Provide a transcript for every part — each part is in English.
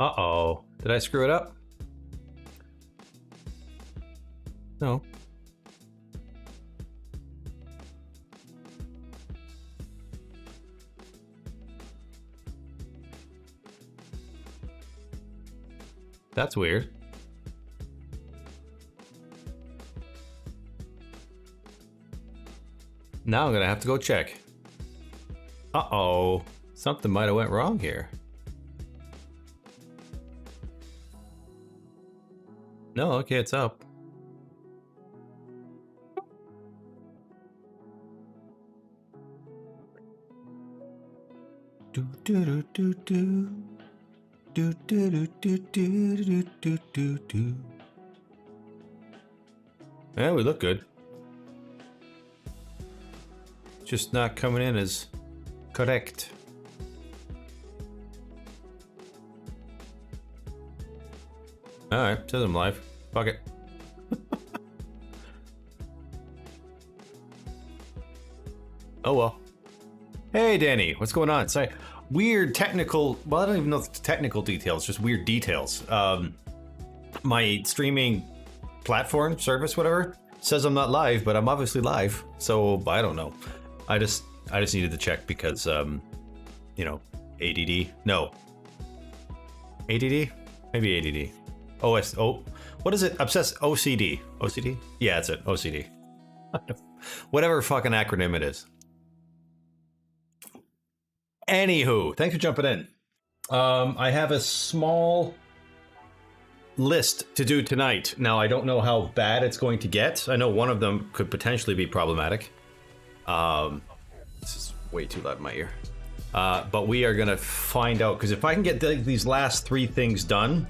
Uh-oh. Did I screw it up? No. That's weird. Now I'm gonna have to go check. Uh-oh. Something might have went wrong here. No, okay, it's up. Do do do do do. Do do do do do do do do do. Yeah, we look good. Just not coming in as correct. Alright, says I'm live. Fuck it. Oh well. Hey Danny, what's going on? Sorry. Weird technical, well I don't even know the technical details, just weird details. My streaming platform, service, whatever, says I'm not live, but I'm obviously live, so I don't know. I just needed to check because, you know, ADD? No. ADD? Maybe ADD. What is it? Obsessed OCD. OCD? Yeah, that's it. OCD. Whatever fucking acronym it is. Anywho, thanks for jumping in. I have a small list to do tonight. Now, I don't know how bad it's going to get. I know one of them could potentially be problematic. This is way too loud in my ear. But we are gonna find out, because if I can get these last 3 things done,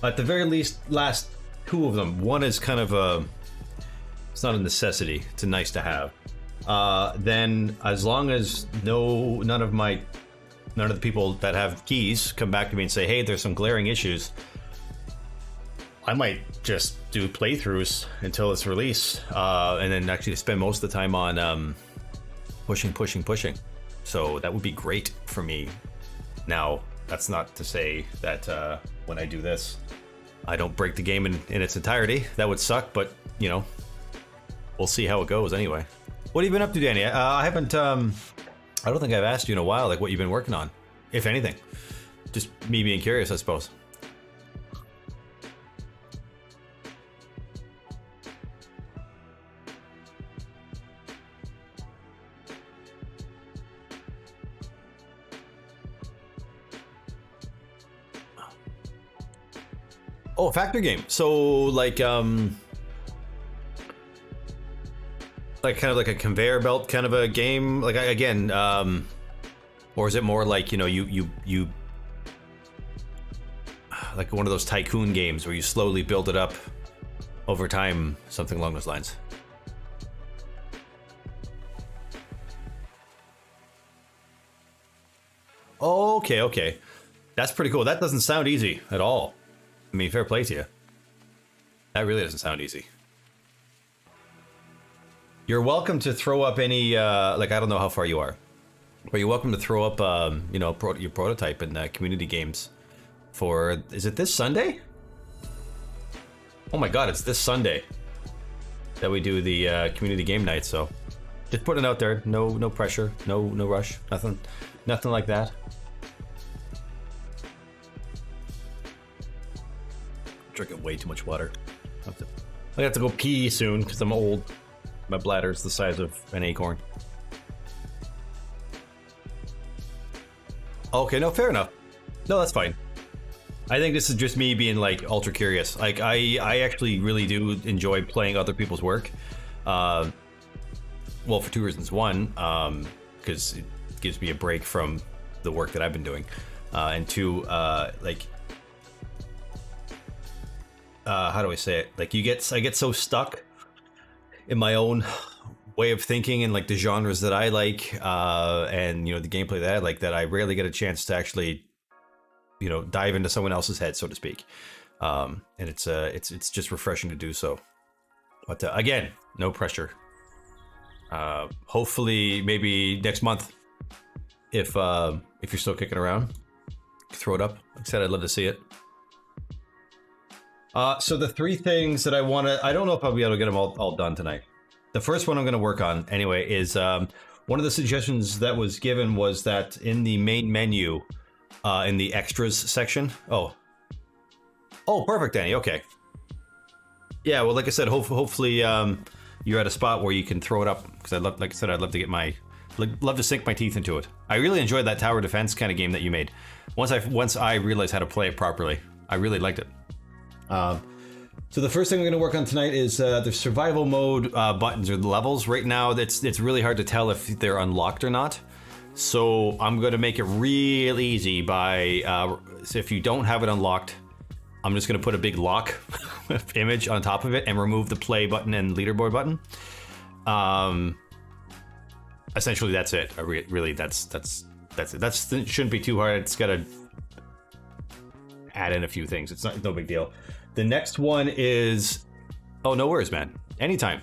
at the very least, last 2 of them. One is kind of a, it's not a necessity, it's a nice to have. Then as long as none of the people that have keys come back to me and say, hey, there's some glaring issues, I might just do playthroughs until its release, and then actually spend most of the time on pushing. So that would be great for me. Now, that's not to say that when I do this, I don't break the game in its entirety. That would suck, but, you know, we'll see how it goes anyway. What have you been up to, Danny? I haven't, I don't think I've asked you in a while, like, what you've been working on, if anything. Just me being curious, I suppose. Oh, a factor game. So, like kind of like a conveyor belt kind of a game. Like again, or is it more like, you know, you like one of those tycoon games where you slowly build it up over time, something along those lines? Okay. That's pretty cool. That doesn't sound easy at all. I mean, fair play to you. That really doesn't sound easy. You're welcome to throw up any, like, I don't know how far you are, but you're welcome to throw up, you know, your prototype in community games for, is it this Sunday? Oh my God, it's this Sunday that we do the community game night, so just putting it out there. No pressure, no rush, nothing like that. Drinking way too much water. I have to go pee soon because I'm old. My bladder's the size of an acorn. Okay, no, fair enough. No, that's fine. I think this is just me being like ultra curious. Like I actually really do enjoy playing other people's work. Well, for 2 reasons. One, because it gives me a break from the work that I've been doing, and 2, like. How do I say it? Like I get so stuck in my own way of thinking and like the genres that I like, and you know the gameplay that I like, that I rarely get a chance to actually, you know, dive into someone else's head, so to speak. And it's just refreshing to do so. But again, no pressure. Hopefully, maybe next month, if you're still kicking around, throw it up. Like I said, I'd love to see it. So the 3 things that I want to, I don't know if I'll be able to get them all done tonight. The first one I'm going to work on anyway is one of the suggestions that was given was that in the main menu, in the extras section. Oh, perfect, Danny. Okay. Yeah, well, like I said, hopefully you're at a spot where you can throw it up, because like I said, I'd love to get love to sink my teeth into it. I really enjoyed that tower defense kind of game that you made. Once I realized how to play it properly, I really liked it. So the first thing we're going to work on tonight is the survival mode buttons or the levels. Right now, it's really hard to tell if they're unlocked or not. So I'm going to make it real easy by, so if you don't have it unlocked, I'm just going to put a big lock image on top of it and remove the play button and leaderboard button. Essentially, that's it. Really, that's it. That shouldn't be too hard. It's got to add in a few things. It's no big deal. The next one is, oh, no worries, man. Anytime.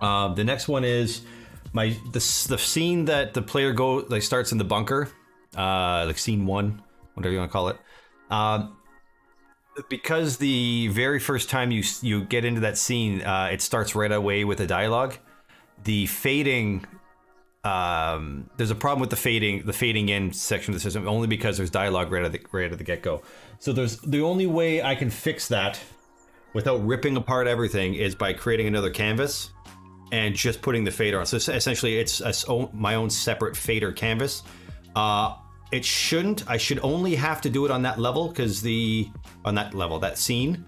The next one is the scene that the player starts in the bunker, like scene 1, whatever you want to call it. Because the very first time you get into that scene, it starts right away with a dialogue. The fading, there's a problem with the fading in section of the system, only because there's dialogue right at the get-go. So the only way I can fix that without ripping apart everything is by creating another canvas and just putting the fader on. So essentially, it's my own separate fader canvas. I should only have to do it on that level that scene,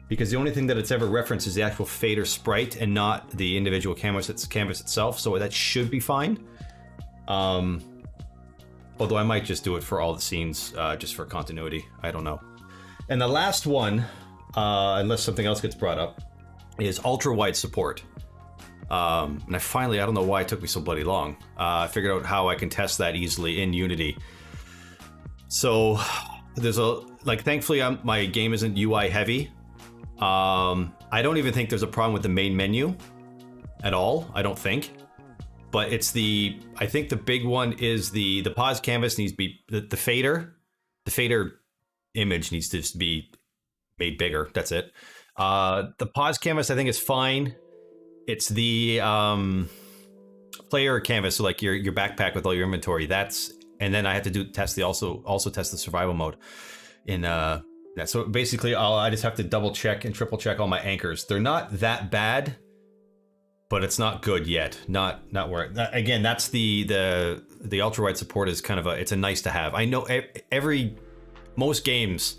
because the only thing that it's ever referenced is the actual fader sprite and not the individual canvas itself. So that should be fine. Although I might just do it for all the scenes, just for continuity. I don't know. And the last one, unless something else gets brought up, is ultra-wide support. And I don't know why it took me so bloody long. I figured out how I can test that easily in Unity. So there's thankfully my game isn't UI heavy. I don't even think there's a problem with the main menu at all. I don't think. But I think the big one is the pause canvas needs to be, the fader image needs to just be made bigger. That's it. The pause canvas I think is fine. It's the player canvas, so like your backpack with all your inventory. And then I have to also test the survival mode in that. So basically, I just have to double check and triple check all my anchors. They're not that bad, but it's not good yet. Not where again. That's the ultra wide support is kind of it's a nice to have. I know most games,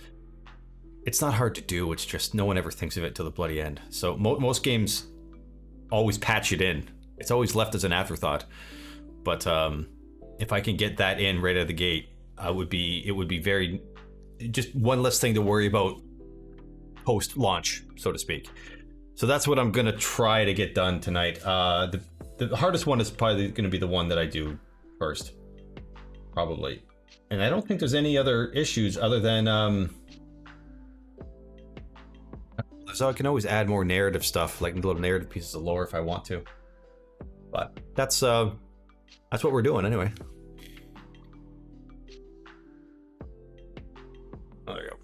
it's not hard to do. It's just no one ever thinks of it till the bloody end. So most games always patch it in. It's always left as an afterthought. But if I can get that in right out of the gate, it would be very, just one less thing to worry about post launch, so to speak. So that's what I'm gonna try to get done tonight. The hardest one is probably gonna be the one that I do first, probably. And I don't think there's any other issues other than so I can always add more narrative stuff, like little narrative pieces of lore if I want to. But that's what we're doing anyway. Oh, there you go.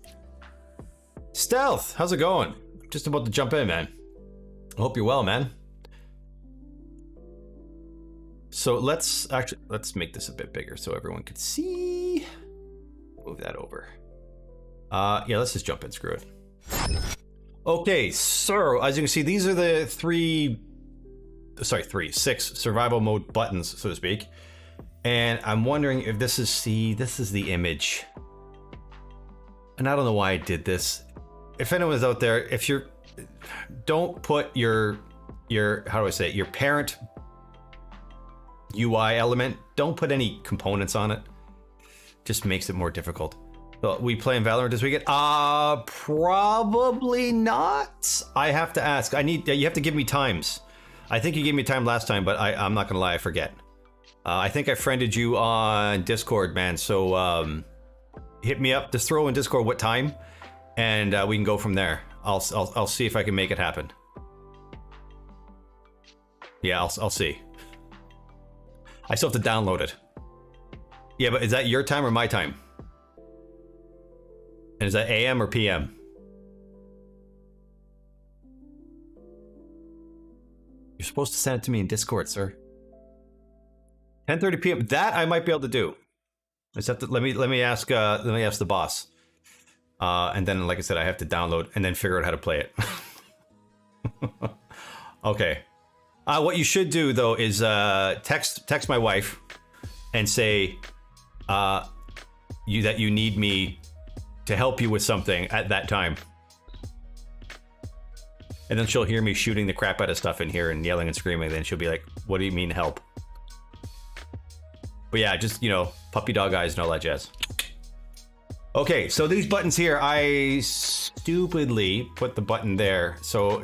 Stealth, how's it going? Just about to jump in, man. I hope you're well, man. So let's make this a bit bigger so everyone can see. Move that over. Yeah, let's just jump in, screw it. Okay, so as you can see, these are the 6 survival mode buttons, so to speak. And I'm wondering if this is the image. And I don't know why I did this. If anyone's out there, don't put your how do I say it, your parent UI element, don't put any components on it. Just makes it more difficult. So we playing Valorant this weekend? Probably not. I have to ask. You have to give me times. I think you gave me time last time, but I'm not gonna lie, I forget. I think I friended you on Discord, man. So hit me up. Just throw in Discord what time, and we can go from there. I'll see if I can make it happen. Yeah, I'll see. I still have to download it. Yeah, but is that your time or my time? And is that AM or PM? You're supposed to send it to me in Discord, sir. 10:30 p.m. That I might be able to do. Except that let me ask the boss. And then, like I said, I have to download and then figure out how to play it. Okay. What you should do though is text my wife and say that you need me to help you with something at that time. And then she'll hear me shooting the crap out of stuff in here and yelling and screaming. Then she'll be like, "What do you mean help?" But yeah, just, you know, puppy dog eyes and all that jazz. Okay, so these buttons here, I stupidly put the button there. So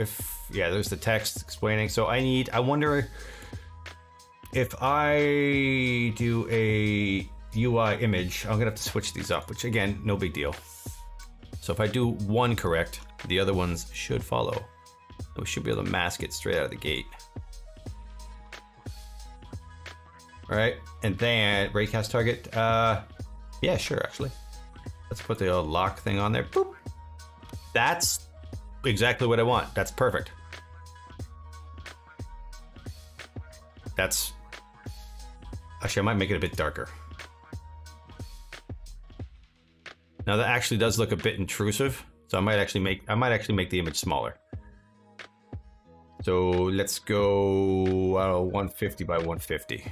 yeah, there's the text explaining. So I wonder if I do a UI image, I'm gonna have to switch these up, which again, no big deal. So if I do one correct, the other ones should follow. We should be able to mask it straight out of the gate. All right, and then raycast target. Yeah, sure, actually. Let's put the old lock thing on there. Boop. That's exactly what I want. That's perfect. That's actually, I might make it a bit darker. Now that actually does look a bit intrusive, so I might actually make the image smaller. So let's go 150 by 150.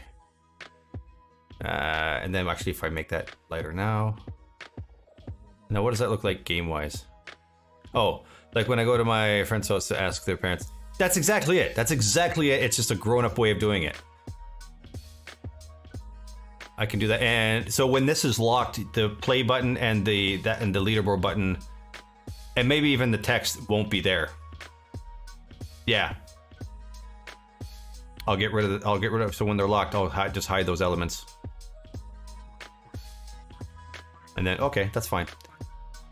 And then actually, if I make that lighter now, what does that look like game-wise? Oh, like when I go to my friend's house to ask their parents. That's exactly it. That's exactly it. It's just a grown-up way of doing it. I can do that. And so when this is locked, the play button and the leaderboard button, and maybe even the text won't be there. Yeah. I'll get rid of. So when they're locked, I'll just hide those elements. And then, okay, that's fine.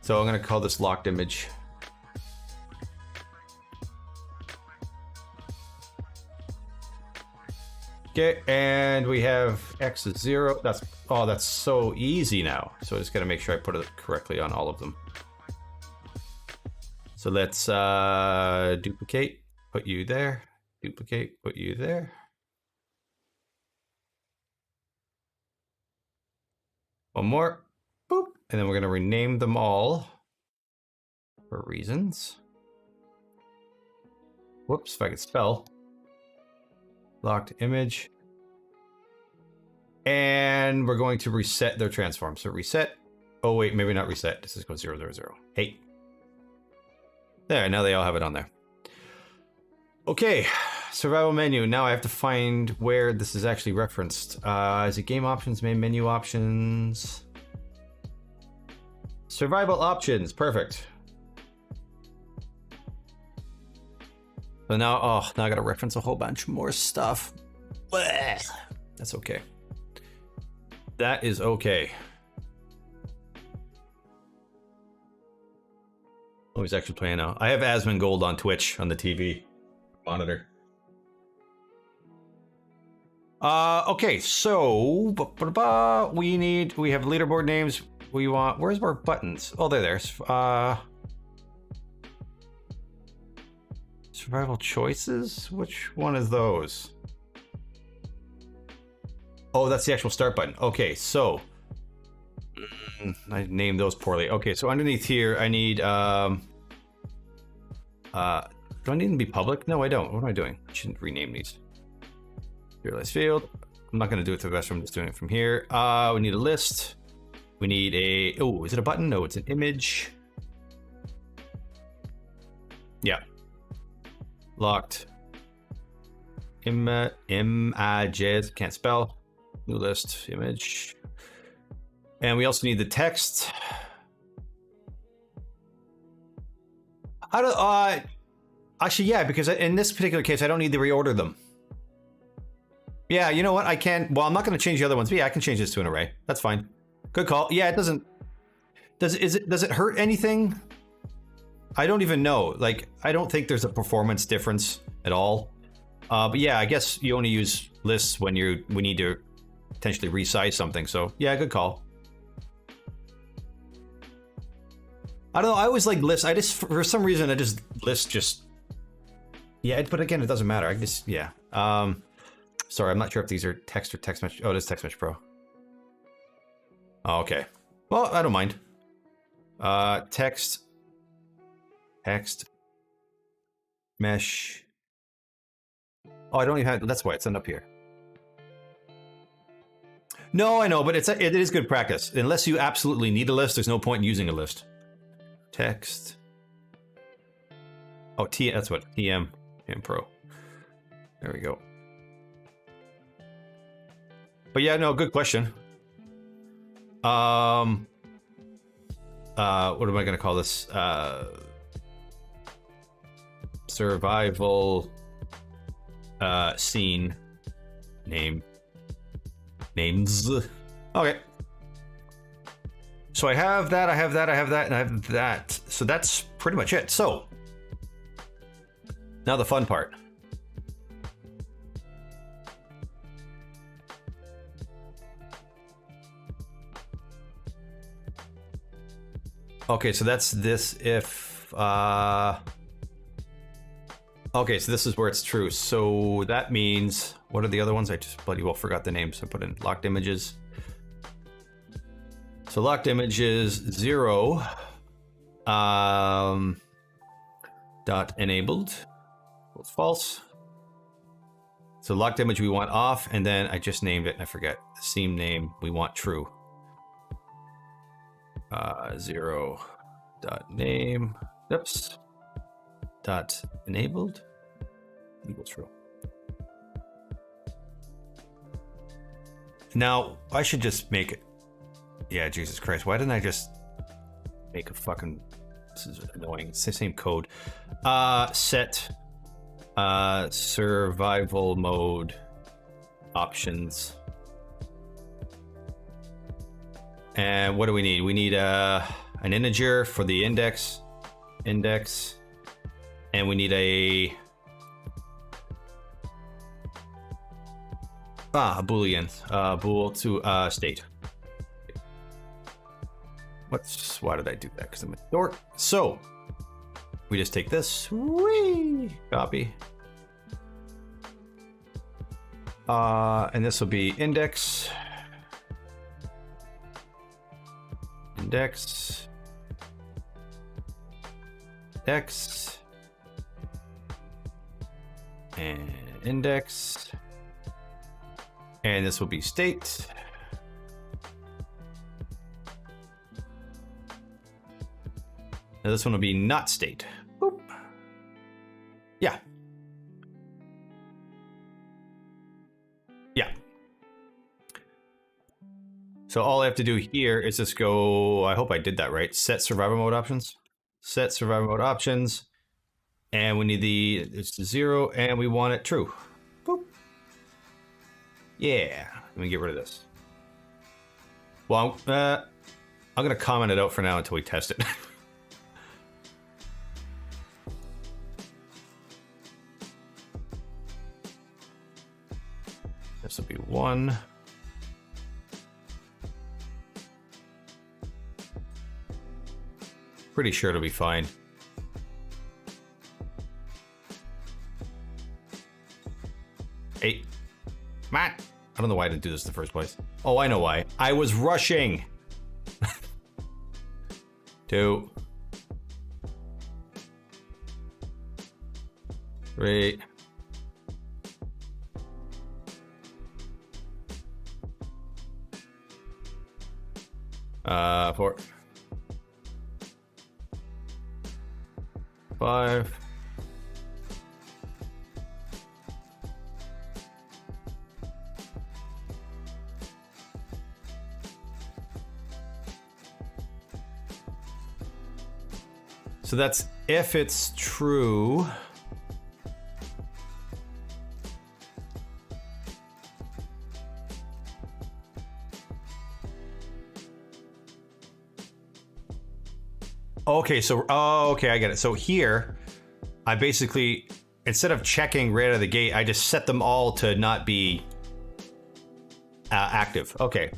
So I'm gonna call this locked image. Okay, and we have X is 0. That's so easy now. So I just gotta make sure I put it correctly on all of them. So let's duplicate, put you there, duplicate, put you there. One more. Boop. And then we're going to rename them all for reasons. Whoops, if I could spell. Locked image. And we're going to reset their transform. So reset. Oh, wait, maybe not reset. This is go 0, 0, 0. Hey. There, now they all have it on there. Okay, survival menu. Now I have to find where this is actually referenced. Is it game options, main menu options? Survival options, perfect. So now, now I gotta reference a whole bunch more stuff. Blech. That's okay. That is okay. Oh, he's actually playing now. I have Asmongold on Twitch on the TV monitor. Okay, so we have leaderboard names. We want, where's our buttons? Oh, there's survival choices. Which one is those? Oh, that's the actual start button. Okay, so I named those poorly. Okay, so underneath here, I need do I need them to be public? No, I don't. What am I doing? I shouldn't rename these. Realize field. I'm not going to do it to the rest. I'm just doing it from here. We need a list. We need a, oh, is it a button? No, it's an image. Yeah. Locked. Images, can't spell. New list, image. And we also need the text. How do, actually, yeah, because in this particular case, I don't need to reorder them. Yeah, you know what? I can, well, I'm not going to change the other ones, but yeah, I can change this to an array. That's fine. Good call. Yeah, it doesn't, does it hurt anything? I don't even know. Like, I don't think there's a performance difference at all. But yeah, I guess you only use lists when we need to potentially resize something. So yeah, good call. I don't know. I always like lists. I just, for some reason, I just list just. Yeah, but again, it doesn't matter. I just, yeah. Sorry, I'm not sure if these are text or text message. Oh, it is Text Message Pro. Oh, okay. Well, I don't mind. Text mesh. Oh, I don't even have. That's why it's not up here. No, I know, but it is good practice. Unless you absolutely need a list, there's no point in using a list. Text. Oh, that's what TM Pro. There we go. But yeah, no, good question. What am I gonna call this? Survival scene names. Okay. So I have that, I have that, I have that, and I have that. So that's pretty much it. So now the fun part. Okay, so that's this if okay, so this is where it's true. So that means, what are the other ones? I just bloody well forgot the names. I put in locked images. So locked images 0 dot enabled. It's false. So locked image we want off, and then I just named it and I forget the scene name we want true. 0 dot name. Oops. Dot enabled equals true. Now I should just make it. Yeah, Jesus Christ! Why didn't I just make a fucking? This is annoying. It's the same code. Set survival mode options. And what do we need? We need an integer for the index, and we need a boolean, bool to state. Why did I do that? Because I'm a dork. So we just take this, copy, and this will be index. X and index, and this will be state. Now this one will be not state. Boop. Yeah. Yeah. So all I have to do here is just go, I hope I did that right, set survival mode options. Set survival mode options. And we need it's 0 and we want it true. Boop. Yeah, let me get rid of this. Well, I'm gonna comment it out for now until we test it. This will be 1. Pretty sure it'll be fine. Hey, Matt. I don't know why I didn't do this in the first place. Oh, I know why. I was rushing. 2. 3. 4. 5. So that's if it's true. Okay, so, oh, okay, I get it. So here, I basically, instead of checking right out of the gate, I just set them all to not be active. Okay.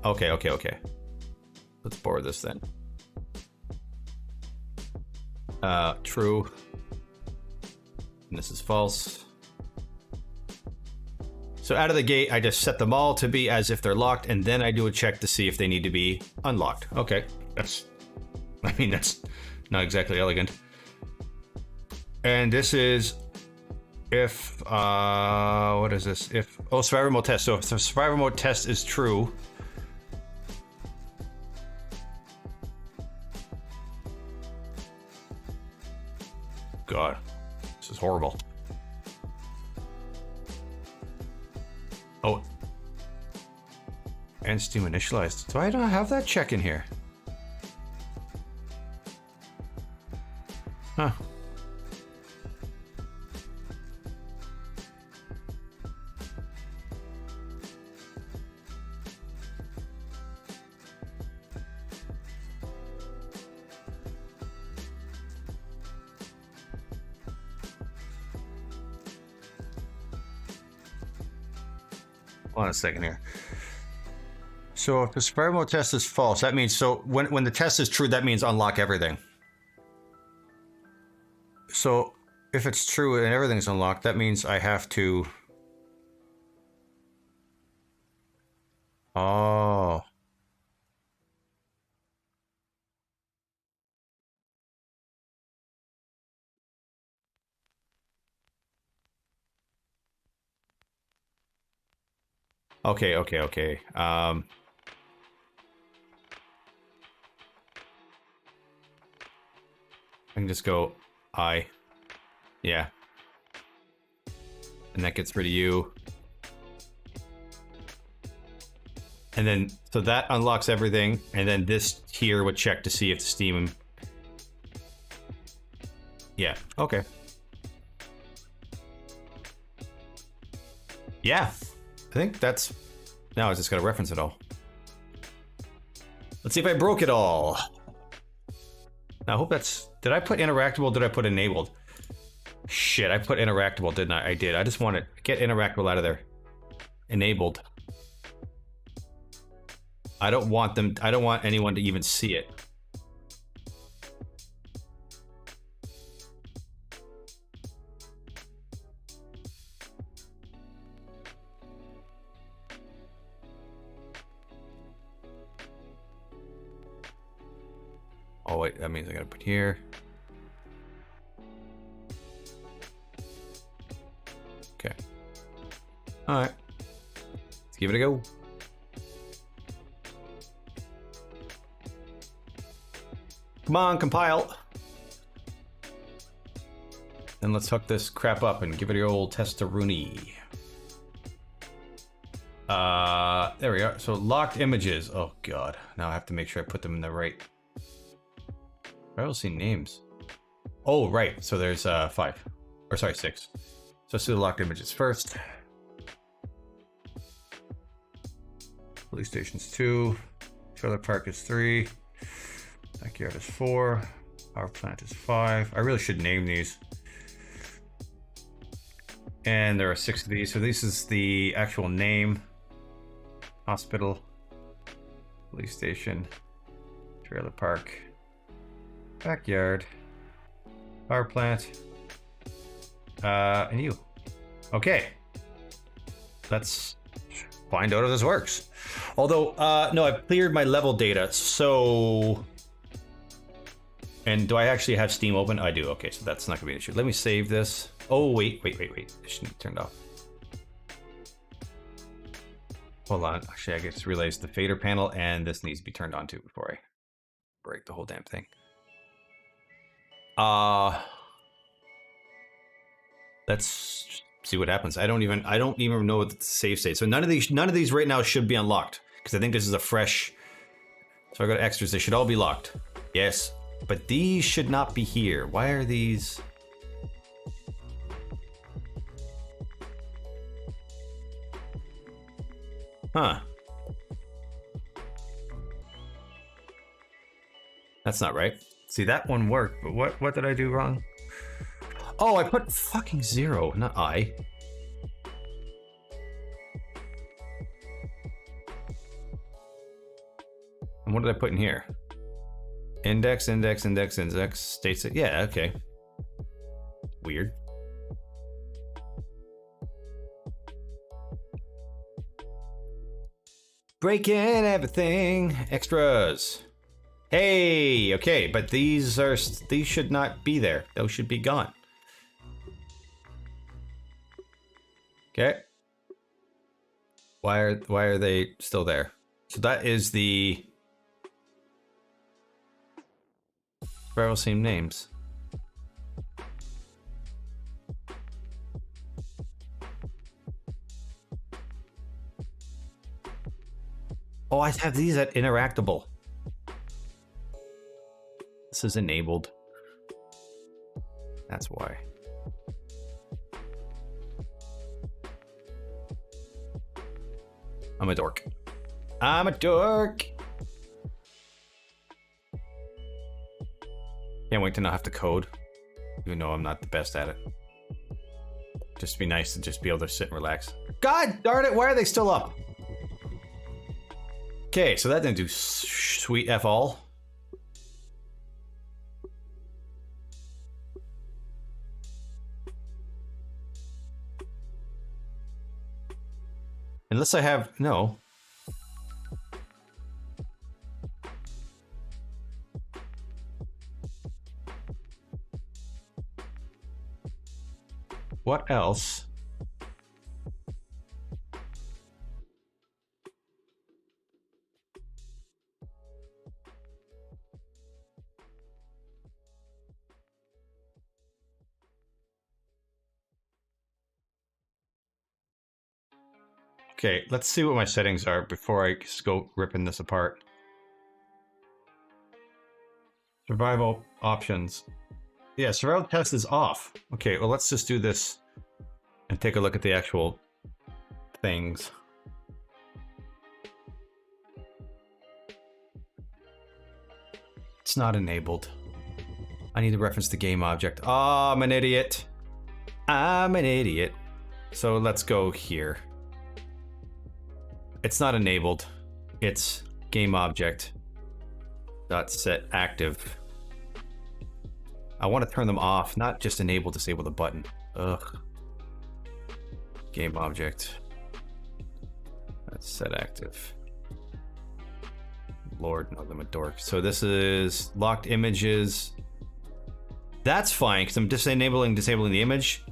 Okay. Let's borrow this then. True. And this is false. So out of the gate, I just set them all to be as if they're locked, and then I do a check to see if they need to be unlocked. Okay, that's not exactly elegant. And this is if, what is this? If, oh, survivor mode test. So if the survivor mode test is true, God, this is horrible. Oh, and Steam initialized. Do I not have that check in here? Huh. Hold on a second here. So if the survivor mode test is false, that means, so when the test is true, that means unlock everything. So if it's true and everything's unlocked, that means I have to... Oh. Okay. I can just go I. Yeah. And that gets rid of you. And then, so that unlocks everything. And then this here would check to see if the Steam... Yeah, okay. Yeah, I think that's... Now I just gotta reference it all. Let's see if I broke it all. Now I hope that's... Did I put interactable? Did I put enabled? Shit, I put interactable, didn't I? I did. I just want to get interactable out of there. Enabled. I don't want them... I don't want anyone to even see it. Oh wait, that means I gotta put here. Okay. All right. Let's give it a go. Come on, compile. Then let's hook this crap up and give it your old testaroonie. There we are. So locked images. Oh God. Now I have to make sure I put them in the right. I don't see names. Oh, right. So there's 5. Or sorry, 6. So let's do the locked images first. Police station's 2. Trailer park is 3. Backyard is 4. Power plant is 5. I really should name these. And there are 6 of these. So this is the actual name. Hospital. Police station. Trailer park. Backyard, power plant, and you. Okay, let's find out if this works. Although, no, I've cleared my level data, so... And do I actually have Steam open? I do, okay, so that's not gonna be an issue. Let me save this. Oh, wait. This shouldn't be turned off. Hold on, actually, I just realized the fader panel, and this needs to be turned on too before I break the whole damn thing. Let's see what happens. I don't even know what the save state. So none of these right now should be unlocked because I think this is a fresh. So I go to extras. They should all be locked. Yes, but these should not be here. Why are these? Huh. That's not right. See, that one worked, but what did I do wrong? Oh, I put fucking 0, not I. And What did I put in here? Index, index, index, index, states it. Yeah, okay. Weird. Breaking everything. Extras. Hey, okay, but these should not be there. Those should be gone. Okay. Why are they still there? So that is the several same names. Oh, I have these at interactable. This is enabled. That's why. I'm a dork. I'm a dork. Can't wait to not have to code, even though I'm not the best at it. Just be nice to just be able to sit and relax. God darn it, why are they still up? Okay, so that didn't do sweet F all. Unless I have, no. What else? Okay, let's see what my settings are before I go ripping this apart. Survival options. Yeah, survival test is off. Okay, well, let's just do this and take a look at the actual things. It's not enabled. I need to reference the game object. Oh, I'm an idiot. I'm an idiot. So let's go here. It's not enabled. It's game object dot set active. I want to turn them off, not just enable, disable the button. Ugh. Game object. That's set active. Lord, no, I'm a dork. So this is locked images. That's fine, because I'm disabling the image.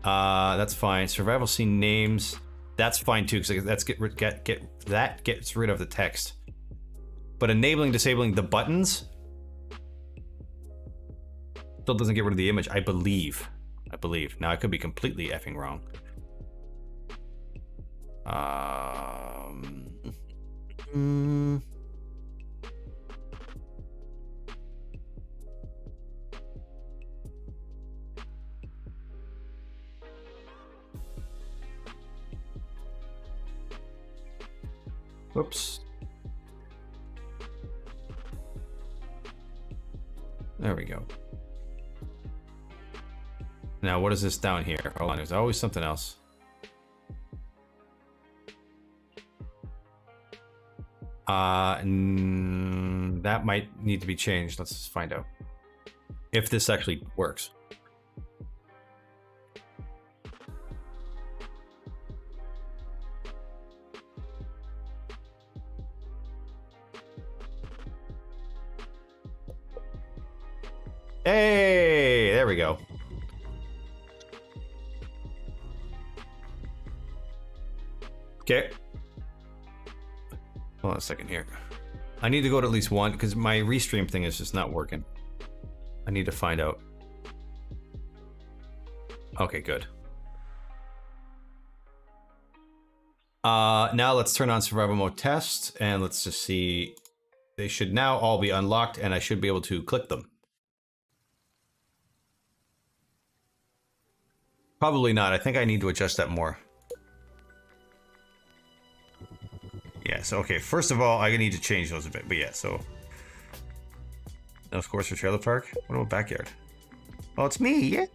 That's fine. Survival scene names. That's fine too, because that's that gets rid of the text. But enabling, disabling the buttons still doesn't get rid of the image, I believe. Now I could be completely effing wrong. Whoops. There we go. Now, what is this down here? Hold on, there's always something else. That might need to be changed. Let's just find out if this actually works. Hey, there we go. Okay. Hold on a second here. I need to go to at least one because my restream thing is just not working. I need to find out. Okay, good. Now let's turn on survival mode test and let's just see. They should now all be unlocked and I should be able to click them. Probably not. I think I need to adjust that more. Yeah, so okay, first of all, I need to change those a bit, but yeah, so. No scores for trailer park? What about backyard? Oh, it's me, yeah.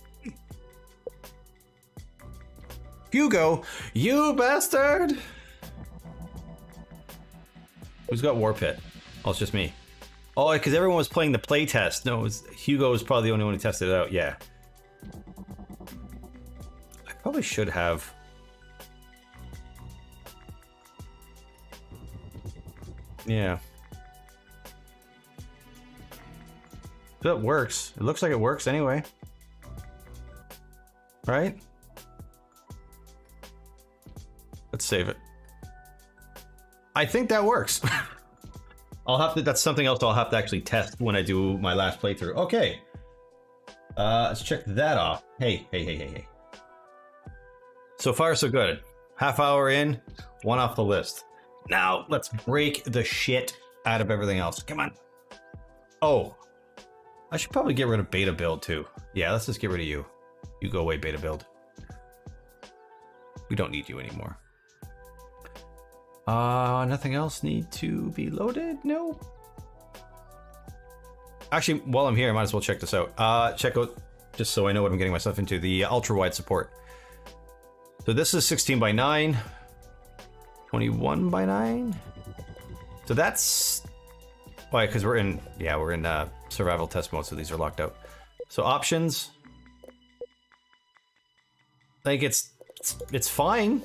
Hugo, you bastard! Who's got War Pit? Oh, it's just me. Oh, because everyone was playing the play test. No, Hugo was probably the only one who tested it out. Yeah. I probably should have. Yeah. That works. It looks like it works anyway. Right? Let's save it. I think that works. I'll have to, that's something else I'll have to actually test when I do my last playthrough. Okay. Let's check that off. Hey. So far, so good. Half hour in, one off the list. Now, let's break the shit out of everything else. Come on. Oh. I should probably get rid of beta build too. Yeah, let's just get rid of you. You go away, beta build. We don't need you anymore. Nothing else need to be loaded? No. Actually, while I'm here, I might as well check this out. Check out, just so I know what I'm getting myself into, the ultra-wide support. So this is 16 by 9, 21 by 9. So that's why, because we're in survival test mode, so these are locked out. So options, like it's fine.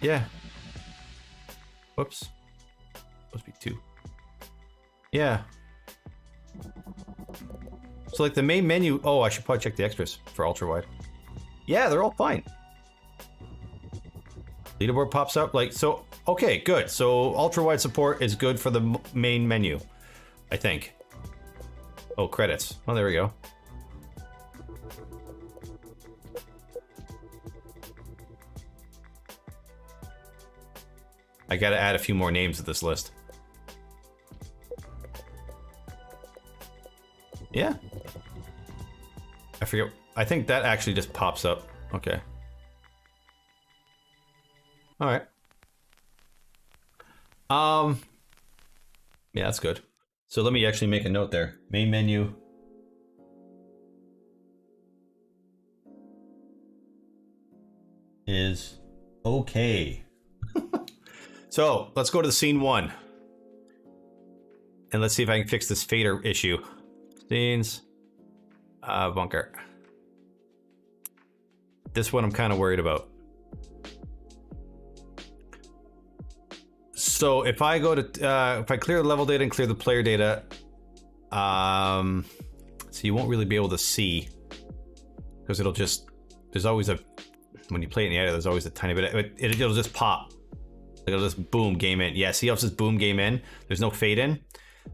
Yeah. Whoops. Supposed to be 2. Yeah. So like the main menu. Oh, I should probably check the extras for ultra wide. Yeah, they're all fine. Leaderboard pops up like so. Okay, good. So ultra wide support is good for the main menu, I think. Oh, credits. Oh, there we go. I gotta add a few more names to this list. Yeah. I forget. I think that actually just pops up. Okay. All right. Yeah, that's good. So let me actually make a note there. Main menu. Is okay. So let's go to the scene 1. And let's see if I can fix this fader issue. Scenes. Bunker. This one I'm kind of worried about. So if I go to, if I clear the level data and clear the player data, so you won't really be able to see, because it'll just, there's always a, when you play it in the edit, there's always a tiny bit, it'll just pop. It'll just boom, game in. Yeah, see how it says boom, game in? There's no fade in.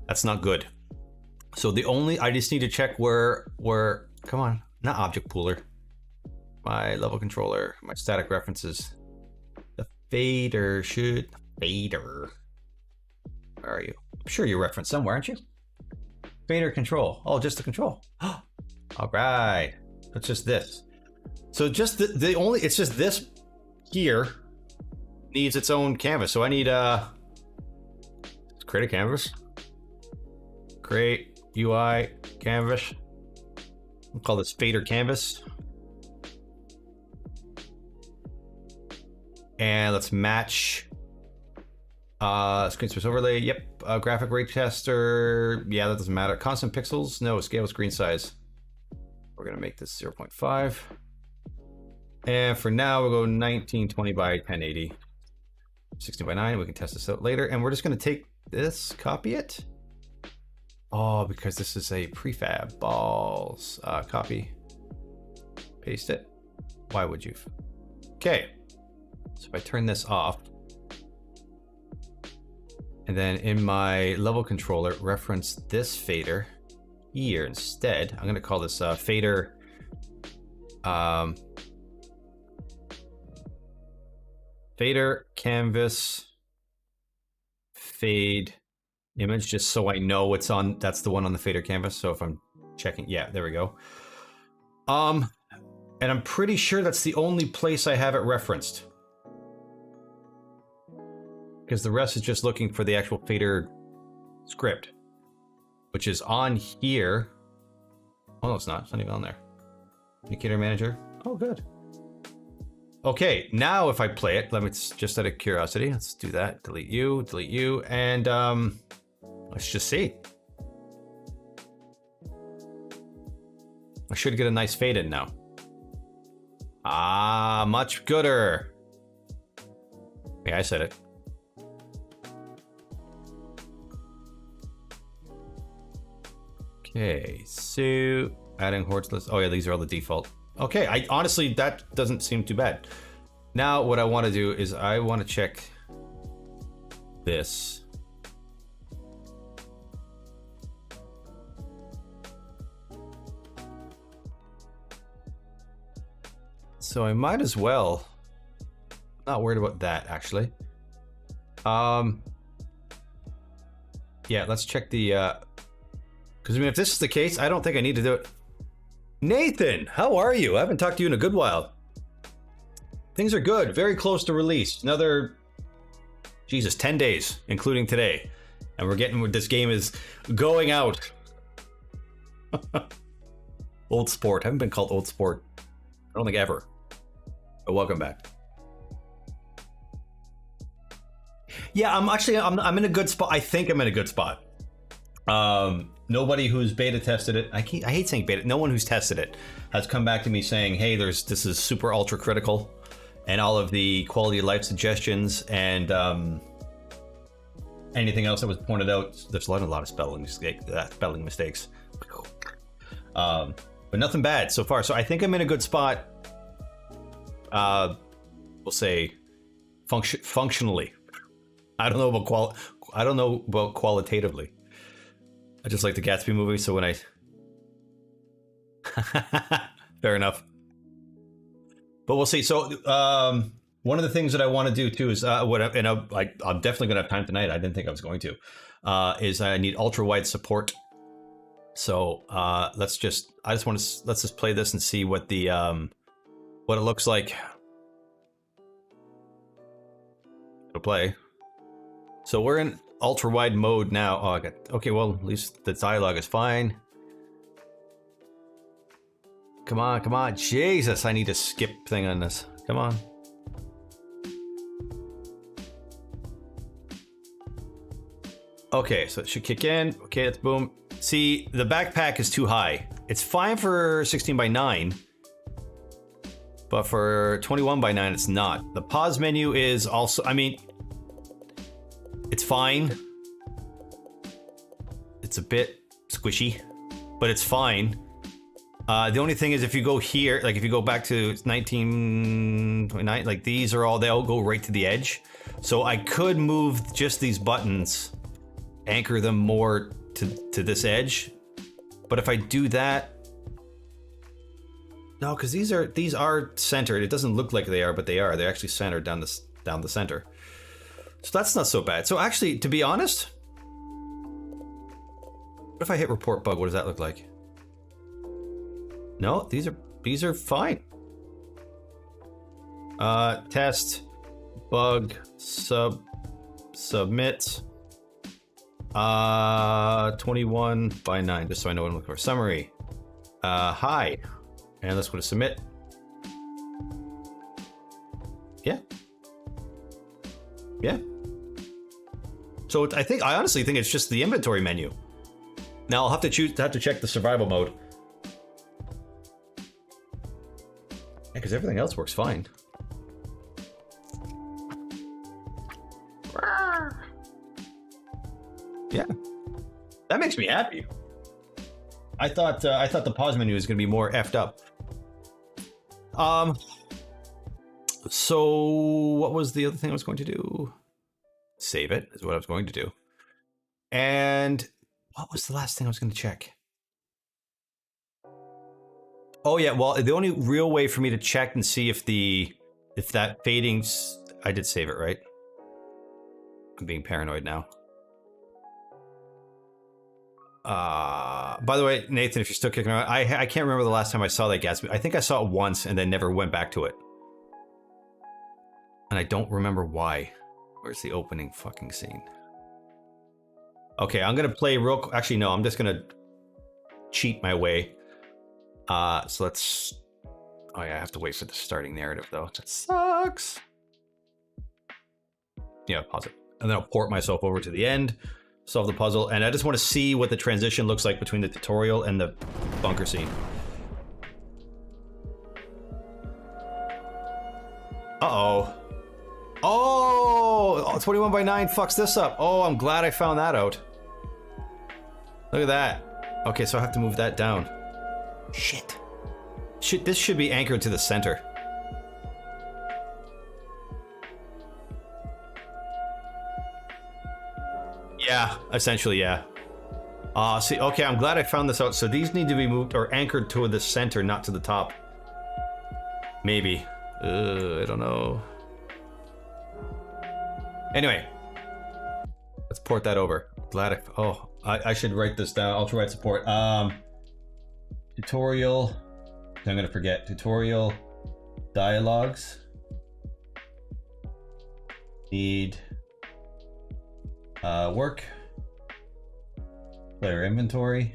That's not good. So the only, I just need to check where, come on, not object pooler. My level controller, my static references. The fader should, fader. Where are you? I'm sure you're referenced somewhere, aren't you? Fader control. Oh, just the control. All right. It's just this. So just the only, it's just this here needs its own canvas. So I need create a canvas. Create UI canvas. We'll call this fader canvas. And let's match screen space overlay. Yep. Graphic rate tester. Yeah, that doesn't matter. Constant pixels. No, scale screen size. We're gonna make this 0.5. And for now, we'll go 1920 by 1080. 16 by 9. We can test this out later. And we're just gonna take this, copy it. Oh, because this is a prefab. Balls. Copy. Paste it. Why would you? Okay. So if I turn this off, and then in my level controller, reference this fader here instead. I'm gonna call this fader fader canvas fade image, just so I know it's on, that's the one on the fader canvas. So if I'm checking, yeah, there we go. And I'm pretty sure that's the only place I have it referenced, because the rest is just looking for the actual fader script, which is on here. Oh, no, it's not. It's not even on there. Indicator manager. Oh, good. Okay, now if I play it, let me just out of curiosity, let's do that. Delete you, and let's just see. I should get a nice fade in now. Ah, much gooder. Yeah, I said it. Okay, so adding hordes list. Oh yeah, these are all the default. Okay, I honestly, that doesn't seem too bad. Now what I want to do is I want to check this. So I might as well. Not worried about that actually. Yeah, let's check the because I mean if this is the case, I don't think I need to do it. Nathan, how are you? I haven't talked to you in a good while. Things are good, very close to release. Another, Jesus, 10 days, including today. And we're getting, this game is going out. Old sport, haven't been called old sport. I don't think ever. But welcome back. Yeah, I'm in a good spot. I think I'm in a good spot. Nobody who's beta tested it, I hate saying beta, no one who's tested it has come back to me saying, hey, this is super ultra critical, and all of the quality of life suggestions and anything else that was pointed out. There's a lot of spelling mistakes. But nothing bad so far. So I think I'm in a good spot. We'll say functionally. I don't know about qualitatively. I just like the Gatsby movie, so when I fair enough. But we'll see. So one of the things that I want to do too is I'm definitely gonna have time tonight. I didn't think I was going to. Is I need ultra wide support. So let's just play this and see what the what it looks like. It'll play. So we're in ultra wide mode now. Oh, okay, well, at least the dialogue is fine. Come on. Jesus, I need a skip thing on this. Come on. Okay, so it should kick in. Okay, that's boom. See, the backpack is too high. It's fine for 16 by 9. But for 21 by 9, it's not. The pause menu is also, I mean, it's fine. It's a bit squishy, but it's fine. The only thing is if you go here, like if you go back to 1929, like these are all, they all go right to the edge. So I could move just these buttons, anchor them more to this edge. But if I do that, no, because these are centered. It doesn't look like they are, but they are. They're actually centered down the center. So that's not so bad. So actually, to be honest, what if I hit report bug? What does that look like? No, these are fine. Test bug submit 21 by 9, just so I know what I'm looking for. Summary. Hi. And let's go to submit. Yeah. So I honestly think it's just the inventory menu. Now I'll have to check the survival mode. Yeah, because everything else works fine. Yeah, that makes me happy. I thought the pause menu was going to be more effed up. So what was the other thing I was going to do? Save it is what I was going to do. And what was the last thing I was going to check? Oh yeah, well, the only real way for me to check and see if that fading's, I did save it, right? I'm being paranoid now. By the way, Nathan, if you're still kicking around, I can't remember the last time I saw that Gatsby. I think I saw it once and then never went back to it. And I don't remember why. Where's the opening fucking scene? Okay, I'm gonna play real. Actually, no, I'm just gonna cheat my way. So let's. Oh yeah, I have to wait for the starting narrative though. That sucks. Yeah, pause it. And then I'll port myself over to the end, solve the puzzle, and I just want to see what the transition looks like between the tutorial and the bunker scene. Uh-oh. Oh, 21 by 9 fucks this up. Oh, I'm glad I found that out. Look at that. Okay, so I have to move that down. Shit. This should be anchored to the center. Yeah, essentially, yeah. See, okay, I'm glad I found this out. So these need to be moved or anchored to the center, not to the top. Maybe. I don't know. Anyway, let's port that over. Glad I should write this down. Ultra wide support. Tutorial. I'm gonna forget. Tutorial dialogues. Need work. Player inventory.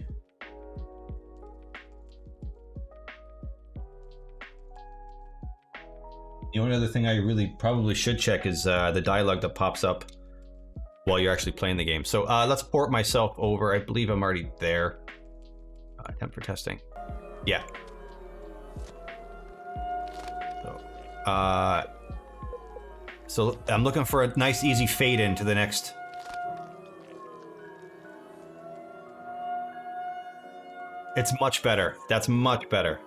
The only other thing I really probably should check is the dialogue that pops up while you're actually playing the game. So let's port myself over. I believe I'm already there. Attempt for testing. Yeah. So I'm looking for a nice easy fade into the next. It's much better. That's much better.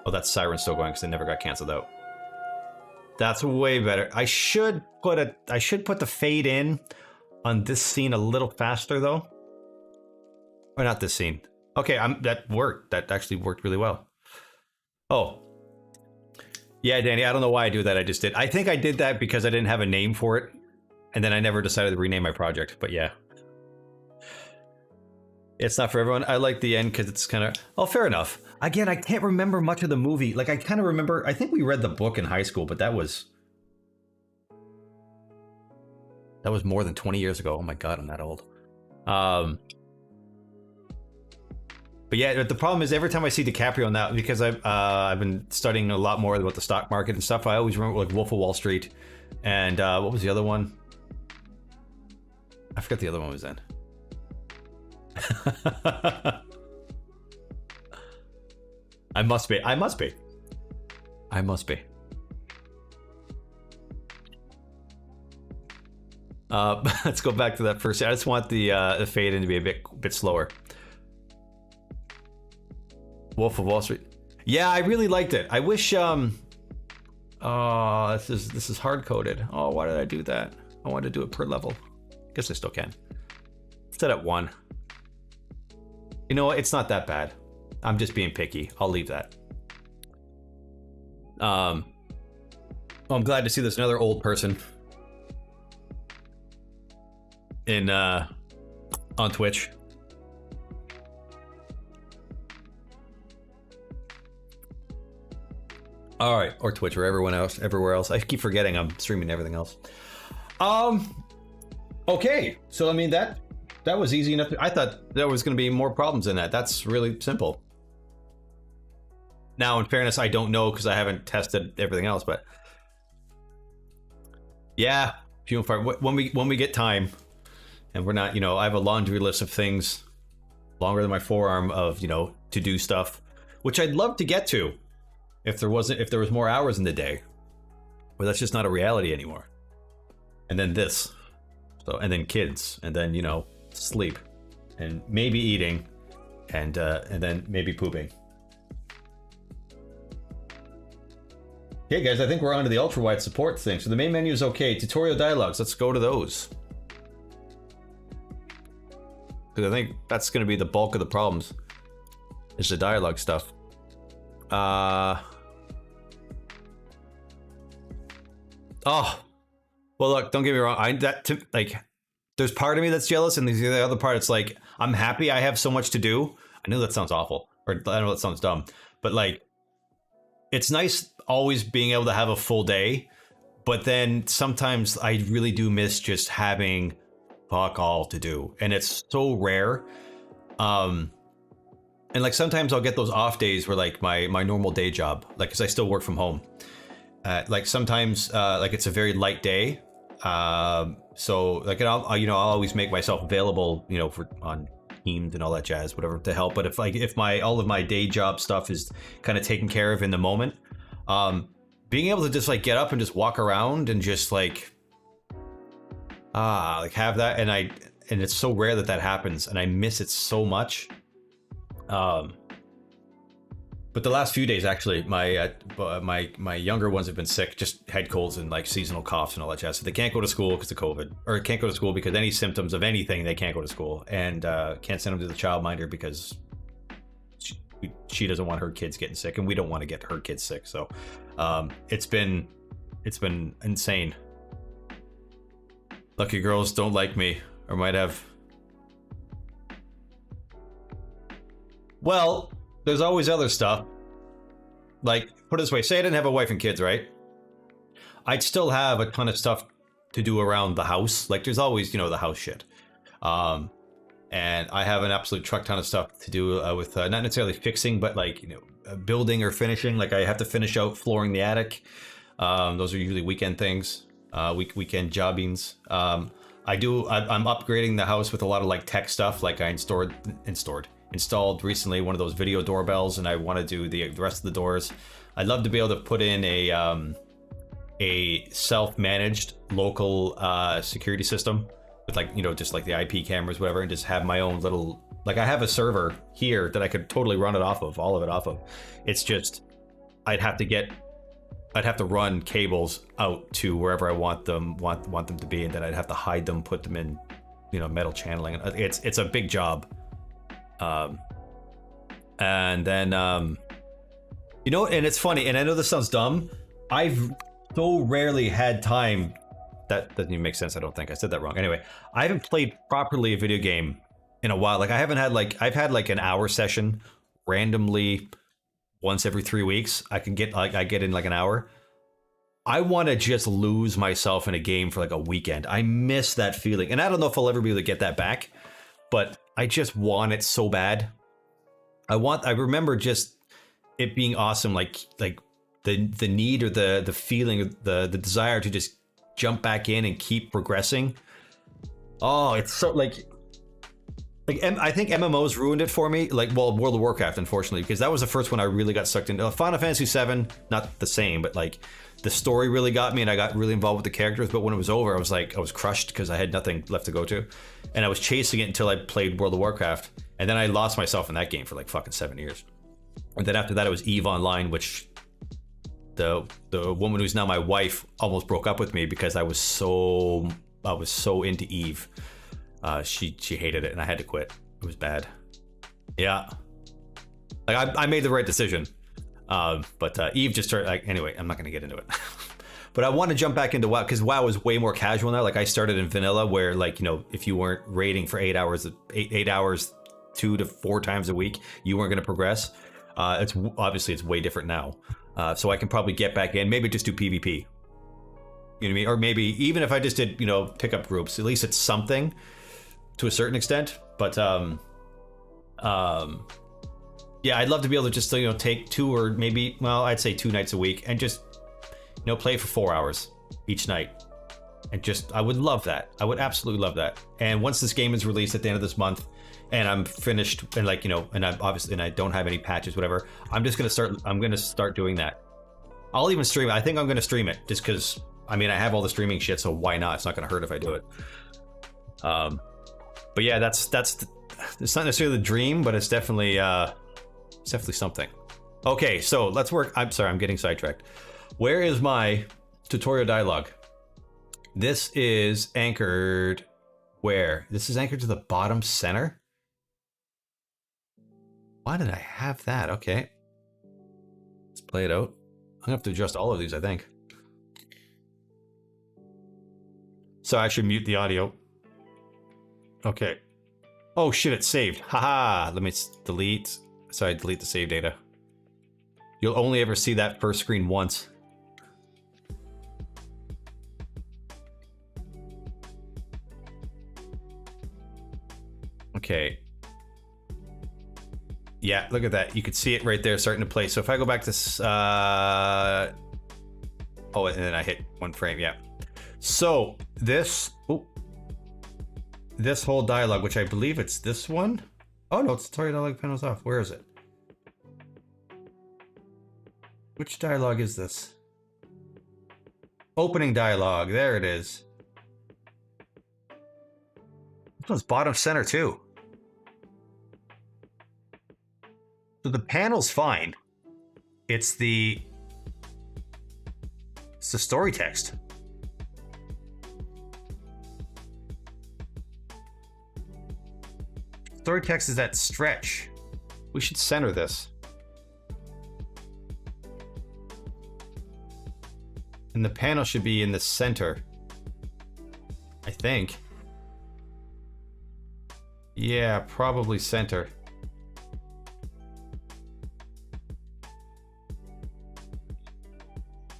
Oh, that siren's still going because it never got canceled out. That's way better. I should put the fade in on this scene a little faster though. Or not this scene. Okay, that worked. That actually worked really well. Oh. Yeah, Danny, I don't know why I do that. I just did. I think I did that because I didn't have a name for it. And then I never decided to rename my project, but yeah. It's not for everyone. I like the end because it's kind of... Oh, fair enough. Again, I can't remember much of the movie. Like, I kind of remember... I think we read the book in high school, but that was more than 20 years ago. Oh my god, I'm that old. But yeah, the problem is every time I see DiCaprio on that, because I've been studying a lot more about the stock market and stuff, I always remember like Wolf of Wall Street. And what was the other one? I forgot the other one was in. I must be. Let's go back to that first. I just want the fade in to be a bit slower. Wolf of Wall Street. Yeah, I really liked it. I wish. Oh, this is hard coded. Oh, why did I do that? I wanted to do it per level. Guess I still can. Set at 1. You know what? It's not that bad. I'm just being picky. I'll leave that. I'm glad to see there's another old person in on Twitch. All right, or Twitch or everywhere else. I keep forgetting I'm streaming everything else. Okay, so I mean that was easy enough. I thought there was going to be more problems than that. That's really simple. Now, in fairness, I don't know because I haven't tested everything else, but yeah, few and far. When we get time, and we're not, I have a laundry list of things longer than my forearm of to do stuff, which I'd love to get to if there was more hours in the day, but that's just not a reality anymore. And then this, and then kids, and then sleep, and maybe eating, and then maybe pooping. Okay, guys, I think we're on to the ultra-wide support thing. So the main menu is okay. Tutorial dialogues, let's go to those. Because I think that's going to be the bulk of the problems, is the dialogue stuff. Oh, well, look, don't get me wrong. There's part of me that's jealous, and the other part, it's like, I'm happy I have so much to do. I know that sounds awful, or I know that sounds dumb, but like, it's nice always being able to have a full day, but then sometimes I really do miss just having fuck all to do, and it's so rare. And like sometimes I'll get those off days where like my normal day job, like because I still work from home. Like sometimes like it's a very light day. So like I'll always make myself available, for on Teams and all that jazz, whatever, to help. But if my all of my day job stuff is kind of taken care of in the moment, being able to just like get up and just walk around and just like have that, and it's so rare that happens, and I miss it so much. But the last few days, actually, my younger ones have been sick, just head colds and like seasonal coughs and all that jazz. So they can't go to school because of COVID, or can't go to school because any symptoms of anything, they can't go to school, and can't send them to the childminder because she doesn't want her kids getting sick, and we don't want to get her kids sick. So it's been insane. Lucky girls don't like me, or might have. Well, there's always other stuff. Like, put it this way, say I didn't have a wife and kids, right? I'd still have a ton of stuff to do around the house. Like, there's always, the house shit. And I have an absolute truck ton of stuff to do with not necessarily fixing, but like, building or finishing. Like, I have to finish out flooring the attic. Those are usually weekend things, weekend jobbings. I'm upgrading the house with a lot of like tech stuff. Like I installed recently one of those video doorbells, and I want to do the rest of the doors. I'd love to be able to put in a self-managed local security system with like, just like the IP cameras, whatever, and just have my own little, like I have a server here that I could totally run it off of, all of it off of. It's just, I'd have to run cables out to wherever I want them to be, and then I'd have to hide them, put them in, metal channeling. It's a big job. And then, and it's funny, and I know this sounds dumb. I've so rarely had time. That doesn't even make sense. I don't think I said that wrong. Anyway, I haven't played properly a video game in a while. Like I haven't had I've had like an hour session randomly once every 3 weeks. I get in like an hour. I want to just lose myself in a game for like a weekend. I miss that feeling, and I don't know if I'll ever be able to get that back, but I just want it so bad. I remember just it being awesome, like the need or the feeling, the desire to just jump back in and keep progressing. Oh, it's so like I think MMOs ruined it for me. Like, well, World of Warcraft, unfortunately, because that was the first one I really got sucked into. Final Fantasy VII, not the same, but like the story really got me, and I got really involved with the characters. But when it was over, I was crushed because I had nothing left to go to, and I was chasing it until I played World of Warcraft, and then I lost myself in that game for like fucking 7 years. And then after that, it was EVE Online, which the woman who's now my wife almost broke up with me because I was so into EVE. She hated it, and I had to quit. It was bad. Yeah, like I made the right decision. But Eve just started, like, anyway, I'm not going to get into it. But I want to jump back into WoW, because WoW is way more casual now. Like I started in vanilla, where like, if you weren't raiding for 8 hours, 8 hours 2 to 4 times a week, you weren't going to progress. It's way different now. So I can probably get back in, maybe just do PvP. You know what I mean? Or maybe even if I just did, pickup groups, at least it's something to a certain extent. But yeah, I'd love to be able to just take 2 or maybe, well, I'd say 2 nights a week, and just play for 4 hours each night, and just, I would love that. I would absolutely love that. And once this game is released at the end of this month, and I'm finished, and like and I'm obviously, and I don't have any patches, whatever, I'm gonna start doing that. I'll even stream it. I think I'm gonna stream it just because, I mean, I have all the streaming shit, so why not? It's not gonna hurt if I do it. But yeah, it's not necessarily the dream, but it's definitely something. Okay, so let's work. I'm sorry, I'm getting sidetracked. Where is my tutorial dialogue? This is anchored where? This is anchored to the bottom center? Why did I have that? Okay. Let's play it out. I'm gonna have to adjust all of these, I think. So I should mute the audio. Okay. Oh shit, it's saved. Haha, let me delete. Sorry, delete the save data. You'll only ever see that first screen once. Okay. Yeah, look at that. You could see it right there starting to play. So if I go back to... oh, and then I hit one frame, yeah. So this... Oh, this whole dialogue, which I believe it's this one. Oh, no, it's sorry, dialogue panel's off. Where is it? Which dialogue is this? Opening dialogue. There it is. This one's bottom center, too. So the panel's fine. It's the story text. Story text is that stretch. We should center this. And the panel should be in the center. I think. Yeah, probably center.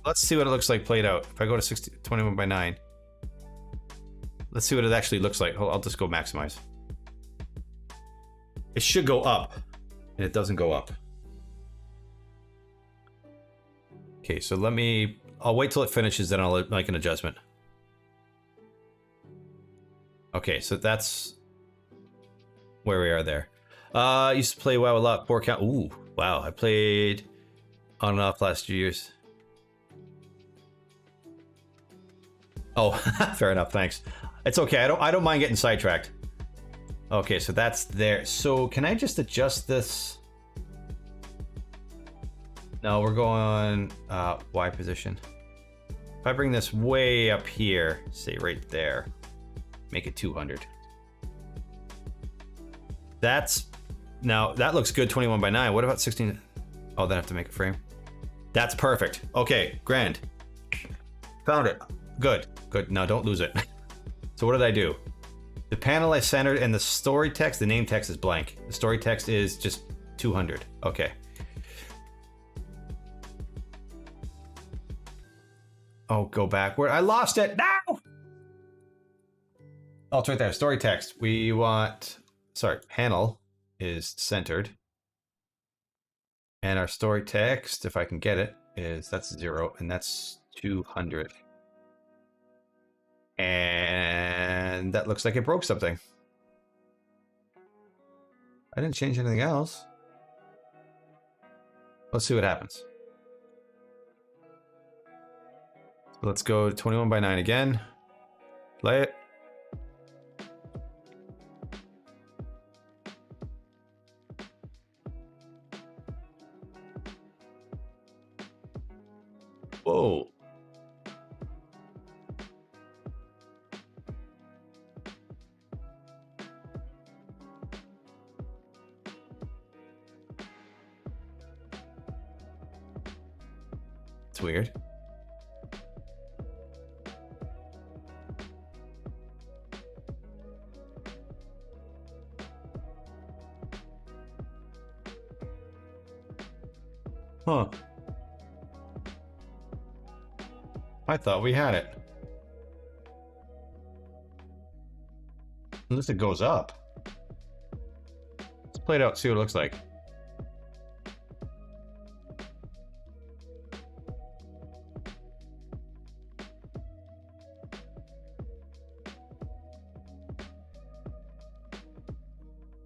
Let's see what it looks like played out. If I go to 21 by 9. Let's see what it actually looks like. I'll just go maximize. It should go up. And it doesn't go up. Okay, so let me... I'll wait till it finishes, then I'll make an adjustment. Okay, so that's where we are there. I used to play WoW a lot. 4 count. Ooh, wow. I played on and off last few years. Oh, fair enough. Thanks. It's okay. I don't mind getting sidetracked. Okay, so that's there. So can I just adjust this? No, we're going Y position. If I bring this way up here, say right there, make it 200. That's now that looks good. 21 by 9. What about 16? Oh, then I have to make a frame. That's perfect. Okay, grand. Found it. Good. Good. Now don't lose it. So what did I do? The panel I centered and the story text, the name text is blank. The story text is just 200. Okay. Oh, go back. Where I lost it. No! Oh, it's right there. Story text. We want, sorry, panel is centered. And our story text, if I can get it, is that's 0 and that's 200. And that looks like it broke something. I didn't change anything else. Let's see what happens. So let's go to 21 by 9 again. Play it. Whoa. It's weird. Huh. I thought we had it. At least it goes up. Let's play it out, see what it looks like.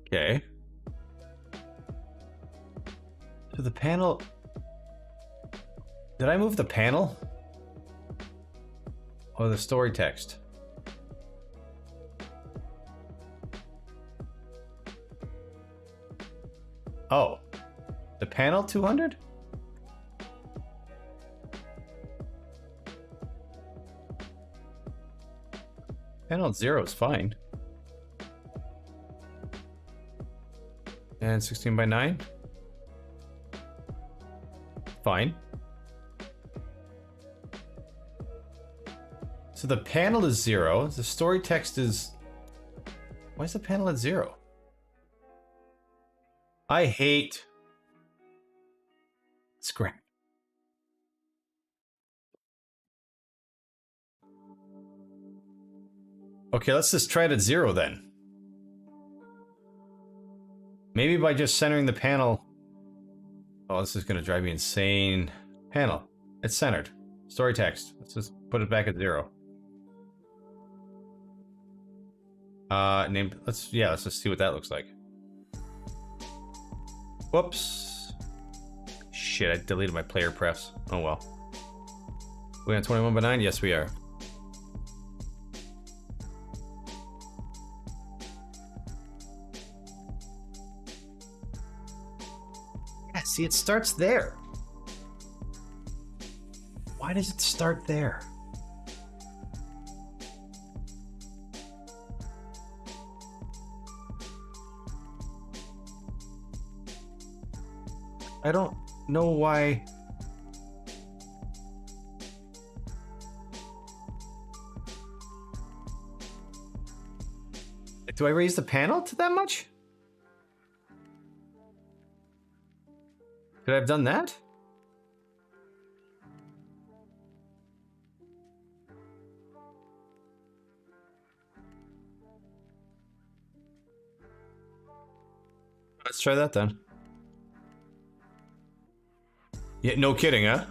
Okay. So the panel... Did I move the panel? Or the story text? Oh. The panel 200? Panel 0 is fine. And 16 by 9? Fine. So the panel is 0. The story text is... Why is the panel at 0? I hate... Scrap. Okay, let's just try it at 0 then. Maybe by just centering the panel. Oh, this is going to drive me insane. Panel. It's centered. Story text. Let's just put it back at 0. Named. Let's just see what that looks like. Whoops. Shit, I deleted my player prefs. Oh well. We on 21:9? Yes, we are. Yeah, see, it starts there. Why does it start there? I don't know why. Do I raise the panel to that much? Could I have done that? Let's try that then. Yeah, no kidding, huh?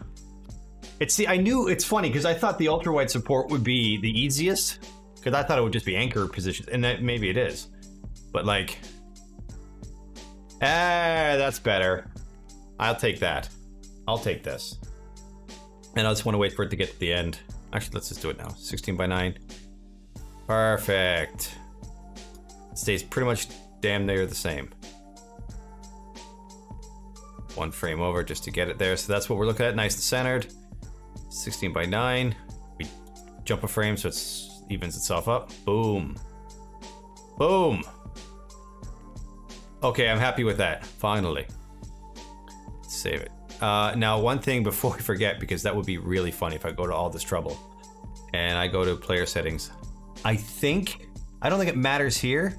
I knew, it's funny, because I thought the ultra-wide support would be the easiest, because I thought it would just be anchor positions, and that maybe it is. But like, that's better. I'll take that. I'll take this. And I just want to wait for it to get to the end. Actually, let's just do it now. 16:9. Perfect. It stays pretty much damn near the same. One frame over just to get it there. So that's what we're looking at. Nice and centered. 16:9. We jump a frame so it evens itself up. Boom. Boom. Okay, I'm happy with that. Finally. Save it. Now, one thing before I forget, because that would be really funny if I go to all this trouble and I go to player settings. I don't think it matters here.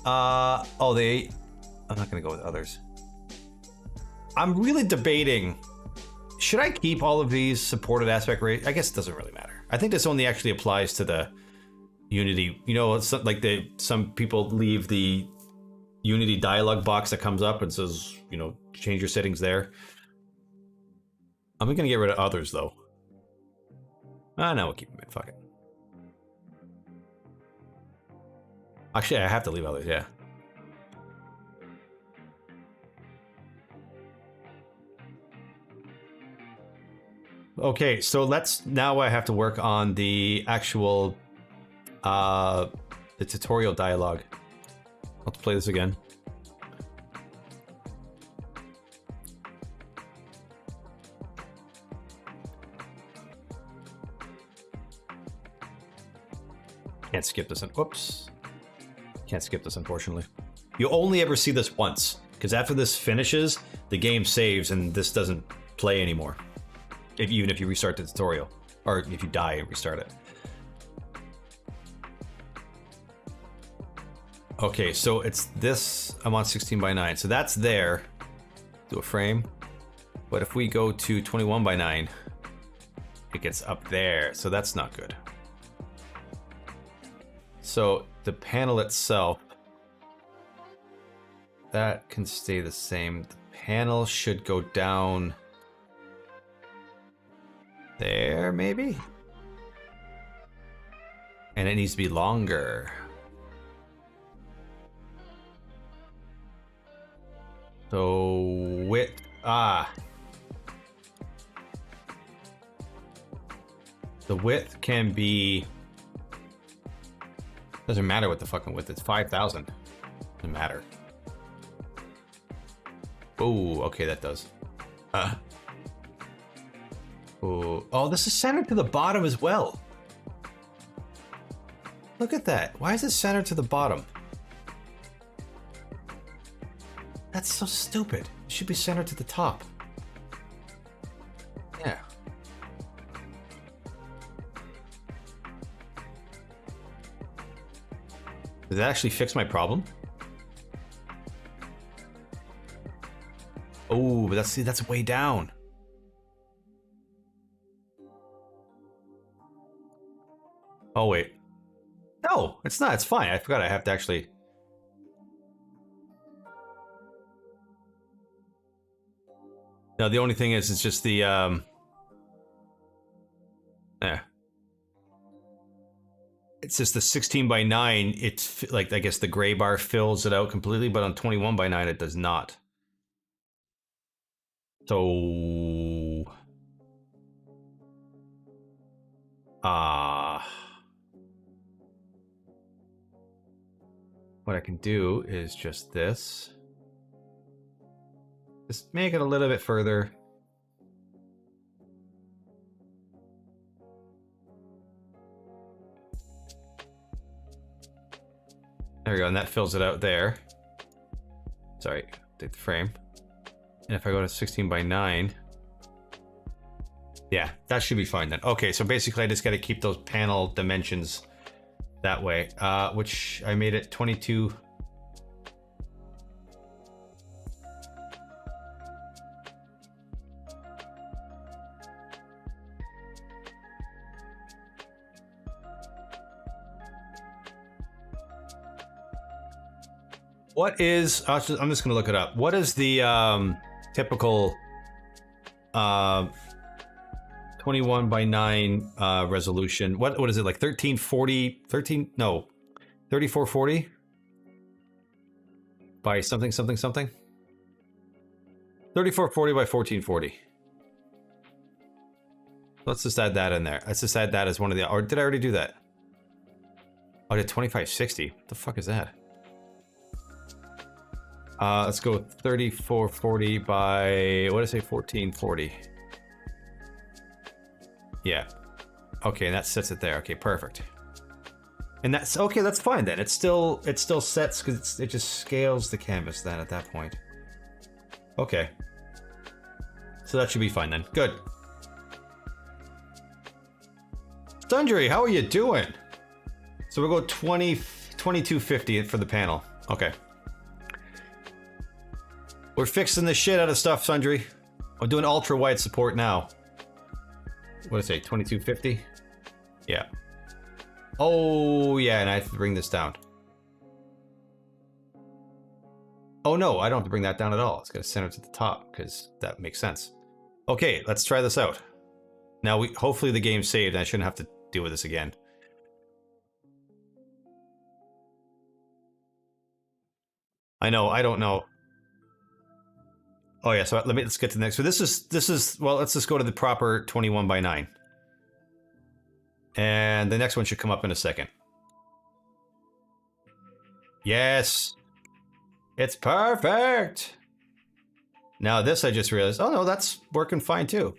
I'm not gonna go with others. I'm really debating, should I keep all of these supported aspect rate? I guess it doesn't really matter. I think this only actually applies to the Unity. You know, it's like some people leave the Unity dialog box that comes up and says, you know, change your settings there. I'm gonna get rid of others though. No, we'll keep them in, fuck it. Actually, I have to leave others, yeah. Okay, so now I have to work on the actual, the tutorial dialogue. Let's play this again. Can't skip this, whoops. Can't skip this, unfortunately. You only ever see this once, because after this finishes, the game saves and this doesn't play anymore. Even if you restart the tutorial, or if you die and restart it. Okay, so it's this, I'm on 16:9, so that's there. Do a frame. But if we go to 21:9, it gets up there, so that's not good. So the panel itself, that can stay the same. The panel should go down there, maybe? And it needs to be longer. So width, the width can be, doesn't matter what the fucking width, it's 5,000. Doesn't matter. Oh, okay, that does. Oh, this is centered to the bottom as well. Look at that. Why is it centered to the bottom? That's so stupid. It should be centered to the top. Yeah. Did that actually fix my problem? Oh, but that's way down. Oh, wait. No, it's not. It's fine. I forgot I have to actually... Now the only thing is, it's just the yeah. It's just the 16 by 9. It's like, I guess the gray bar fills it out completely, but on 21 by 9 it does not. So what I can do is just this. Just make it a little bit further. There we go, and that fills it out there. Sorry, take the frame. And if I go to 16 by 9, yeah, that should be fine then. Okay, so basically I just got to keep those panel dimensions that way, which I made it 22. What is, I'm just going to look it up. What is the typical 21 by 9 resolution? What is it, like 3440 by something? 3440 by 1440. Let's just add that in there. Let's just add that as one of the, or did I already do that? Oh, I did 2560. What the fuck is that? Let's go 3440 by, what did I say, 1440. Yeah. Okay, and that sets it there. Okay, perfect. And that's okay, that's fine then. It still sets, because it just scales the canvas then at that point. Okay. So that should be fine then. Good. Sundry, how are you doing? So we'll go 2250 for the panel. Okay. We're fixing the shit out of stuff, Sundry. I'm doing ultra wide support now. What did I say, 2250? Yeah. Oh, yeah, and I have to bring this down. Oh no, I don't have to bring that down at all. It's gonna center to the top, because that makes sense. Okay, let's try this out. Now, hopefully the game's saved and I shouldn't have to deal with this again. I know, I don't know. Oh yeah, so let's get to the next. So this is, well, let's just go to the proper 21 by 9. And the next one should come up in a second. Yes! It's perfect! Now this I just realized, oh no, that's working fine too.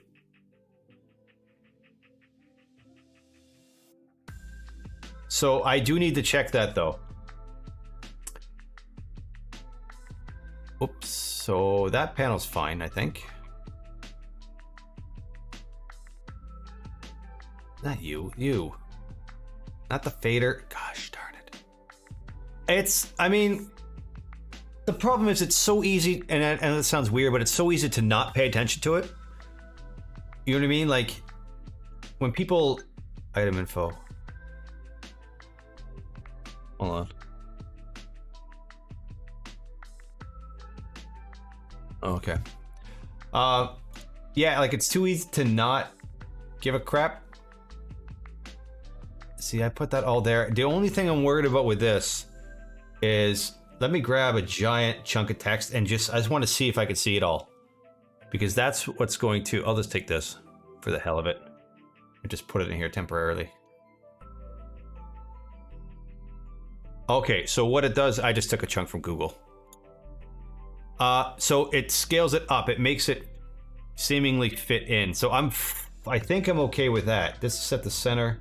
So I do need to check that though. Oops, so that panel's fine, I think. Not you. Not the fader. Gosh darn it. It's, I mean, the problem is it's so easy, and it sounds weird, but it's so easy to not pay attention to it. You know what I mean? Like, when people... Item info. Hold on. Okay. Yeah, like, it's too easy to not give a crap. See, I put that all there. The only thing I'm worried about with this is, let me grab a giant chunk of text and I just want to see if I can see it all. Because that's what's going to, I'll just take this for the hell of it and just put it in here temporarily. Okay, so what it does, I just took a chunk from Google. So it scales it up. It makes it seemingly fit in. So I think I'm okay with that. This is set the center.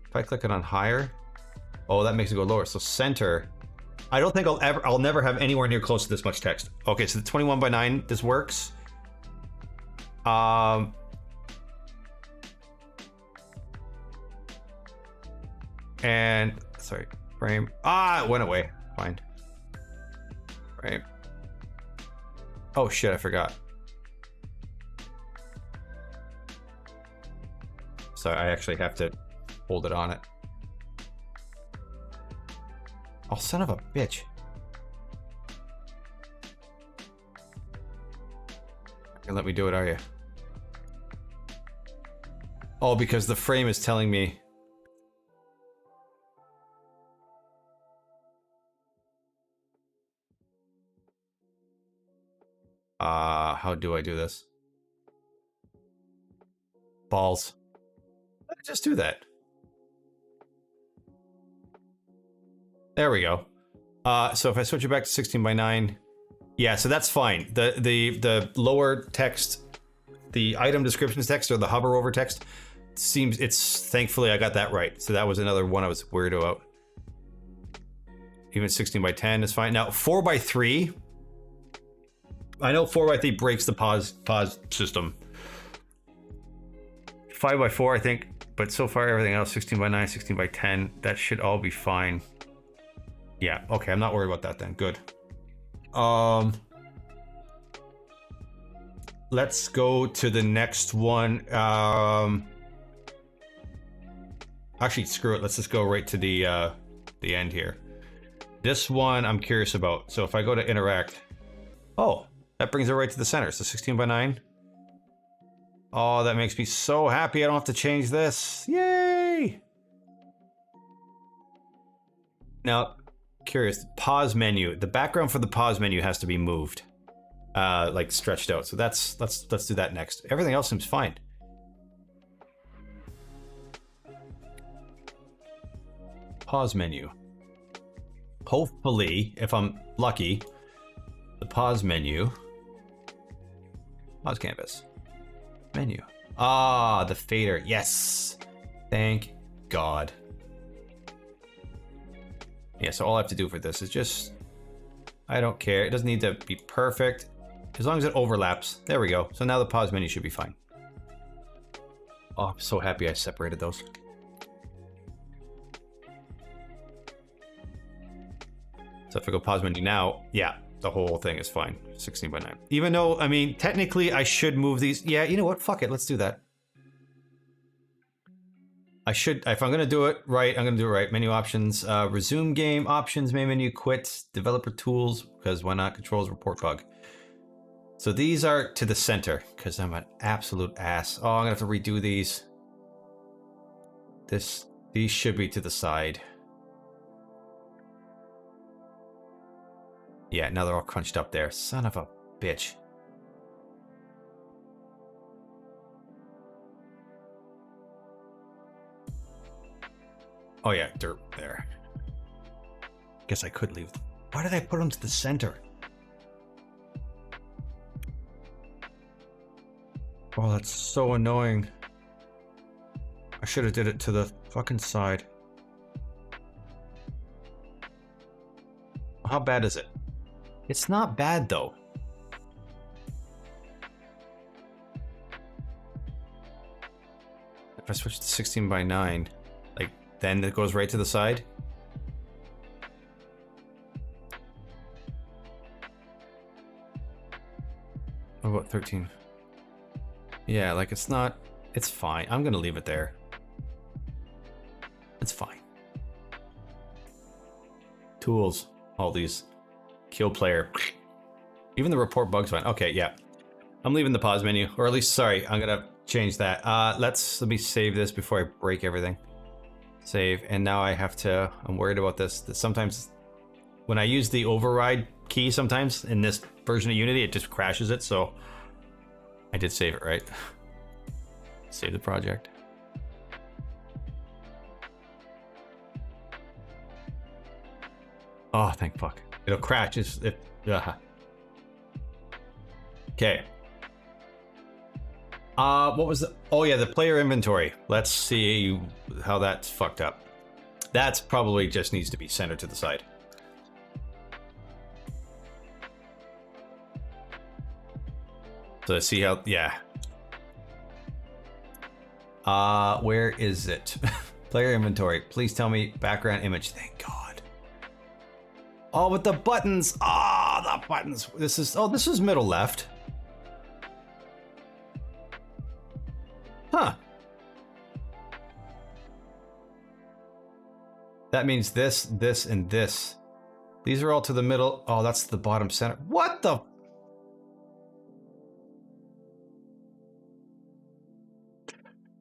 If I click it on higher, oh, that makes it go lower. So center, I don't think I'll never have anywhere near close to this much text. Okay, so the 21 by 9, this works. And sorry, frame. It went away. Fine. Frame. Oh shit, I forgot. Sorry, I actually have to hold it on it. Oh, son of a bitch. gonna let me do it, are you? Oh, because the frame is telling me. How do I do this? Balls. Let me just do that. There we go. So if I switch it back to 16 by 9, yeah, so that's fine. The lower text, the item descriptions text or the hover over text seems thankfully I got that right. So that was another one I was worried about. Even 16 by 10 is fine. Now 4 by 3. I know 4 by 3 breaks the pause system. 5 by 4 I think, but so far everything else 16 by 9, 16 by 10, that should all be fine. Yeah, okay, I'm not worried about that then. Good. Let's go to the next one. Actually, screw it. Let's just go right to the end here. This one I'm curious about. So if I go to interact, oh, that brings it right to the center. So 16 by 9. Oh, that makes me so happy. I don't have to change this. Yay! Now, curious, pause menu. The background for the pause menu has to be moved, like stretched out. So let's do that next. Everything else seems fine. Pause menu. Hopefully, if I'm lucky, the pause menu. Pause canvas. Menu. Ah, the fader. Yes. Thank God. Yeah, so all I have to do for this is just, I don't care. It doesn't need to be perfect. As long as it overlaps. There we go. So now the pause menu should be fine. Oh, I'm so happy I separated those. So if I go pause menu now, yeah, the whole thing is fine. 16 by 9. Even though, I mean, technically I should move these. Yeah, you know what? Fuck it. Let's do that. I should, if I'm going to do it right, I'm going to do it right. Menu options, resume game, options, main menu, quit, developer tools, because why not? Controls, report bug. So these are to the center, because I'm an absolute ass. Oh, I'm going to have to redo these. These should be to the side. Yeah, now they're all crunched up there. Son of a bitch. Oh yeah, dirt there. Guess I could leave. Why did I put them to the center? Oh, that's so annoying. I should have did it to the fucking side. How bad is it? It's not bad though. If I switch to 16 by 9, like then it goes right to the side. What about 13? Yeah, like it's not, it's fine. I'm gonna leave it there. It's fine. Tools, all these. Kill player. Even the report bug's fine. Okay, yeah. I'm leaving the pause menu, or at least, sorry, I'm gonna change that. Let me save this before I break everything. Save, and now I have to, I'm worried about this. That sometimes when I use the override key sometimes in this version of Unity, it just crashes it, so I did save it, right? Save the project. Oh, thank fuck. It'll crash if okay. What was the, oh yeah, the player inventory. Let's see how that's fucked up. That's probably just needs to be centered to the side. So let's see how, yeah. Where is it? Player inventory. Please tell me background image. Thank God. Oh, but the buttons. Ah, oh, the buttons. This is middle left. Huh. That means this, this, and this. These are all to the middle. Oh, that's the bottom center. What the?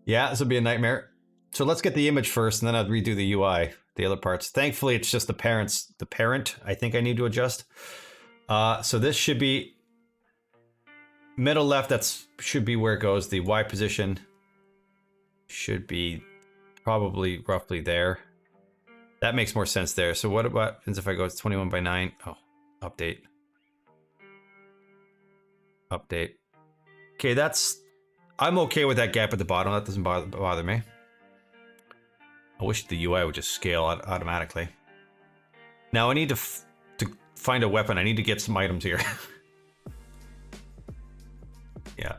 Yeah, this will be a nightmare. So let's get the image first, and then I'll redo the UI, the other parts. Thankfully, it's just the parent I think I need to adjust. So this should be middle left. Should be where it goes. The Y position should be probably roughly there. That makes more sense there. So what happens if I go to 21 by 9? Oh, update. Update. Okay, I'm okay with that gap at the bottom. That doesn't bother me. I wish the UI would just scale automatically. Now I need to find a weapon. I need to get some items here. Yeah.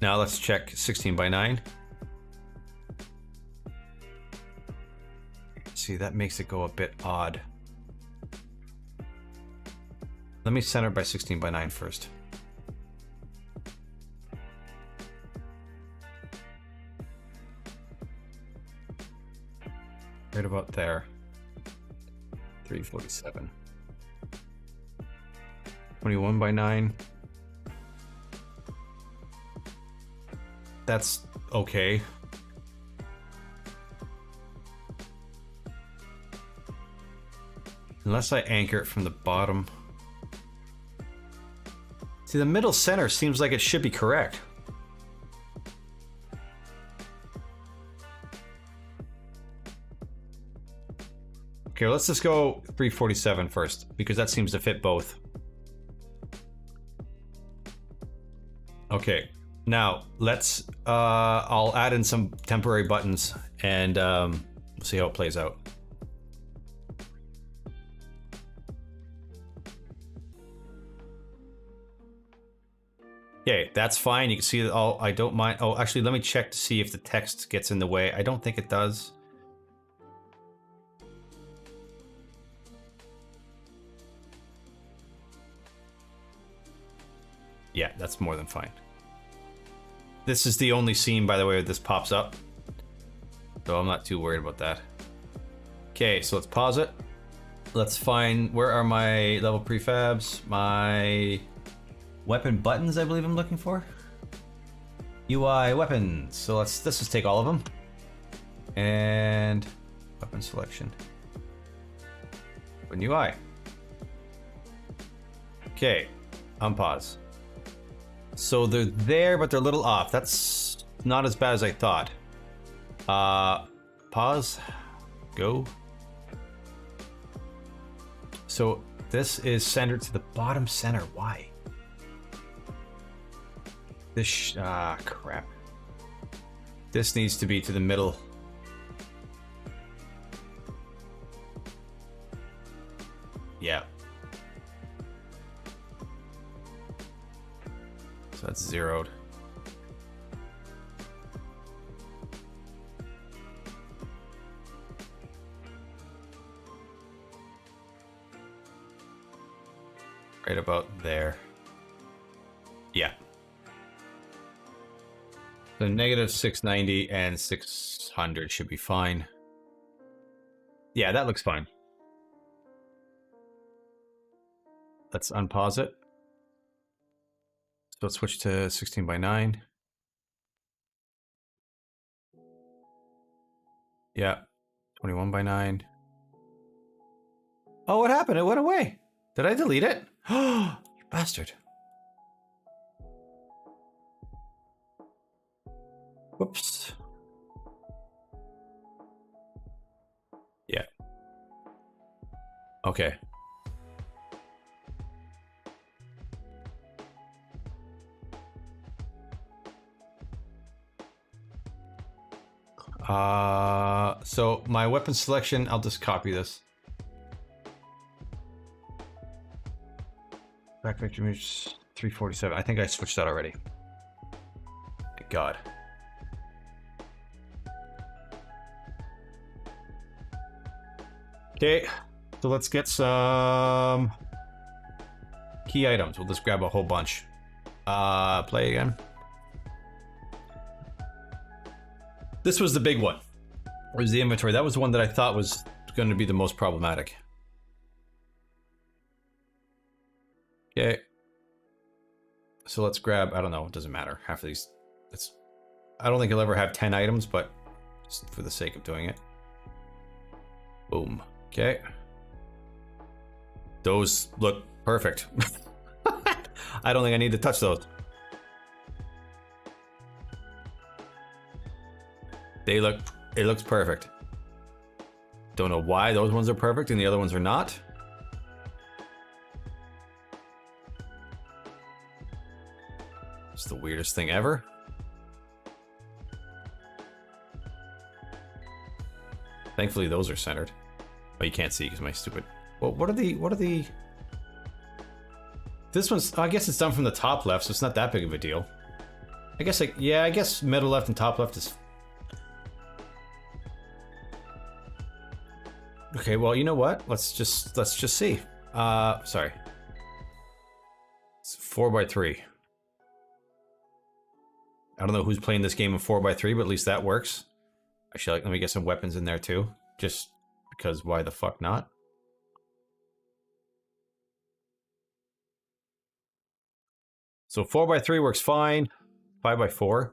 Now let's check 16 by 9. See, that makes it go a bit odd. Let me center by 16 by 9 first. Right about there. 347. 21 by 9. That's okay. Unless I anchor it from the bottom. See, the middle center seems like it should be correct. Okay, let's just go 347 first, because that seems to fit both. Okay, now let's, I'll add in some temporary buttons and we'll see how it plays out. Okay, that's fine. You can see that all, I don't mind. Oh, actually, let me check to see if the text gets in the way. I don't think it does. Yeah, that's more than fine. This is the only scene, by the way, where this pops up. So I'm not too worried about that. Okay, so let's pause it. Let's find, where are my level prefabs? My weapon buttons, I believe I'm looking for. UI weapons. So let's just take all of them. And weapon selection. Open UI. Okay, unpause. So they're there, but they're a little off. That's not as bad as I thought. Pause. Go. So this is centered to the bottom center. Why? This, crap. This needs to be to the middle. Yeah. So that's zeroed. Right about there. Yeah. So negative 690 and 600 should be fine. Yeah, that looks fine. Let's unpause it. So let's switch to 16 by 9. Yeah, 21 by 9. Oh, what happened? It went away. Did I delete it? Oh, you bastard. Whoops. Yeah. Okay. So my weapon selection, I'll just copy this. Back vector image 347. I think I switched that already. Thank God. Okay, so let's get some key items. We'll just grab a whole bunch. Play again. This was the big one. Where's the inventory? That was the one that I thought was going to be the most problematic. Okay. So let's grab, I don't know, it doesn't matter. Half of these, let's I don't think he'll ever have 10 items, but just for the sake of doing it. Boom. Okay. Those look perfect. I don't think I need to touch those. It looks perfect. Don't know why those ones are perfect and the other ones are not. It's the weirdest thing ever. Thankfully those are centered. Oh, you can't see because my stupid... Well, what are the... This one's... I guess it's done from the top left, so it's not that big of a deal. I guess, like, yeah, I guess middle left and top left is... Okay, well, you know what? Let's just see. Sorry. It's 4x3. I don't know who's playing this game in 4x3, but at least that works. Actually, let me get some weapons in there too. Just because why the fuck not? So 4x3 works fine. 5x4.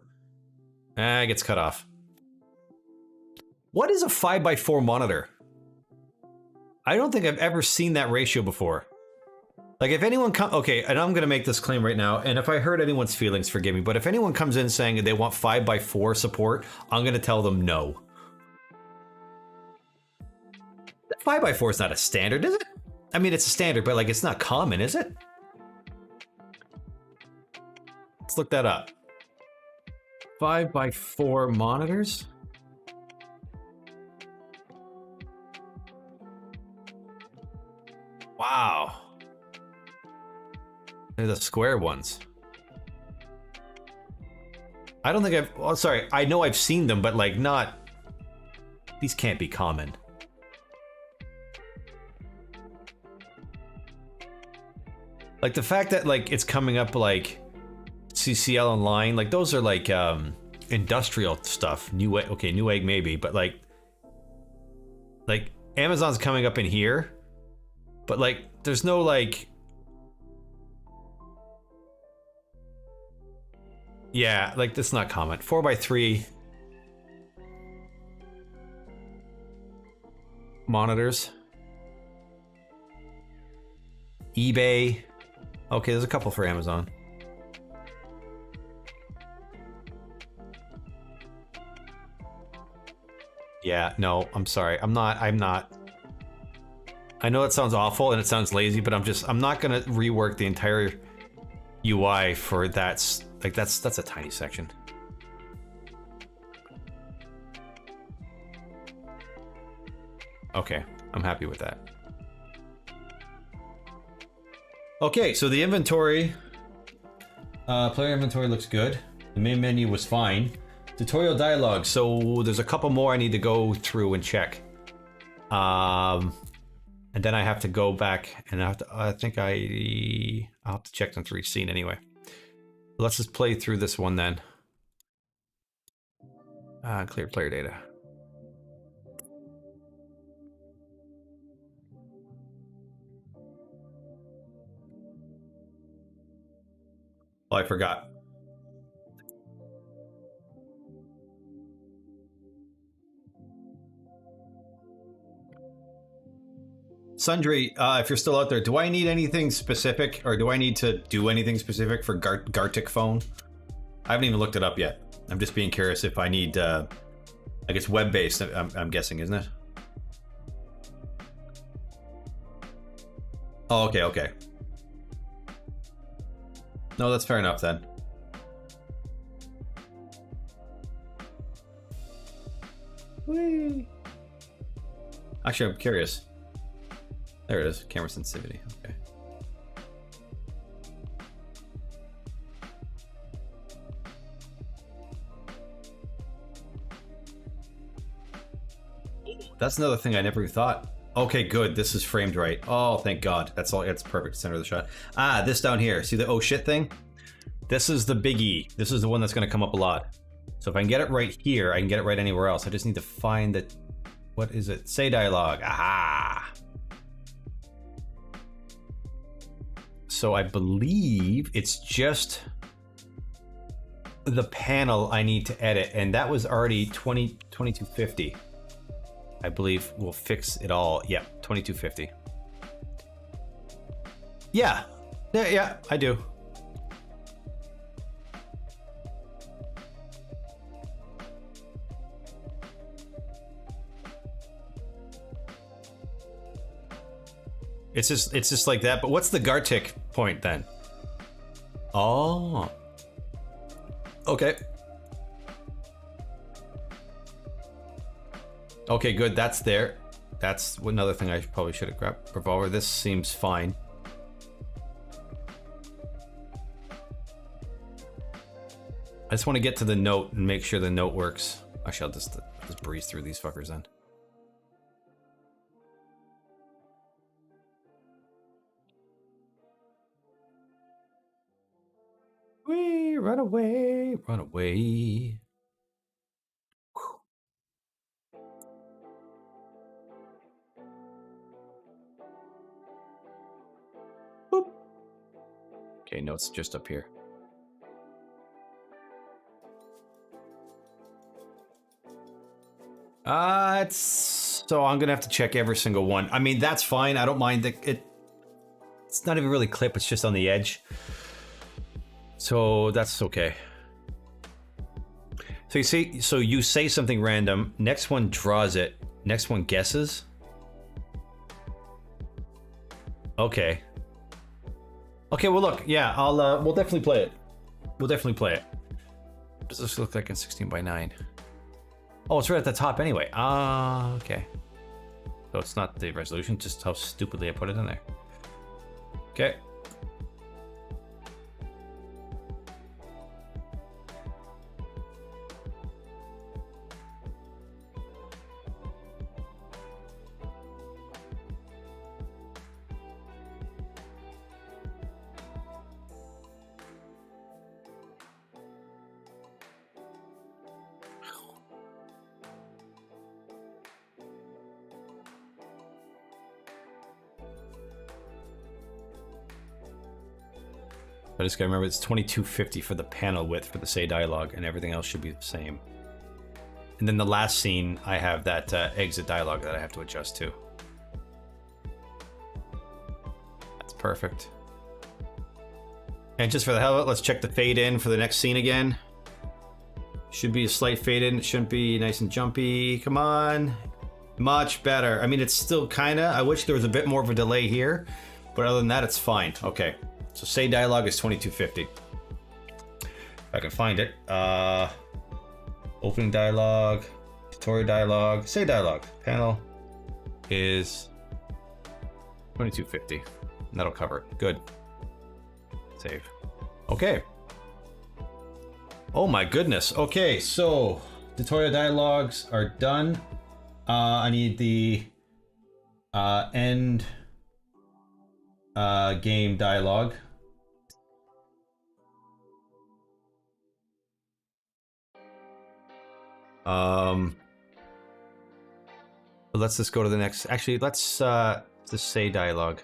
It gets cut off. What is a 5x4 monitor? I don't think I've ever seen that ratio before. Like, if anyone okay, and I'm gonna make this claim right now, and if I hurt anyone's feelings, forgive me, but if anyone comes in saying they want 5x4 support, I'm gonna tell them no. 5x4 is not a standard, is it? I mean, it's a standard, but like, it's not common, is it? Let's look that up. 5x4 monitors? Wow. They're the square ones. I don't think I've... Oh, sorry. I know I've seen them, but like not... These can't be common. Like the fact that like it's coming up like CCL online, like those are like industrial stuff. Okay, Newegg maybe, but like Amazon's coming up in here, but like there's no like... Yeah, like that's not common. 4x3 monitors. eBay. Okay, there's a couple for Amazon. Yeah, no, I'm sorry. I'm not. I know it sounds awful and it sounds lazy, but I'm not gonna rework the entire UI for that. Like that's a tiny section. Okay, I'm happy with that. Okay, so the inventory, player inventory looks good. The main menu was fine. Tutorial dialogue. So there's a couple more I need to go through and check. And then I have to go back and I think I'll have to check them for each scene anyway. Let's just play through this one then. Clear player data. Oh, I forgot. Sundry, if you're still out there, do I need anything specific, or do I need to do anything specific for Gartic phone? I haven't even looked it up yet. I'm just being curious if I need, I guess web-based, I'm guessing, isn't it? Oh, okay, okay. No, that's fair enough then. Whee! Actually, I'm curious. There it is, camera sensitivity, okay. That's another thing I never thought. Okay, good, this is framed right. Oh, thank God, that's all, it's perfect, center of the shot. Ah, this down here, see the oh shit thing? This is the biggie. This is the one that's gonna come up a lot. So if I can get it right here, I can get it right anywhere else. I just need to find it. What is it? Say dialogue, aha! So I believe it's just the panel I need to edit, and that was already 2250. I believe we'll fix it all. Yeah, 2250. Yeah, yeah, I do. It's just like that. But what's the Gartic point then? Oh, okay. Okay, good. That's there. That's another thing I probably should have grabbed. Revolver. This seems fine. I just want to get to the note and make sure the note works. Actually, I'll just breeze through these fuckers then. Wee, run away, run away. Boop. Okay, notes just up here. So I'm gonna have to check every single one. I mean, that's fine. I don't mind it's not even really clip. It's just on the edge. So that's okay. So you say something random. Next one draws it. Next one guesses. Okay. Okay. Well, look. Yeah, we'll definitely play it. We'll definitely play it. What does this look like in 16:9? Oh, it's right at the top anyway. Okay. So it's not the resolution, just how stupidly I put it in there. Okay. I just gotta remember it's 2250 for the panel width for the say dialogue, and everything else should be the same. And then the last scene, I have that exit dialogue that I have to adjust to. That's perfect. And just for the hell of it, let's check the fade in for the next scene again. Should be a slight fade in. It shouldn't be nice and jumpy. Come on. Much better. I mean, it's still kinda. I wish there was a bit more of a delay here, but other than that, it's fine. Okay. So say dialogue is 2250. If I can find it. Opening dialogue, tutorial dialogue, say dialogue. Panel is 2250. And that'll cover it. Good. Save. Okay. Oh my goodness. Okay, so tutorial dialogues are done. I need the end game dialogue. But let's just go to the next. Actually, let's just say dialogue.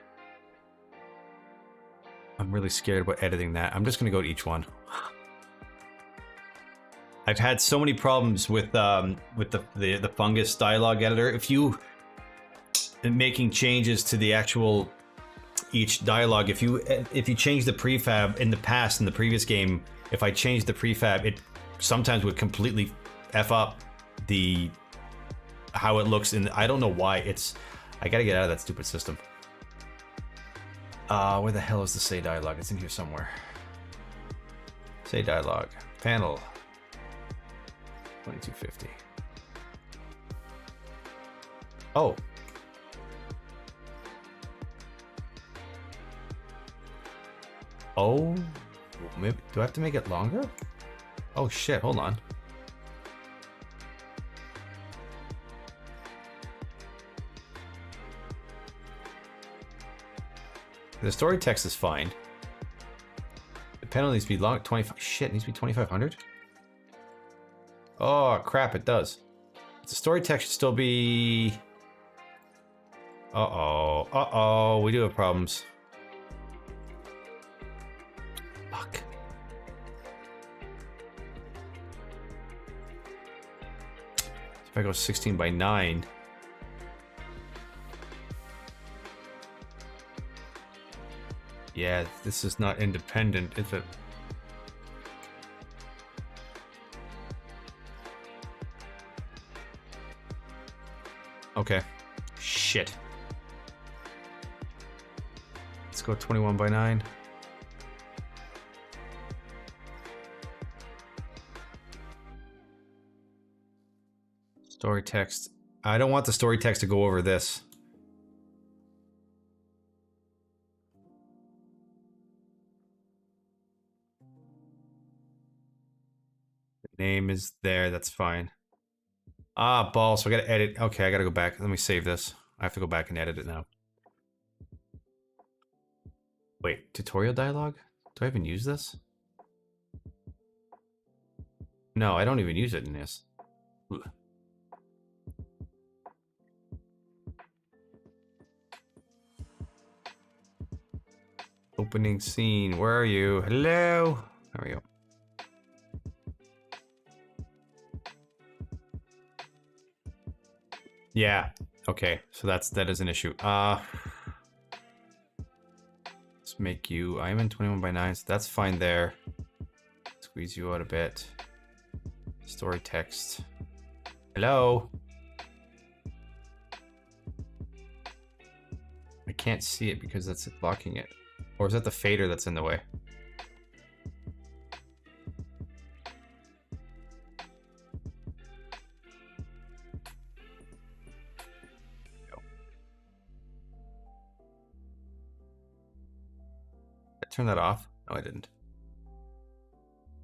I'm really scared about editing that. I'm just gonna go to each one. I've had so many problems with the fungus dialogue editor. If you making changes to the actual each dialogue, if you change the prefab in the past in the previous game, if I changed the prefab, it sometimes would completely F up the how it looks in. I don't know why. I gotta get out of that stupid system. Where the hell is the say dialogue? It's in here somewhere. Say dialogue. Panel. 2250. Oh. Oh. Maybe, do I have to make it longer? Oh shit, hold on. The story text is fine. The panel needs to be long. 25. Shit, it needs to be 2500. Oh crap! It does. The story text should still be. Uh oh. We do have problems. Fuck. If I go 16 by 9. Yeah, this is not independent, is it? Okay. Shit. Let's go 21 by 9. Story text. I don't want the story text to go over this. The name is there, that's fine. Ah, balls, so I gotta edit. Okay, I gotta go back. Let me save this. I have to go back and edit it now. Wait, tutorial dialogue? Do I even use this? No, I don't even use it in this. Ugh. Opening scene, where are you? Hello? There we go. Yeah, okay, so that is an issue. Let's make you, I'm in 21 by 9, so that's fine there. Squeeze you out a bit. Story text. Hello? I can't see it because that's blocking it. Or is that the fader that's in the way? Turn that off? No, I didn't.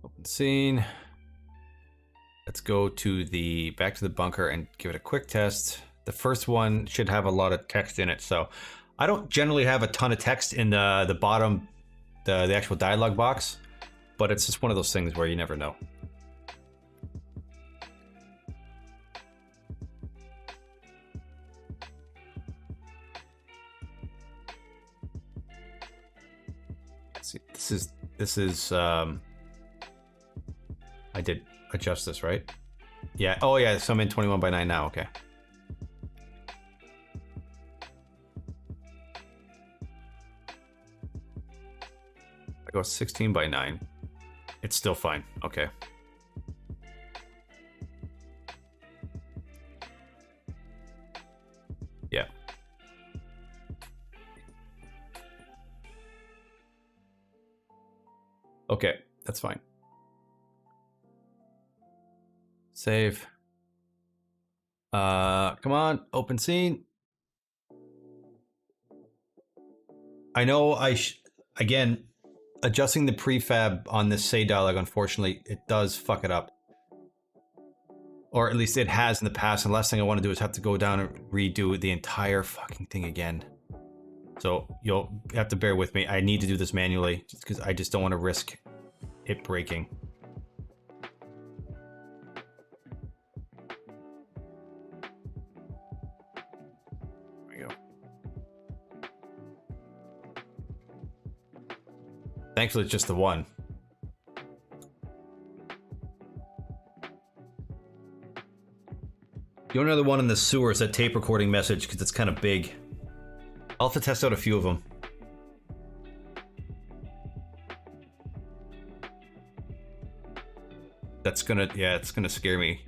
Open scene. Let's go to the back to the bunker and give it a quick test. The first one should have a lot of text in it, so I don't generally have a ton of text in the bottom, the actual dialogue box, but it's just one of those things where you never know. See, this is I did adjust this, right? Yeah. Oh yeah, so I'm in 21 by 9 now, okay. I go 16 by 9. It's still fine. Okay. Yeah. Okay, that's fine. Save. Come on, open scene. I know again, adjusting the prefab on this say dialogue, unfortunately, it does fuck it up. Or at least it has in the past, and the last thing I want to do is have to go down and redo the entire fucking thing again. So you'll have to bear with me. I need to do this manually just because I just don't want to risk it breaking. There we go. Thankfully, it's just the one. The only other one in the sewer is that tape recording message because it's kind of big. I'll have to test out a few of them. That's gonna, yeah, it's gonna scare me.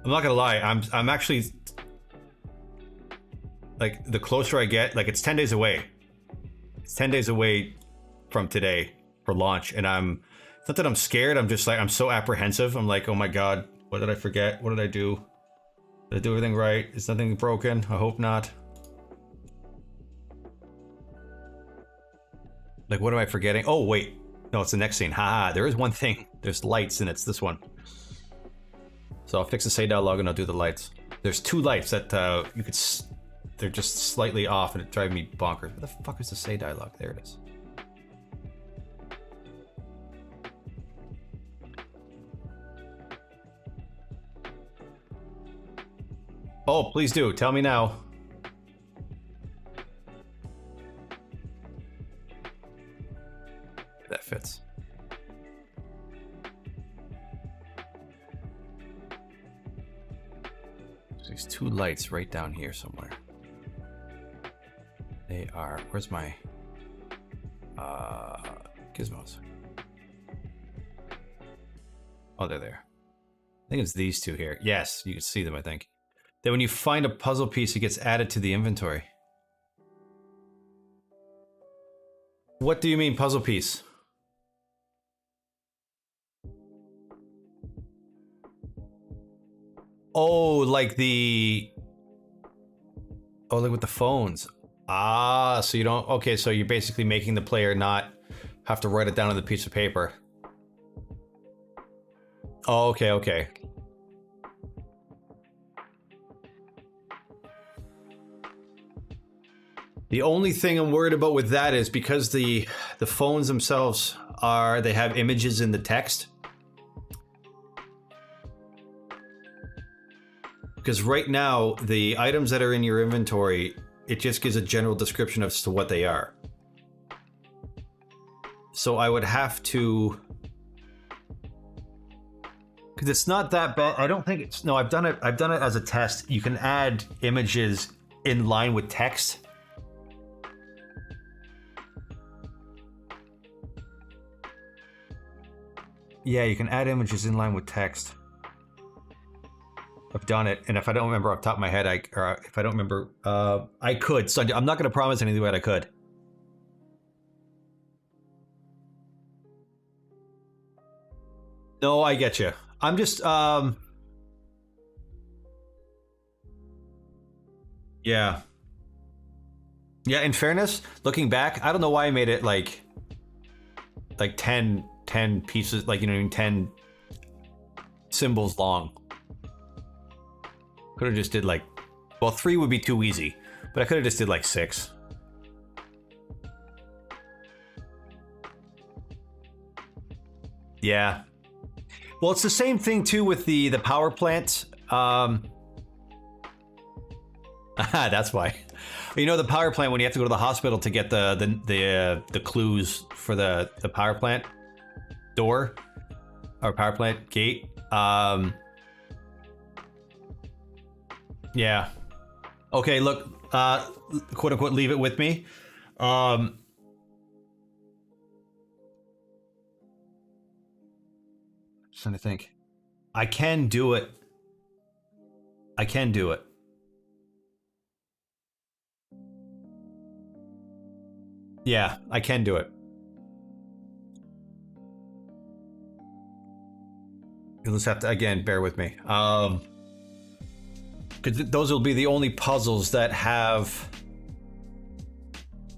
I'm not gonna lie, I'm actually, like, the closer I get, like, it's 10 days away. It's 10 days away from today for launch, and it's not that I'm scared, I'm just like, I'm so apprehensive. I'm like, oh my god, what did I forget? What did I do? Did I do everything right? Is nothing broken? I hope not. Like, what am I forgetting? Oh, wait. No, it's the next scene. Haha, there is one thing. There's lights, and it's this one. So I'll fix the say dialogue and I'll do the lights. There's two lights that you could... They're just slightly off, and it drives me bonkers. What the fuck is the say dialogue? There it is. Oh, please do. Tell me now. That fits. There's 2 lights right down here somewhere. They are, where's my gizmos? Oh, they're there. I think it's these 2 here. Yes, you can see them, I think. Then when you find a puzzle piece, it gets added to the inventory. What do you mean, puzzle piece? Oh, like the... Oh, like with the phones. Ah, so you don't... Okay, so you're basically making the player not have to write it down on the piece of paper. Oh, okay, okay. The only thing I'm worried about with that is because the phones themselves are... They have images in the text. Because right now, the items that are in your inventory, it just gives a general description as to what they are. So I would have to... Because it's not that bad. I don't think it's... No, I've done it as a test. You can add images in line with text. Yeah, you can add images in line with text. I've done it, and if I don't remember off the top of my head, if I don't remember, I could. So I'm not going to promise anything, but I could. No, I get you. I'm just, yeah. Yeah, in fairness, looking back, I don't know why I made it like 10 pieces, like, you know, 10 symbols long. Could have just did like, well, 3 would be too easy, but I could have just did like 6. Yeah. Well, it's the same thing too with the power plant. That's why. You know, the power plant, when you have to go to the hospital to get the clues for the power plant door or power plant gate. Yeah. Okay, look, quote unquote, leave it with me. Trying to think. I can do it. I can do it. Yeah, I can do it. You'll just have to, again, bear with me. Because those will be the only puzzles that have...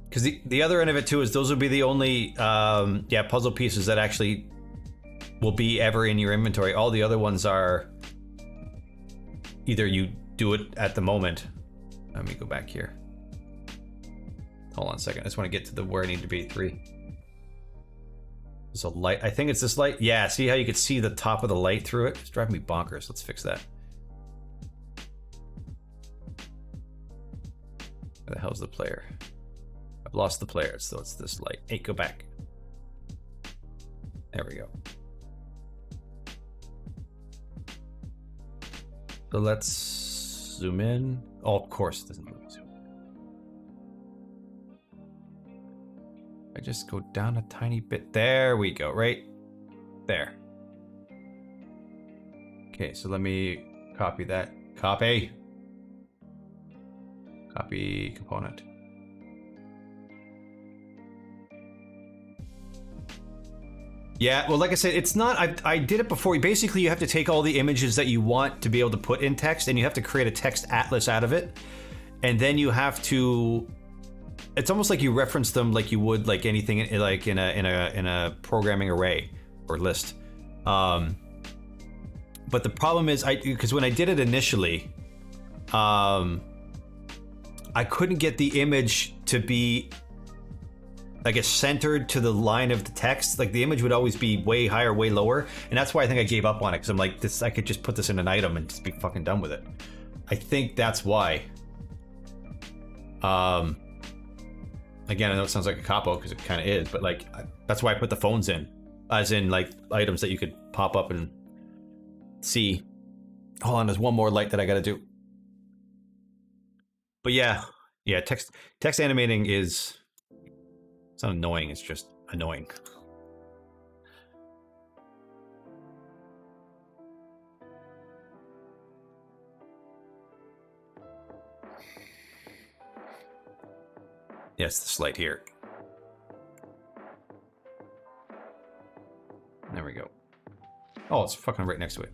Because the other end of it, too, is those will be the only, puzzle pieces that actually will be ever in your inventory. All the other ones are... Either you do it at the moment. Let me go back here. Hold on a second. I just want to get to the where I need to be. 3. There's a light. I think it's this light. Yeah, see how you could see the top of the light through it? It's driving me bonkers. Let's fix that. Where the hell's the player? I've lost the player, so it's this light. Hey, go back. There we go. So let's zoom in. Oh, of course, it doesn't let me zoom. I just go down a tiny bit. There we go, right there. Okay, so let me copy that. Copy component. Yeah, well, like I said, it's not, I did it before. Basically, you have to take all the images that you want to be able to put in text, and you have to create a text atlas out of it. And then you have to, it's almost like you reference them like you would like anything like in a programming array or list. But the problem is, because when I did it initially, I couldn't get the image to be like it's centered to the line of the text. Like the image would always be way higher, way lower, and that's why I think I gave up on it, because I'm like, this, I could just put this in an item and just be fucking done with it. I think that's why. Again, I know it sounds like a cop-out because it kind of is, but like that's why I put the phones in, as in like items that you could pop up and see. Hold on, there's one more light that I gotta do. But yeah, text animating is, it's not annoying, it's just annoying. Yes, the slide here. There we go. Oh, it's fucking right next to it.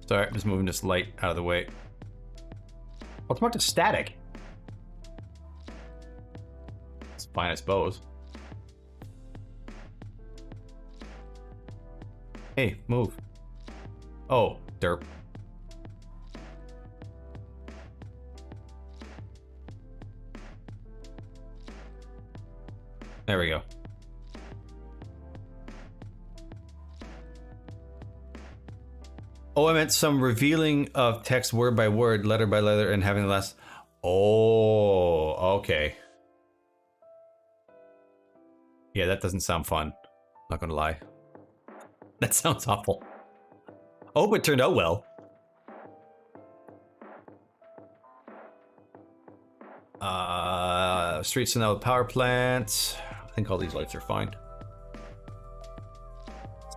Sorry, I'm just moving this light out of the way. What's marked as static? It's fine, I suppose. Hey, move. Oh, derp. There we go. Oh, I meant some revealing of text word by word, letter by letter, and having the last... Oh, okay. Yeah, that doesn't sound fun. Not gonna lie. That sounds awful. I hope it turned out well. Streets and now the power plant. I think all these lights are fine.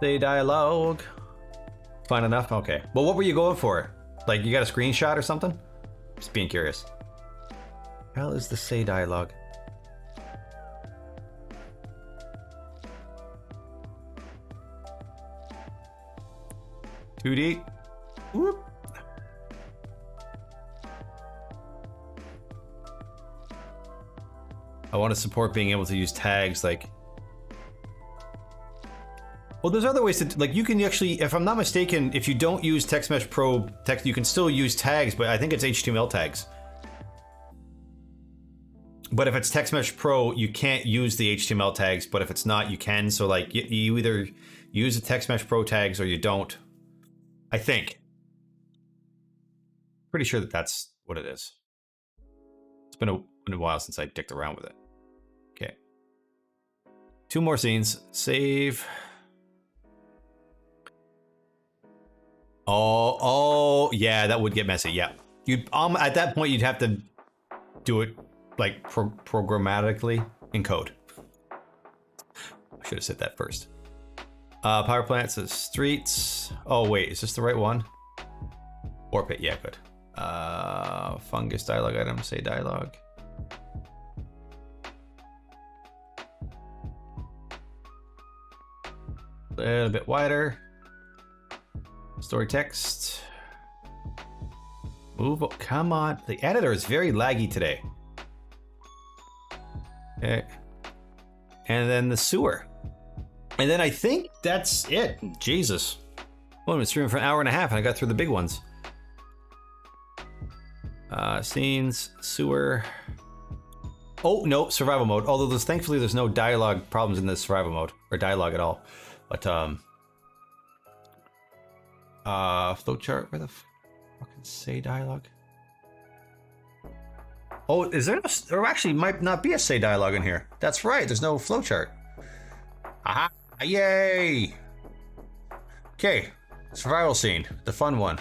Say dialogue. Fine enough? Okay. Well, what were you going for? Like, you got a screenshot or something? Just being curious. Hell is the say dialogue? $2D. Whoop. I want to support being able to use tags like... Well, there's other ways to, like, you can actually, if I'm not mistaken, if you don't use Text Mesh Pro text, you can still use tags, but I think it's HTML tags. But if it's Text Mesh Pro, you can't use the HTML tags, but if it's not, you can. So, like, you either use the Text Mesh Pro tags or you don't. I think. Pretty sure that that's what it is. It's been a while since I dicked around with it. Okay. 2 more scenes. Save. Oh, yeah, that would get messy. Yeah, you'd at that point you'd have to do it like programmatically in code. I should have said that first. Power plant says streets. Oh wait, is this the right one? Or pit? Yeah, good. Fungus dialogue item. Say dialogue. A little bit wider. Story text. Move. Oh, come on. The editor is very laggy today. Okay. And then the sewer. And then I think that's it. Jesus. Well, I've been streaming for an hour and a half and I got through the big ones. Scenes, sewer. Oh, no, survival mode. Although thankfully there's no dialogue problems in this survival mode. Or dialogue at all. But, flowchart, where the fucking say dialogue? Oh, is there no, there actually might not be a say dialogue in here. That's right, there's no flowchart. Aha, yay! Okay, survival scene, the fun one.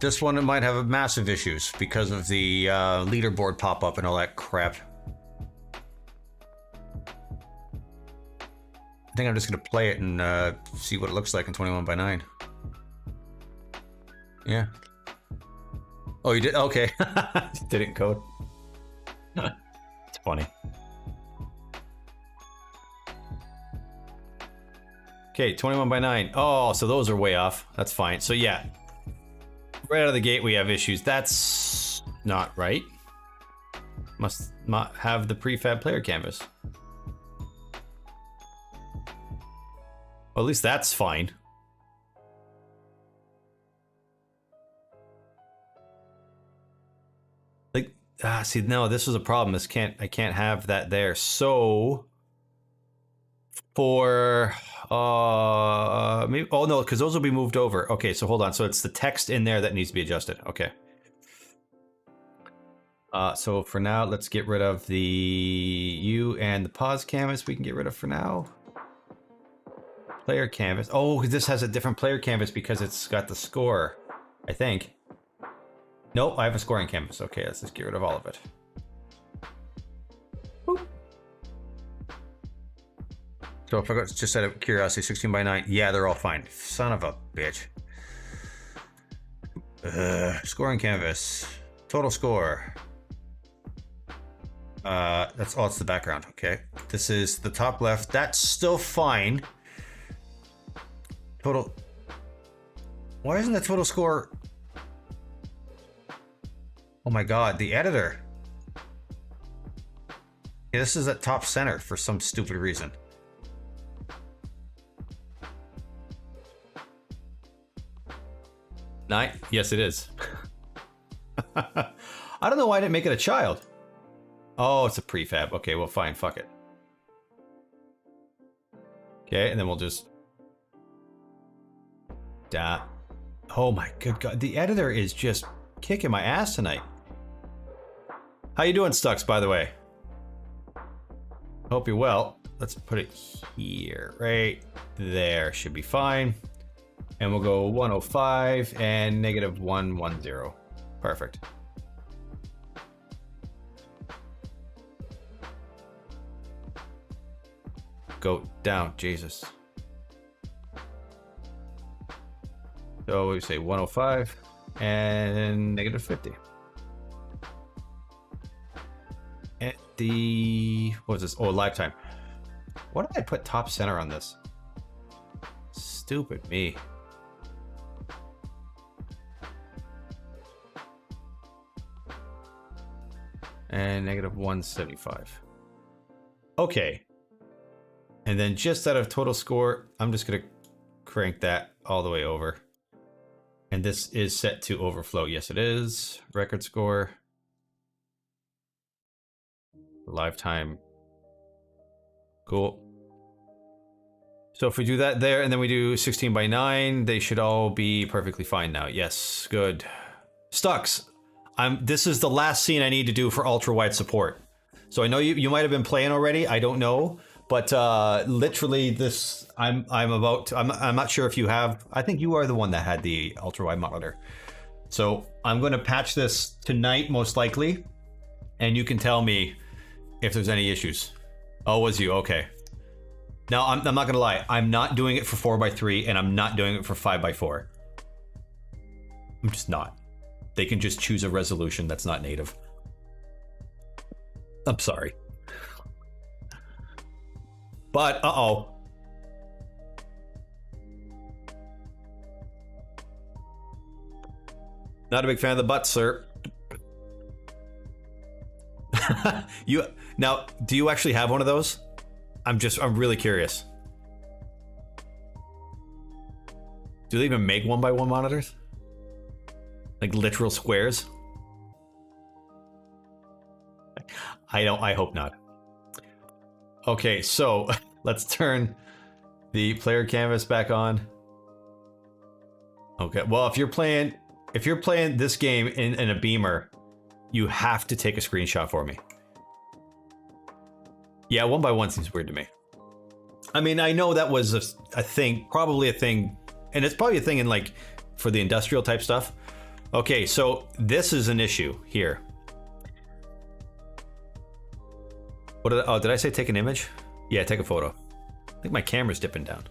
This one might have massive issues because of the leaderboard pop-up and all that crap. I think I'm just gonna play it and see what it looks like in 21:9. Yeah. Oh, you did? Okay. Did it in code. It's funny. Okay, 21:9. Oh, so those are way off. That's fine. So yeah, right out of the gate we have issues. That's not right. Must not have the prefab player canvas. Well, at least that's fine. Like, see, no, this was a problem. I can't have that there. So for maybe, oh no, because those will be moved over. Okay, so hold on. So it's the text in there that needs to be adjusted. Okay. So for now, let's get rid of the U and the pause canvas we can get rid of for now. Player canvas. Oh, this has a different player canvas because it's got the score, I think. Nope, I have a scoring canvas. Okay, let's just get rid of all of it. Boop. So if I got just out of curiosity, 16 by 9. Yeah, they're all fine. Son of a bitch. Scoring canvas. Total score. That's all. It's the background. Okay. This is the top left. That's still fine. Total. Why isn't the total score? Oh my god, the editor. Yeah, this is at top center for some stupid reason. Nine? Yes, it is. I don't know why I didn't make it a child. Oh, it's a prefab. Okay, well, fine. Fuck it. Okay, and then we'll just... Oh my good god. The editor is just kicking my ass tonight. How you doing, Stux, by the way? Hope you're well. Let's put it here. Right there. Should be fine. And we'll go 105 and negative 110. Perfect. Go down, Jesus. So we say 105 and negative 50. And the, what was this? Oh, live time. What did I put top center on this? Stupid me. And negative 175. Okay. And then just out of total score, I'm just going to crank that all the way over. And this is set to overflow. Yes, it is. Record score. Live time. Cool. So if we do that there, and then we do 16 by 9, they should all be perfectly fine now. Yes, good. Stux, this is the last scene I need to do for ultra wide support. So I know you might have been playing already. I don't know, but literally this, I'm not sure if you have. I think you are the one that had the ultra wide monitor. So I'm going to patch this tonight, most likely, and you can tell me if there's any issues. Oh, was you? Okay. Now, I'm not going to lie. I'm not doing it for 4x3, and I'm not doing it for 5x4. I'm just not. They can just choose a resolution that's not native. I'm sorry. But, uh-oh. Not a big fan of the butt, sir. Now, do you actually have one of those? I'm really curious. Do they even make 1x1 monitors? Like literal squares? I hope not. Okay, so let's turn the player canvas back on. Okay, well, if you're playing this game in a beamer, you have to take a screenshot for me. Yeah, 1x1 seems weird to me. I mean, I know that was a thing, probably a thing, and it's probably a thing in like for the industrial type stuff. Okay, so this is an issue here. Did I say take an image? Yeah, take a photo. I think my camera's dipping down.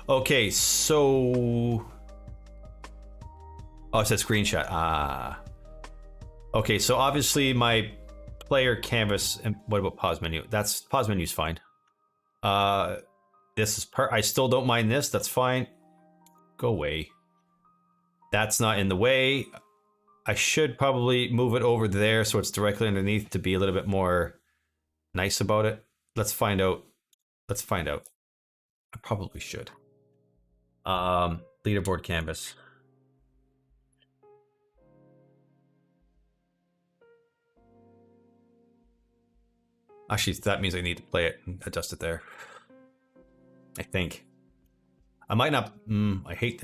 Okay, so... Oh, it says screenshot. Ah. Okay, so obviously my player canvas, and what about pause menu? Pause menu's fine. This is I still don't mind this, that's fine. Go away. That's not in the way. I should probably move it over there so it's directly underneath to be a little bit more nice about it. Let's find out. Let's find out. I probably should. Leaderboard canvas. Actually, that means I need to play it and adjust it there. I think. I might not. I hate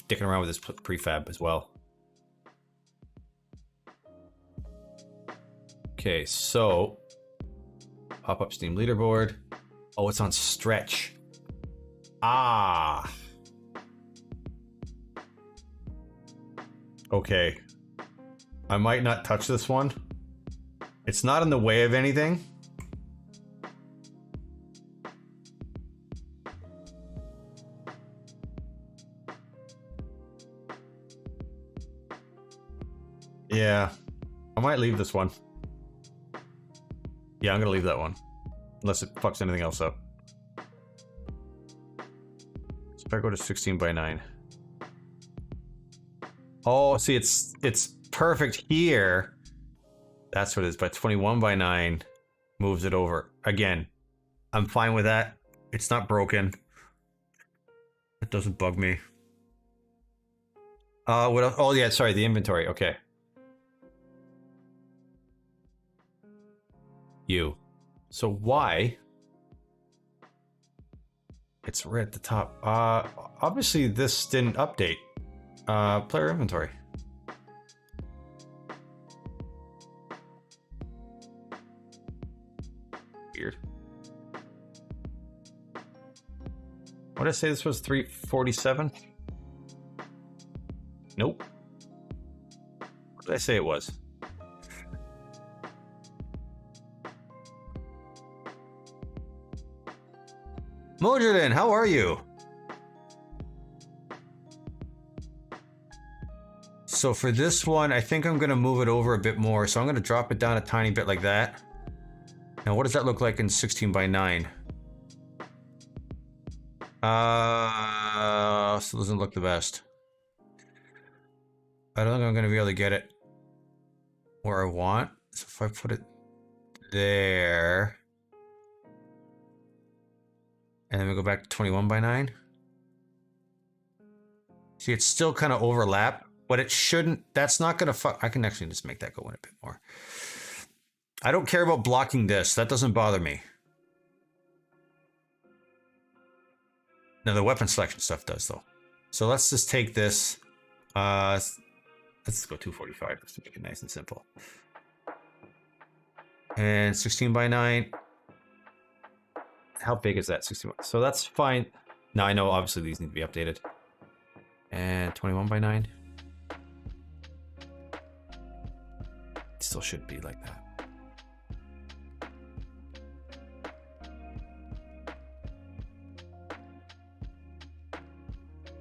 dicking around with this prefab as well. Okay, so pop up Steam leaderboard. Oh, it's on stretch. Ah. Okay. I might not touch this one. It's not in the way of anything. Yeah. I might leave this one. Yeah, I'm gonna leave that one. Unless it fucks anything else up. So if I go to 16 by 9. Oh, see, it's perfect here. That's what it is. But 21 by 9 moves it over. Again, I'm fine with that. It's not broken. It doesn't bug me. What else? Oh, yeah, sorry, the inventory. Okay. You. So why? It's right at the top. Obviously this didn't update. Player inventory. Weird. What did I say this was 347? Nope. What did I say it was? Mojadin, how are you? So for this one, I think I'm gonna move it over a bit more. So I'm gonna drop it down a tiny bit like that. Now what does that look like in 16 by 9? Still doesn't look the best. I don't think I'm gonna be able to get it where I want. So if I put it there, and then we go back to 21 by 9. See, it's still kind of overlap, but it shouldn't. That's not gonna fuck. I can actually just make that go in a bit more. I don't care about blocking this. That doesn't bother me. Now the weapon selection stuff does though. So let's just take this. Let's go 245 just to make it nice and simple. And 16 by 9. How big is that? 61. So that's fine. Now I know obviously these need to be updated. And 21 by 9. It still should be like that.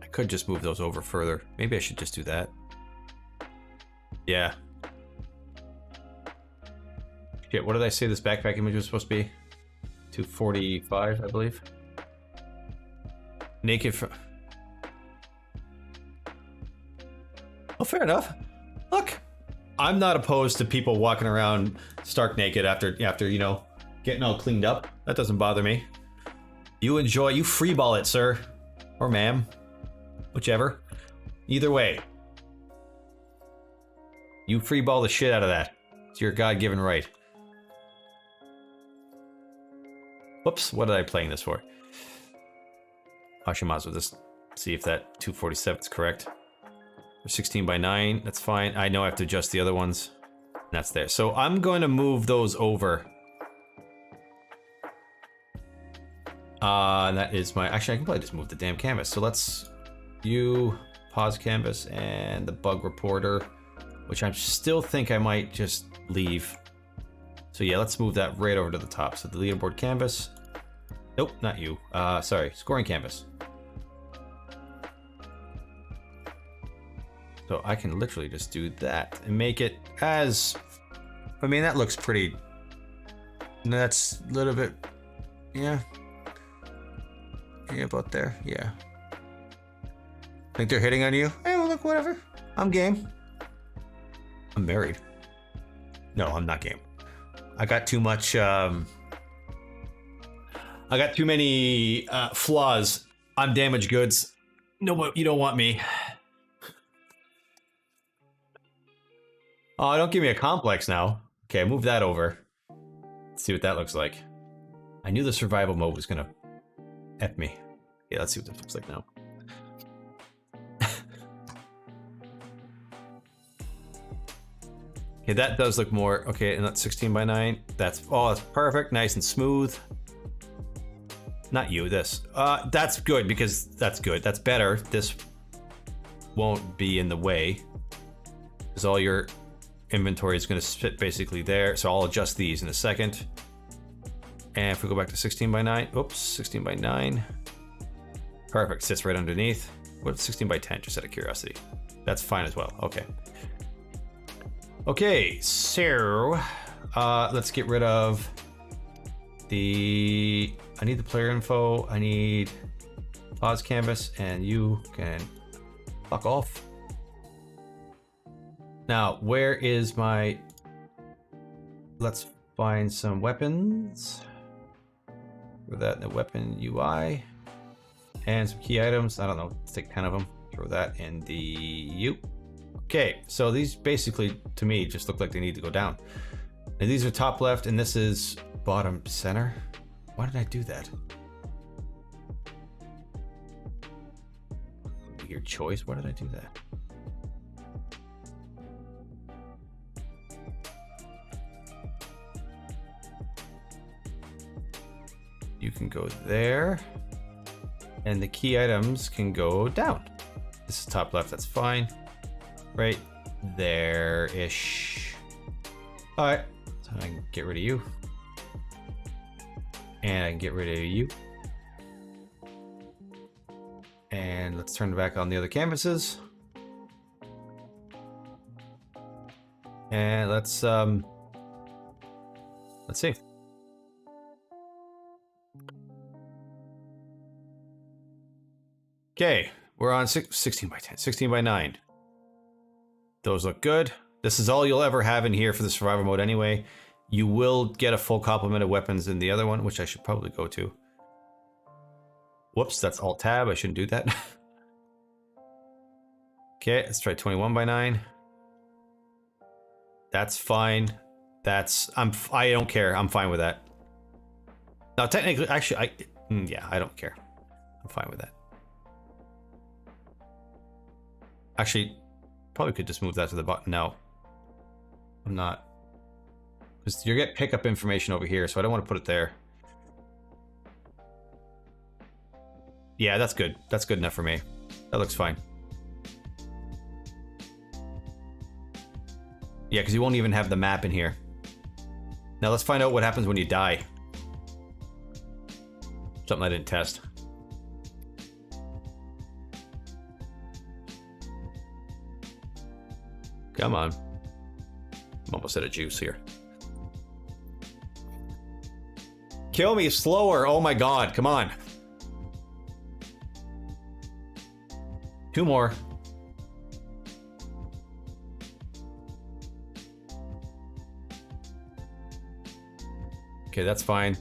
I could just move those over further. Maybe I should just do that. Yeah. Shit, what did I say this backpack image was supposed to be? 245, I believe. Naked for... Oh, fair enough. Look, I'm not opposed to people walking around stark naked after you know, getting all cleaned up. That doesn't bother me. You enjoy, you freeball it, sir. Or ma'am. Whichever. Either way. You freeball the shit out of that. It's your God-given right. Whoops, what did I playing this for? Actually, might as well just see if that 247 is correct. 16 by 9, that's fine. I know I have to adjust the other ones. That's there. So I'm going to move those over. That is my... Actually, I can probably just move the damn canvas. So let's... pause canvas and the bug reporter, which I still think I might just leave. So yeah, let's move that right over to the top. So the leaderboard canvas. Nope, not you. Sorry, scoring canvas. So I can literally just do that and make it as... I mean, that looks pretty... That's a little bit... Yeah. Yeah, about there. Yeah. Think they're hitting on you? Hey, well, look, whatever. I'm game. I'm married. No, I'm not game. I got too much... I got too many flaws. I'm damaged goods. No, you don't want me. Oh, don't give me a complex now. Okay, move that over. Let's see what that looks like. I knew the survival mode was gonna F me. Yeah, let's see what this looks like now. Yeah, that does look more, okay, and that's 16 by 9. That's, oh, that's perfect, nice and smooth. Not you, this. That's good, because that's good. That's better. This won't be in the way, because all your inventory is going to fit basically there. So I'll adjust these in a second. And if we go back to 16 by 9, oops, 16 by 9. Perfect, sits right underneath. What's 16 by 10, just out of curiosity? That's fine as well, okay. Okay, so let's get rid of the, I need the player info, I need pause canvas, and you can fuck off. Now, where is my, let's find some weapons. Throw that in the weapon UI. And some key items, I don't know, let's take 10 of them. Throw that in the U. Okay, so these basically, to me, just look like they need to go down. And these are top left, and this is bottom center. Why did I do that? Weird choice, why did I do that? You can go there, and the key items can go down. This is top left, that's fine. Right there-ish. All right, so I can get rid of you. And I can get rid of you. And let's turn back on the other canvases. And let's see. Okay, we're on 16 by 10, 16 by 9. Those look good. This is all you'll ever have in here for the survival mode anyway. You will get a full complement of weapons in the other one, which I should probably go to. Whoops, that's Alt Tab. I shouldn't do that. Okay, let's try 21 by 9. That's fine. That's, I don't care. I'm fine with that. Now, technically, actually, yeah, I don't care. I'm fine with that. Actually, probably could just move that to the bottom. No, I'm not. Because you get pickup information over here, so I don't want to put it there. Yeah, that's good. That's good enough for me. That looks fine. Yeah, because you won't even have the map in here. Now let's find out what happens when you die. Something I didn't test. Come on. I'm almost out of juice here. Kill me slower. Oh my god, come on. 2 more. Okay, that's fine.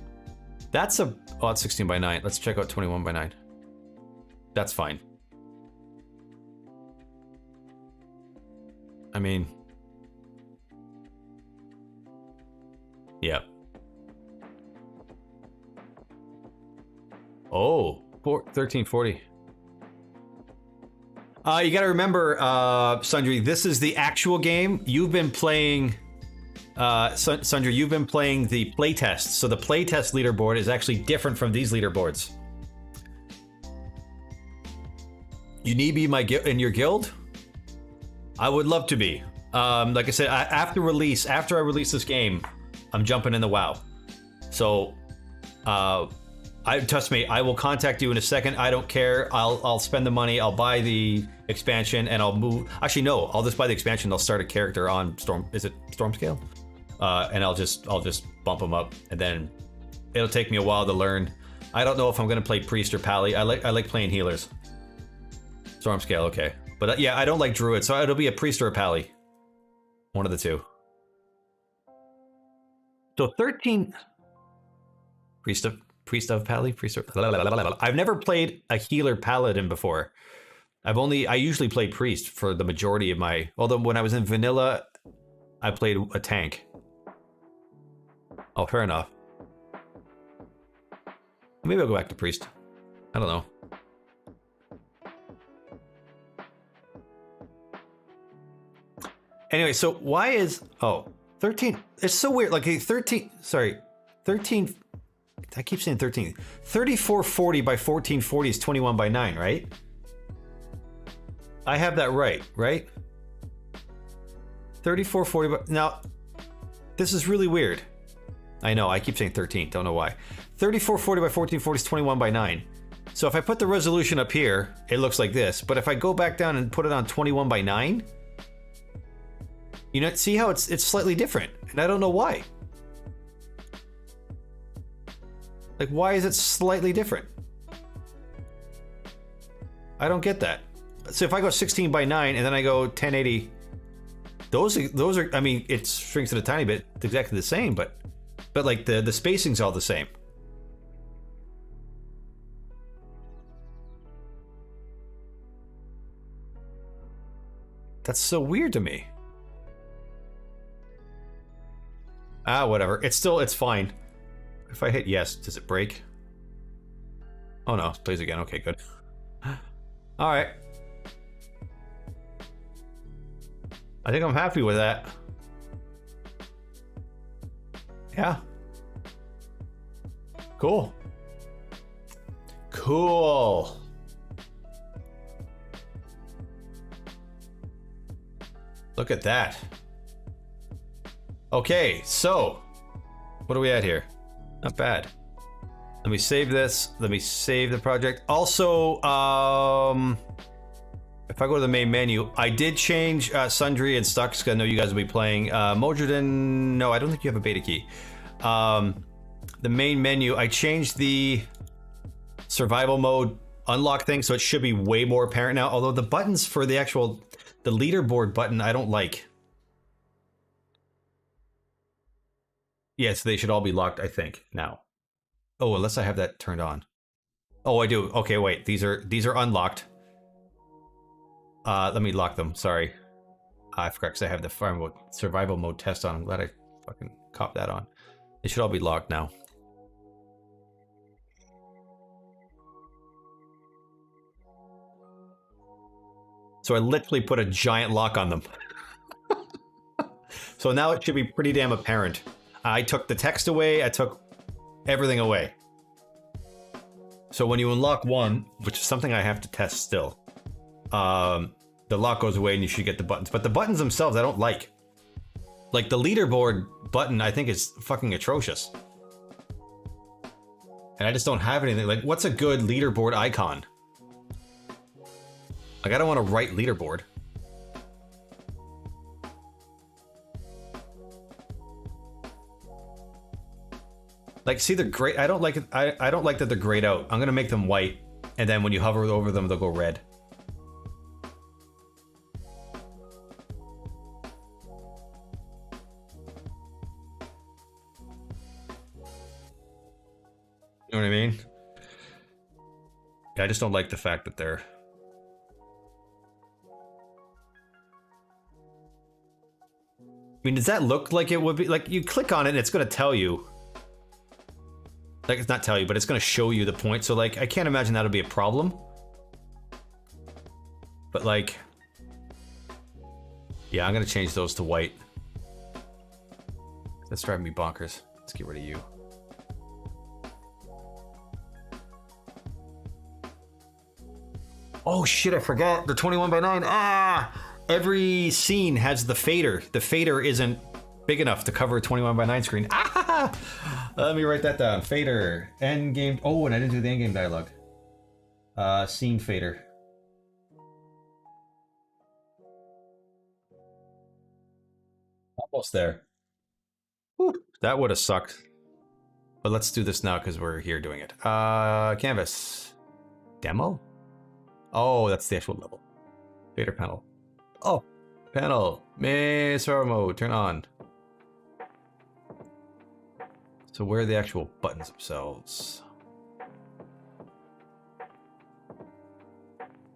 That's a, oh, it's 16 by 9. Let's check out 21 by 9. That's fine. I mean, yeah. Oh, 1340. You got to remember, Sundry, this is the actual game. You've been playing, Sundry, you've been playing the playtest. So the playtest leaderboard is actually different from these leaderboards. You need to be in your guild? I would love to be. Like I said, after I release this game, I'm jumping in the WoW. So, trust me, I will contact you in a second. I don't care. I'll spend the money. I'll buy the expansion and I'll move. Actually, no, I'll just buy the expansion. I'll start a character on Is it Storm Scale? And I'll just bump them up, and then it'll take me a while to learn. I don't know if I'm gonna play Priest or Pally. I like playing healers. Storm Scale, okay. But yeah, I don't like Druid, so it'll be a Priest or a Pally. One of the two. So 13... Priest of Pally? Priest of... I've never played a healer Paladin before. I usually play Priest for the majority of my... Although when I was in vanilla, I played a tank. Oh, fair enough. Maybe I'll go back to Priest. I don't know. Anyway, so why is, oh, 13, it's so weird. Like 13, sorry, 13, I keep saying 13. 3440 by 1440 is 21 by 9, right? I have that right? 3440 by, now, this is really weird. I know, I keep saying 13, don't know why. 3440 by 1440 is 21 by 9. So if I put the resolution up here, it looks like this. But if I go back down and put it on 21 by 9, you know, see how it's slightly different, and I don't know why. Like, why is it slightly different? I don't get that. So if I go 16 by 9 and then I go 1080, those are, I mean, it shrinks it a tiny bit. It's exactly the same, but like the spacing's all the same. That's so weird to me. Ah, whatever. It's fine. If I hit yes, does it break? Oh no, it plays again. Okay, good. All right. I think I'm happy with that. Yeah. Cool. Cool. Look at that. Okay, so what are we at here? Not bad. Let me save this. Let me save the project. Also, if I go to the main menu, I did change Sundry and Stux, because I know you guys will be playing. Modridan, no, I don't think you have a beta key. The main menu, I changed the survival mode unlock thing, so it should be way more apparent now. Although the buttons for the actual, the leaderboard button, I don't like. Yes, they should all be locked, I think, now. Oh, unless I have that turned on. Oh, I do. Okay, wait. These are unlocked. Let me lock them. Sorry. I forgot because I have the survival mode test on. I'm glad I fucking copped that on. They should all be locked now. So I literally put a giant lock on them. So now it should be pretty damn apparent. I took the text away, I took everything away. So when you unlock one, which is something I have to test still, the lock goes away and you should get the buttons. But the buttons themselves, I don't like. Like the leaderboard button, I think is fucking atrocious. And I just don't have anything. Like, what's a good leaderboard icon? Like, I don't want to write leaderboard. Like, see the gray, I don't like it. I don't like that they're grayed out. I'm gonna make them white, and then when you hover over them, they'll go red. You know what I mean? Yeah, I just don't like the fact that they're... I mean, does that look like it would be? Like, you click on it and it's gonna tell you. Like, it's not tell you, but it's gonna show you the point. So, like, I can't imagine that'll be a problem. But, like... yeah, I'm gonna change those to white. That's driving me bonkers. Let's get rid of you. Oh shit, I forgot. They're 21 by 9. Ah! Every scene has the fader. The fader isn't big enough to cover a 21 by 9 screen. Ah! Let me write that down. Fader. End game. Oh, and I didn't do the end game dialogue. Scene fader. Almost there. Whew, that would have sucked. But let's do this now because we're here doing it. Canvas. Demo? Oh, that's the actual level. Fader panel. Oh, panel. Server mode. Turn on. So where are the actual buttons themselves?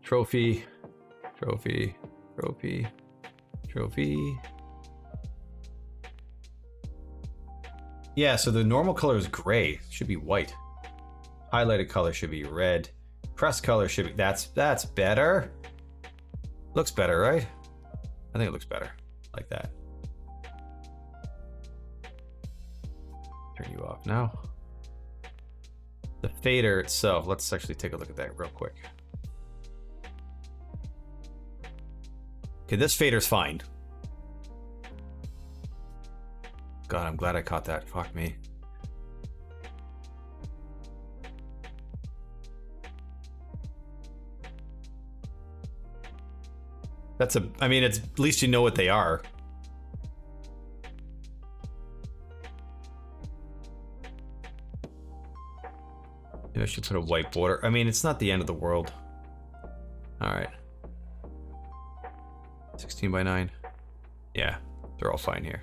Trophy. Trophy. Trophy. Trophy. Yeah, so the normal color is gray. It should be white. Highlighted color should be red. Press color should be... That's better. Looks better, right? I think it looks better. like that. Turn you off now. The fader itself, let's actually take a look at that real quick. Okay, this fader's fine. God, I'm glad I caught that. Fuck me. That's a, I mean, it's at least you know what they are. Maybe I should put a white border. I mean, it's not the end of the world. All right. 16 by 9. Yeah, they're all fine here.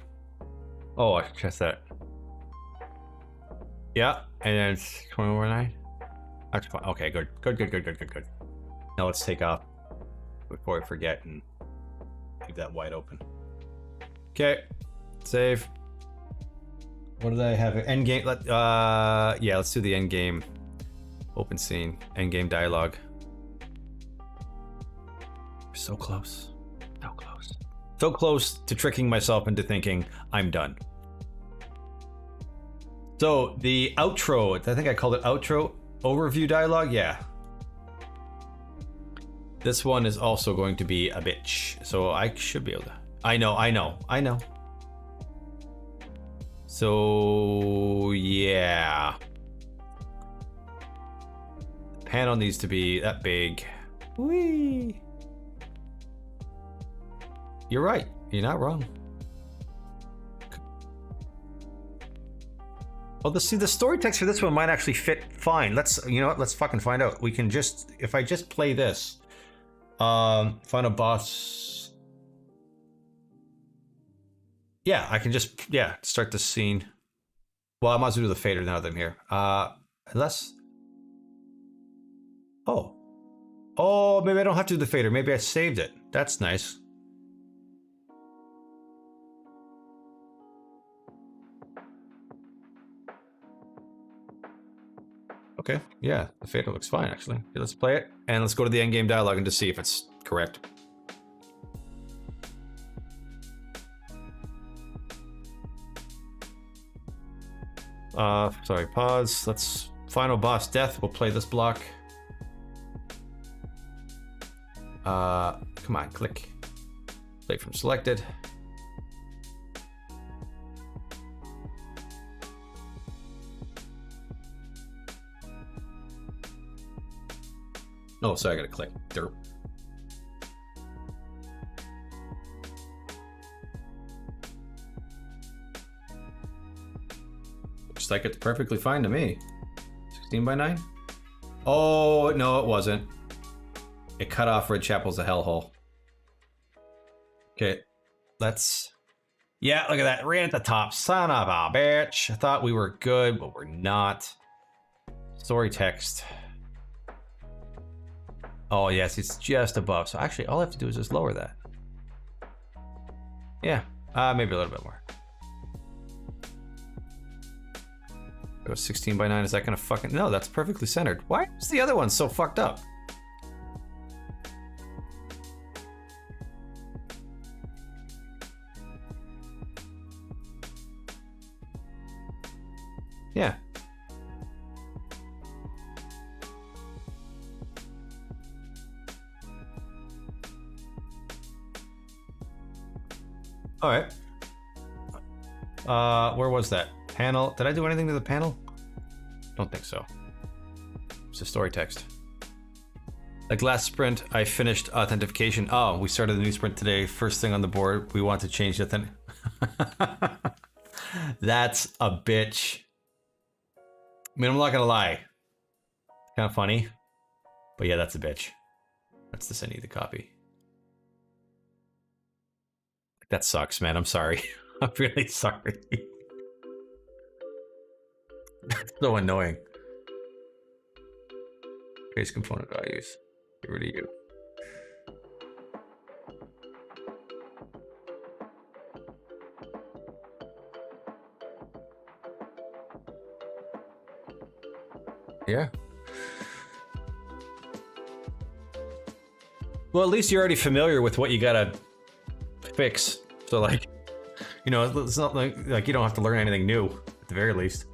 Oh, I should test that. Yeah, and then it's 20 over 9. That's fine. Okay, good. Good. Now let's take off before I forget and leave that wide open. Okay, save. What did I have? End game. Yeah, let's do the end game. Open scene. End game dialogue. We're so close. So close. So close to tricking myself into thinking I'm done. So the outro, I think I called it outro overview dialogue. Yeah. This one is also going to be a bitch. So I should be able to. I know. So yeah. The panel needs to be that big. Whee! You're right. You're not wrong. Well, the story text for this one might actually fit fine. You know what? Let's fucking find out. We can just, if I just play this, final boss. Yeah, I can just, start the scene. Well, I might as well do the fader now that I'm here. Unless, oh, maybe I don't have to do the fader. Maybe I saved it. That's nice. Okay, yeah, the fader looks fine, actually. Okay, let's play it, and let's go to the endgame dialogue and just see if it's correct. Sorry, pause. Let's, final boss death. We'll play this block. Come on, click. Play from selected. Oh, sorry, I gotta click. Derp. Looks like it's perfectly fine to me. 16 by 9? Oh, no, it wasn't. It cut off Red Chapel's a hellhole. Okay, let's... Yeah, look at that. Right at the top. Son of a bitch. I thought we were good, but we're not. Story text. Oh, yes, it's just above. So actually, all I have to do is just lower that. Yeah, maybe a little bit more. Go 16 by 9. Is that gonna fucking... No, that's perfectly centered. Why is the other one so fucked up? Yeah. All right. Where was that? Panel. Did I do anything to the panel? Don't think so. It's a story text. Like last sprint, I finished authentication. Oh, we started a new sprint today. First thing on the board, we want to change the thing. That's a bitch. I mean, I'm not gonna lie. Kind of funny. But yeah, that's a bitch. That's the send you the copy. That sucks, man. I'm sorry. I'm really sorry. That's so annoying. Base component values. Get rid of you. Yeah. Well, at least you're already familiar with what you gotta fix So like, you know, it's not like you don't have to learn anything new at the very least.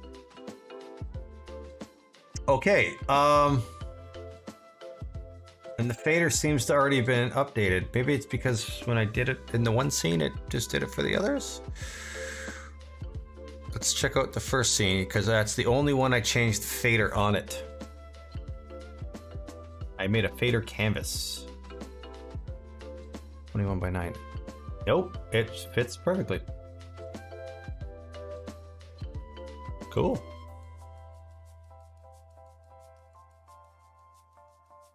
Okay, and the fader seems to already been updated. Maybe it's because when I did it in the one scene, it just did it for the others. Let's check out the first scene, because that's the only one I changed the fader on it. I made a fader canvas. 21 by 9. Nope, it fits perfectly. Cool.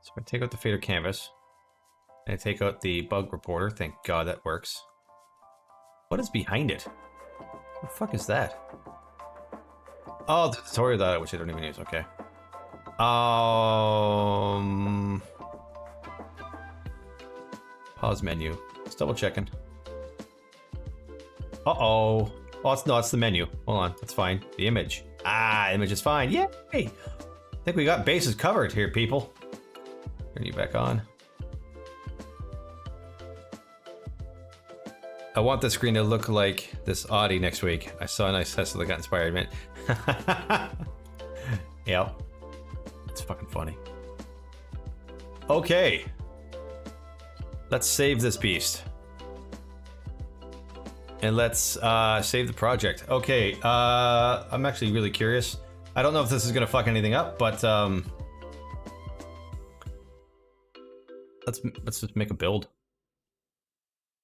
So I take out the fader canvas, and I take out the bug reporter. Thank God that works. What is behind it? What the fuck is that? Oh, the tutorial data, which I don't even use. Okay. Pause menu. Just double checking. Uh-oh. Oh, it's the menu. Hold on, that's fine. The image. Ah, image is fine. Yay! I think we got bases covered here, people. Turn you back on. I want the screen to look like this Audi next week. I saw a nice Tesla that got inspired, man. Yeah. It's fucking funny. Okay. Let's save this beast. And let's save the project. Okay, I'm actually really curious. I don't know if this is gonna fuck anything up, but let's just make a build.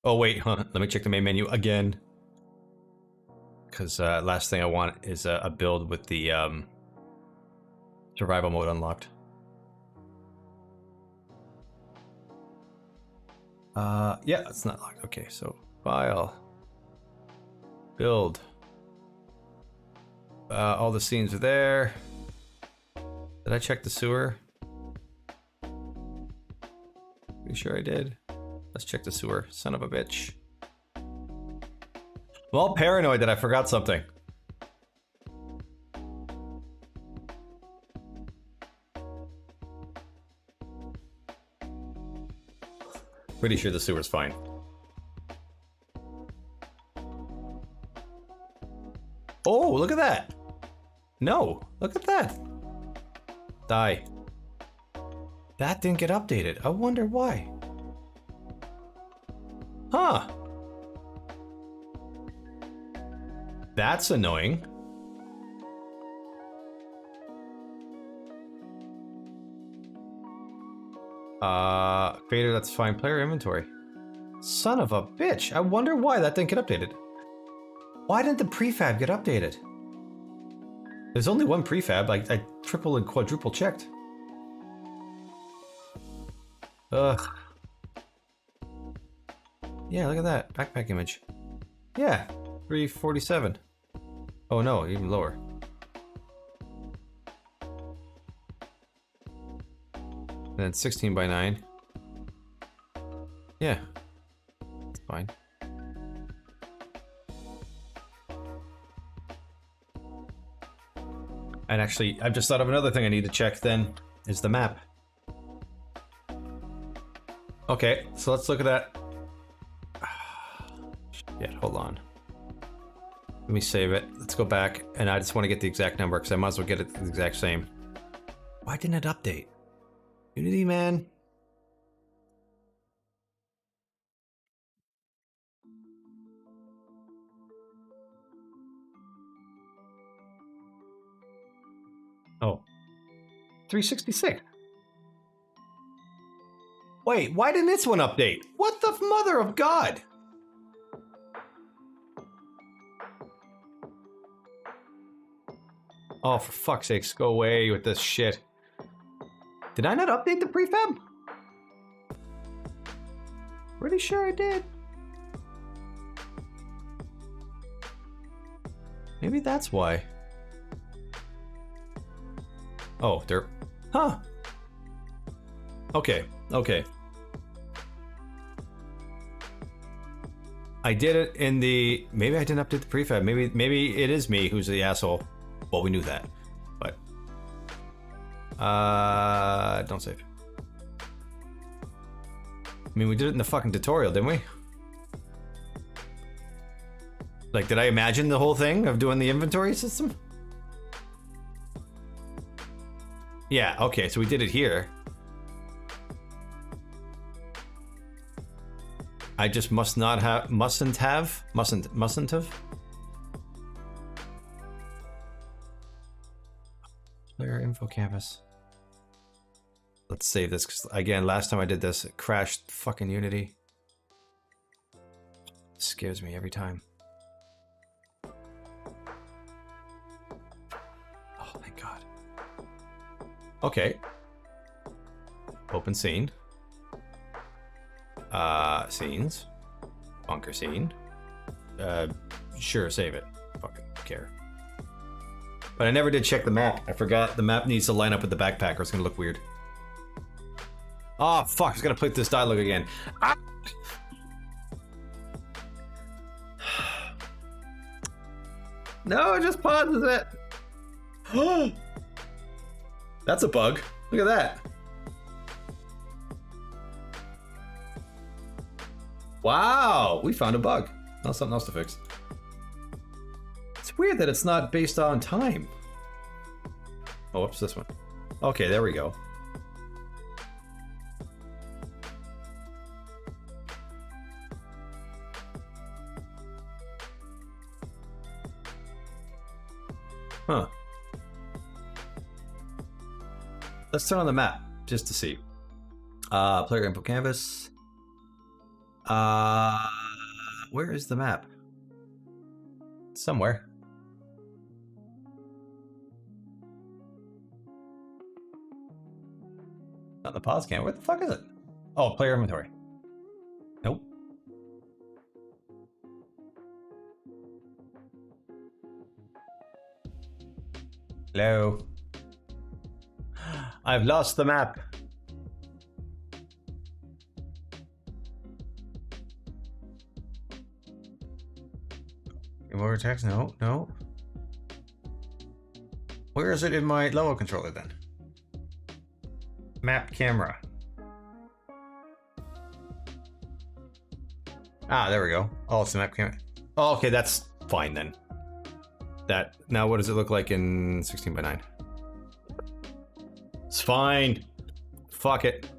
Oh wait, huh? Let me check the main menu again. Because last thing I want is a build with the survival mode unlocked. Yeah, it's not locked. Okay, so file. Build. All the scenes are there. Did I check the sewer? Pretty sure I did. Let's check the sewer. Son of a bitch. I'm all paranoid that I forgot something. Pretty sure the sewer's fine. Oh, look at that! No, look at that! Die. That didn't get updated. I wonder why. Huh. That's annoying. Fader, that's fine. Player inventory. Son of a bitch. I wonder why that didn't get updated. Why didn't the prefab get updated? There's only one prefab. I triple and quadruple checked. Ugh. Yeah, look at that. Backpack image. Yeah, 347. Oh no, even lower. And then 16 by 9. Yeah. It's fine. And actually, I've just thought of another thing I need to check then, is the map. Okay, so let's look at that. Shit, hold on. Let me save it. Let's go back, and I just want to get the exact number, because I might as well get it the exact same. Why didn't it update? Unity, man. Oh. 366. Wait, why didn't this one update? What the mother of God? Oh, for fuck's sakes, go away with this shit. Did I not update the prefab? Pretty sure I did. Maybe that's why. Oh, they're... Huh. Okay, okay. I did it in the... Maybe I didn't update the prefab. Maybe it is me who's the asshole. Well, we knew that, but... don't save. I mean, we did it in the fucking tutorial, didn't we? Like, did I imagine the whole thing of doing the inventory system? Yeah, okay, so we did it here. I just mustn't have. Player info canvas. Let's save this, because again, last time I did this, it crashed fucking Unity. It scares me every time. Oh, thank God. Okay. Open scene. Scenes. Bunker scene. Sure, save it. Fucking care. But I never did check the map. I forgot the map needs to line up with the backpack or it's gonna look weird. Oh, fuck, I was gonna play this dialogue again. Ah! No, it just pauses it. That's a bug. Look at that. Wow, we found a bug. That's something else to fix. It's weird that it's not based on time. Oh, whoops, this one. Okay, there we go. Huh. Let's turn on the map just to see. Player info canvas. Where is the map? Somewhere. Not in the pause can. Where the fuck is it? Oh, player inventory. Nope. Hello. I've lost the map. More text? No, no. Where is it in my level controller then? Map camera. Ah, there we go. Oh, it's the map camera. Oh, okay, that's fine then. That now, what does it look like in 16:9? It's fine. Fuck it.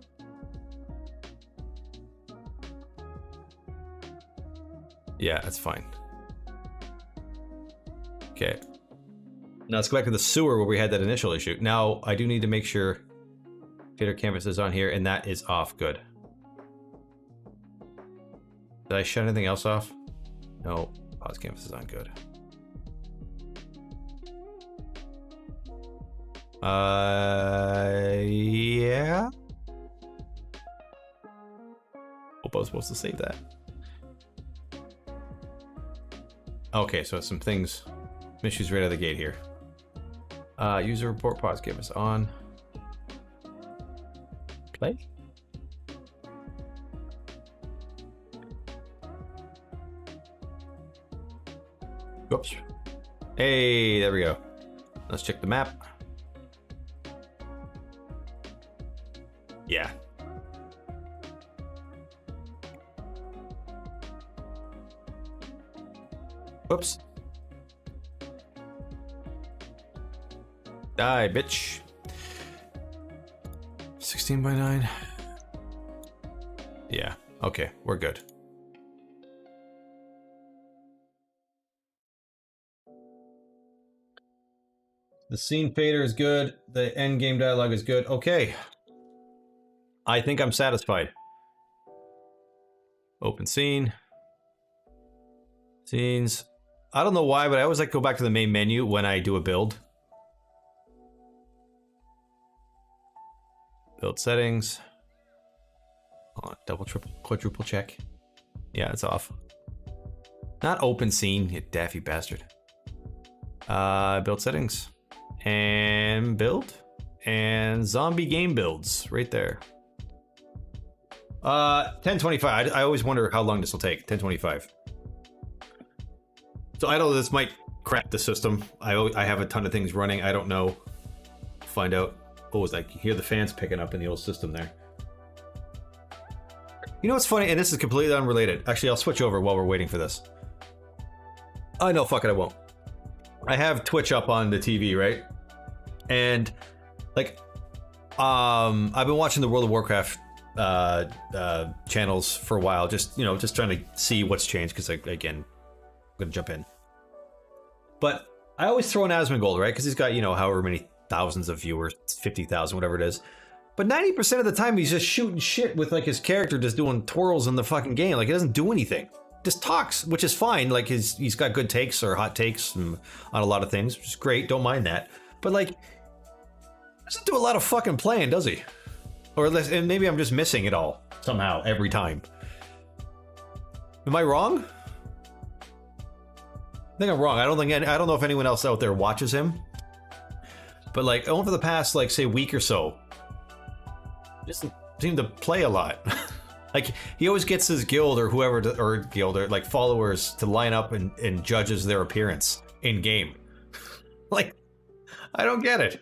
Yeah, that's fine. Okay. Now let's go back to the sewer where we had that initial issue. Now I do need to make sure shader canvas is on here and that is off. Good. Did I shut anything else off? No. Pause canvas is on. Good. Yeah. Hope I was supposed to save that. Okay, so some things. Issues right out of the gate here. User report pause canvas on. Play. Oops. Hey, there we go. Let's check the map. Yeah. Oops. Die, bitch. 16:9. Yeah, okay, we're good. The scene fader is good. The end game dialogue is good. Okay. I think I'm satisfied. Open scene. Scenes. I don't know why, but I always like to go back to the main menu when I do a build. Build settings. Hold on, double, triple, quadruple check. Yeah, it's off. Not open scene, you daffy bastard. Build settings. And build. And zombie game builds, right there. 1025. I always wonder how long this will take. 1025. So I don't know, this might crap the system. I have a ton of things running. I don't know. Find out. Oh, it's like you hear the fans picking up in the old system there. You know what's funny? And this is completely unrelated. Actually, I'll switch over while we're waiting for this. I know, fuck it, I won't. I have Twitch up on the TV, right? And like, I've been watching the World of Warcraft channels for a while, just just trying to see what's changed, because again, I'm gonna jump in. But I always throw in Asmongold, right? Because he's got however many thousands of viewers, 50,000, whatever it is. But 90% of the time, he's just shooting shit with like his character just doing twirls in the fucking game. Like, he doesn't do anything. Just talks, which is fine. Like, he's got good takes or hot takes on a lot of things, which is great. Don't mind that. But like, doesn't do a lot of fucking playing, does he? Or and maybe I'm just missing it all somehow every time. Am I wrong? I think I'm wrong. I don't know if anyone else out there watches him. But like, over the past, like, say, week or so, doesn't seem to play a lot. Like, he always gets his guild or whoever or guild or like followers to line up and judges their appearance in game. Like, I don't get it.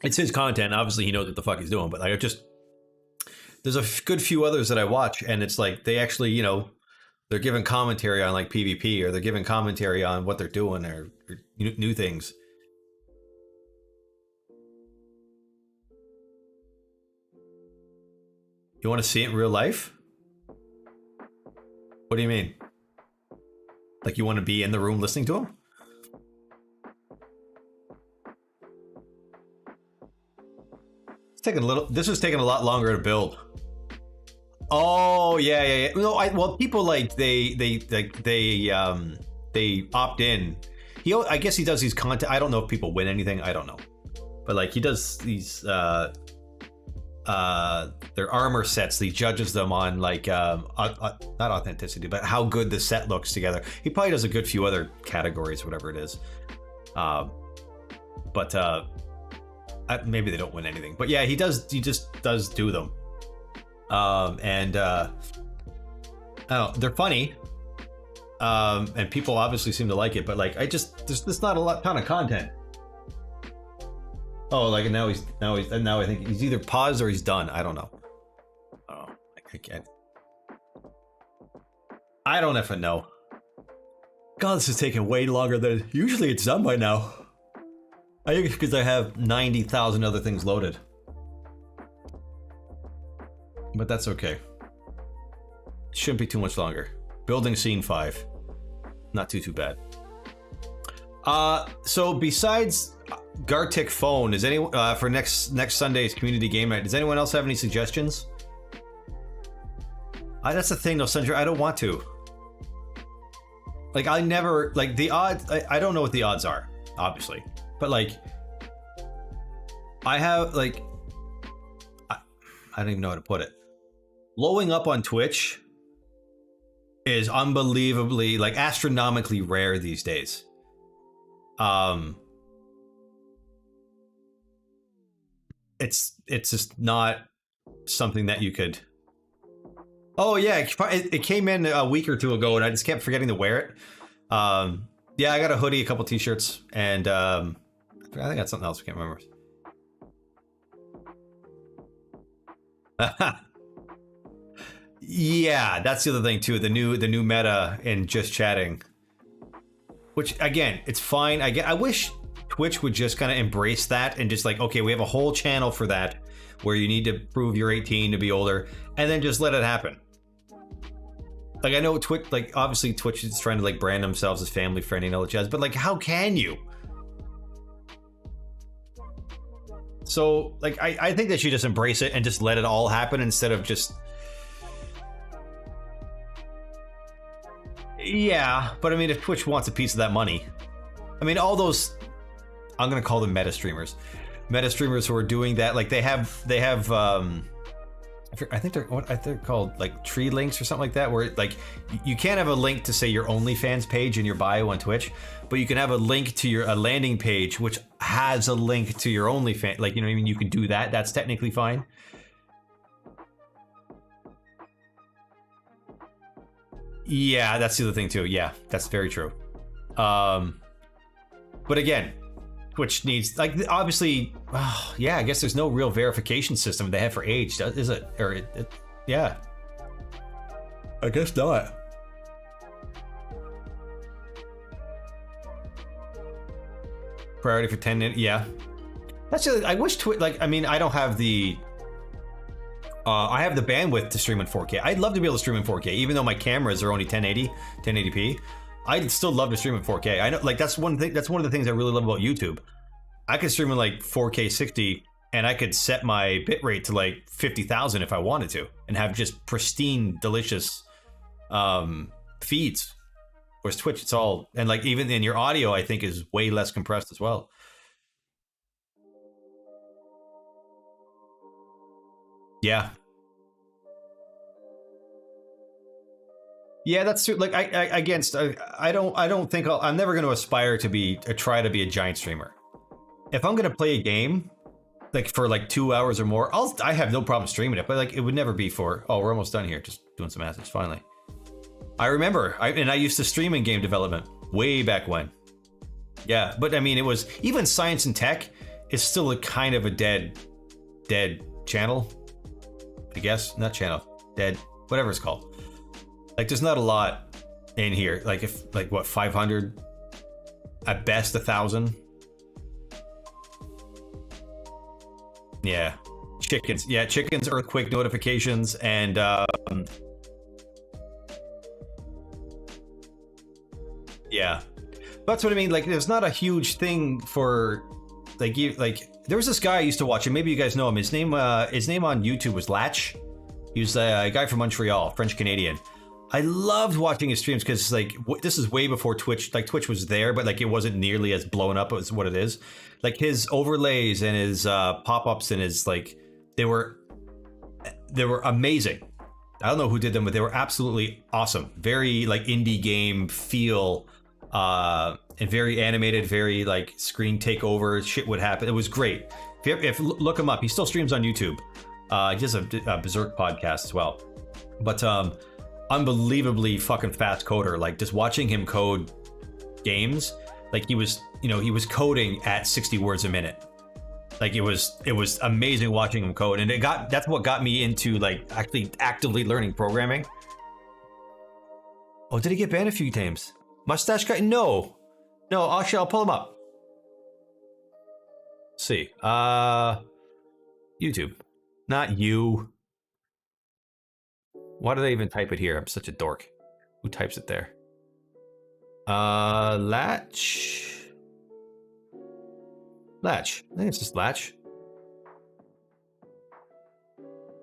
It's his content. Obviously, he knows what the fuck he's doing. But like, there's a good few others that I watch, and it's like they actually, they're giving commentary on like PvP, or they're giving commentary on what they're doing, or new things. You want to see it in real life? What do you mean? Like, you want to be in the room listening to him? This was taking a lot longer to build. Oh yeah. No, well, people like they opt in. I guess he does these content. I don't know if people win anything. I don't know, but like, he does these their armor sets. He judges them on like not authenticity, but how good the set looks together. He probably does a good few other categories, whatever it is. Maybe they don't win anything, but yeah, he just does do them. And I don't know, they're funny. And people obviously seem to like it, but like, there's not a ton of content. Oh, like, now I think he's either paused or he's done. I don't know. Oh, I can't. I don't effing know. God, this is taking way longer than usually it's done by now. I think it's because I have 90,000 other things loaded. But that's okay. Shouldn't be too much longer. Building scene 5. Not too bad. So besides Gartic Phone, is anyone for next Sunday's community game night, does anyone else have any suggestions? That's the thing though, Sandra, I don't want to. Like, I never, like, the odds, I don't know what the odds are, obviously. But like, I have like, I don't even know how to put it. Blowing up on Twitch is unbelievably, like, astronomically rare these days. It's just not something that you could. Oh yeah, it came in a week or two ago, and I just kept forgetting to wear it. Yeah, I got a hoodie, a couple t-shirts, and I think that's something else. I can't remember. Yeah, that's the other thing too. The new meta in just chatting, which again, it's fine. I wish Twitch would just kind of embrace that and just like, okay, we have a whole channel for that, where you need to prove you're 18 to be older, and then just let it happen. Like, I know Twitch, like, obviously Twitch is trying to like brand themselves as family friendly and all that jazz, but like, how can you? So like, I think they should just embrace it and just let it all happen instead of just. Yeah, but I mean, if Twitch wants a piece of that money, I mean, all those, I'm gonna call them meta streamers who are doing that, like they have I think they're called like tree links or something like that, where like you can't have a link to say your OnlyFans page in your bio on Twitch, but you can have a link to a landing page which has a link to your OnlyFans. Like, you know what I mean? You can do that. That's technically fine. Yeah, that's the other thing too. Yeah, that's very true. But again, Twitch needs, like, obviously, yeah, I guess there's no real verification system they have for age, is it? Or yeah, I guess not. priority for 10. Yeah, that's just, I wish Twitch. Like, I mean, I don't have the. I have the bandwidth to stream in 4K. I'd love to be able to stream in 4K, even though my cameras are only 1080, 1080p. I'd still love to stream in 4K. I know, like that's one thing. That's one of the things I really love about YouTube. I could stream in like 4K 60, and I could set my bitrate to like 50,000 if I wanted to, and have just pristine, delicious feeds. Whereas Twitch, it's all, and like even in your audio, I think is way less compressed as well. Yeah. Yeah, that's true. Like I don't think I'm never going to aspire to be try to be a giant streamer. If I'm going to play a game like for like 2 hours or more, I have no problem streaming it, but like it would never be for, oh, we're almost done here, just doing some message finally. I remember, and I used to stream in game development way back when. Yeah, but I mean, it was even science and tech is still a kind of a dead channel. I guess not channel, dead, whatever it's called. Like, there's not a lot in here. Like, if like what 500, at best 1,000. Yeah, chickens. Yeah, chickens, earthquake notifications, and yeah, that's what I mean. Like, there's not a huge thing for like you. Like, there was this guy I used to watch, and maybe you guys know him. His name on YouTube was Latch. He was a guy from Montreal, French Canadian. I loved watching his streams because like this is way before Twitch. Like, Twitch was there, but like it wasn't nearly as blown up as what it is. Like, his overlays and his pop-ups and his like they were amazing. I don't know who did them, but they were absolutely awesome. Very like indie game feel, and very animated, very like screen takeover shit would happen. It was great. If look him up, he still streams on YouTube. He does a Berserk podcast as well. But unbelievably fucking fast coder. Like, just watching him code games, like he was coding at 60 words a minute. Like, it was amazing watching him code, and that's what got me into like actually actively learning programming. Oh, did he get banned a few times? Mustache guy? No, actually, I'll pull him up. Let's see, YouTube, not you. Why do they even type it here? I'm such a dork. Who types it there? Latch. I think it's just Latch.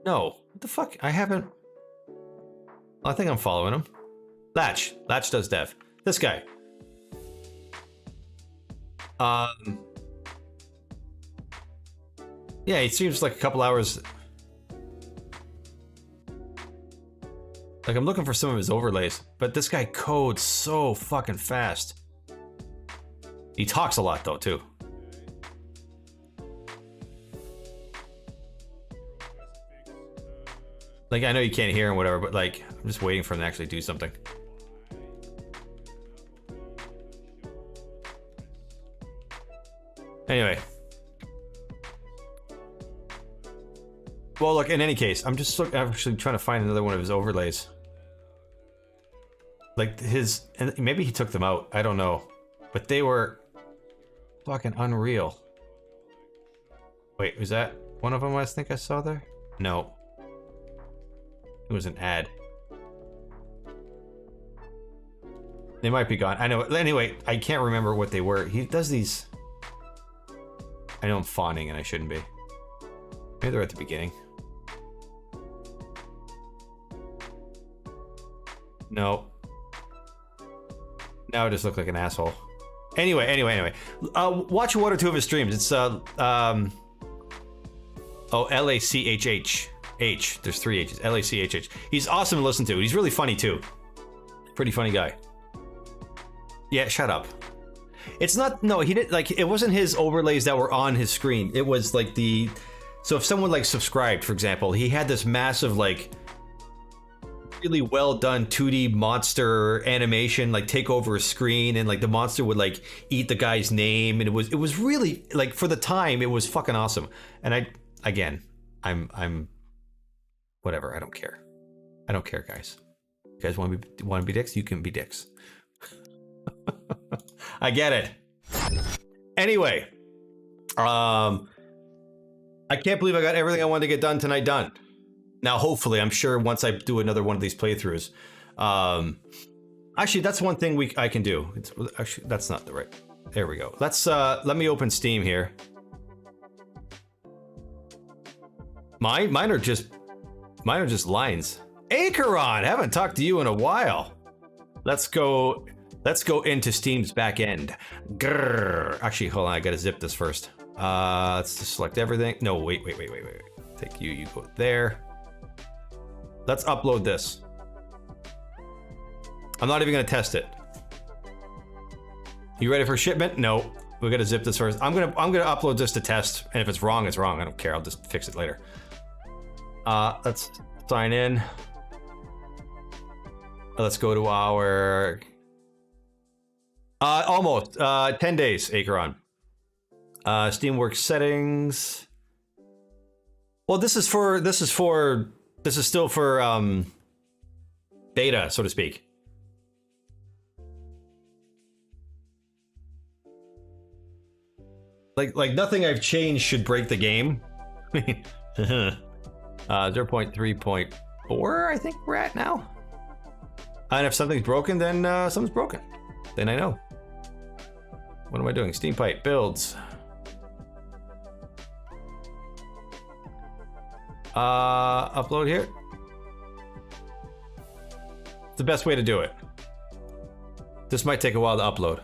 No, what the fuck? I haven't. I think I'm following him. Latch does dev. This guy. Yeah, he seems like a couple hours. Like, I'm looking for some of his overlays, but this guy codes so fucking fast. He talks a lot though, too. Like, I know you can't hear him, whatever, but like, I'm just waiting for him to actually do something. Anyway. Well, look, in any case, I'm actually trying to find another one of his overlays. Like, and maybe he took them out, I don't know. But they were fucking unreal. Wait, was that one of them I think I saw there? No. It was an ad. They might be gone. I know. Anyway, I can't remember what they were. He does these. I know I'm fawning and I shouldn't be. Maybe they're at the beginning. No. Now I just look like an asshole. Anyway. Watch one or two of his streams. It's Lachh. There's 3 H's. Lachh. He's awesome to listen to. He's really funny too. Pretty funny guy. Yeah, shut up. It's not. No, he didn't. Like, it wasn't his overlays that were on his screen. It was like the. So if someone like subscribed, for example, he had this massive like. Really well done 2D monster animation, like take over a screen, and like the monster would like eat the guy's name, and it was really like, for the time, it was fucking awesome. And I'm whatever. I don't care, guys. You guys want to be dicks? You can be dicks. I get it. Anyway, I can't believe I got everything I wanted to get done tonight done. Now, hopefully, I'm sure once I do another one of these playthroughs, actually, that's one thing I can do. Actually, that's not the right. There we go. Let me open Steam here. Mine are just lines. Acheron, haven't talked to you in a while. Let's go into Steam's back end. Grrr. Actually, hold on, I gotta zip this first. Let's just select everything. No, wait. Take you go there. Let's upload this. I'm not even gonna test it. You ready for shipment? No. We gotta zip this first. I'm gonna upload this to test, and if it's wrong, it's wrong. I don't care. I'll just fix it later. Let's sign in. Let's go to our almost 10 days, Acheron. Steamworks settings. Well, this is still for beta, so to speak. Like nothing I've changed should break the game. 0.3.4, I think we're at now. And if something's broken, then something's broken. Then I know. What am I doing? Steam pipe builds. Upload here. It's the best way to do it. This might take a while to upload.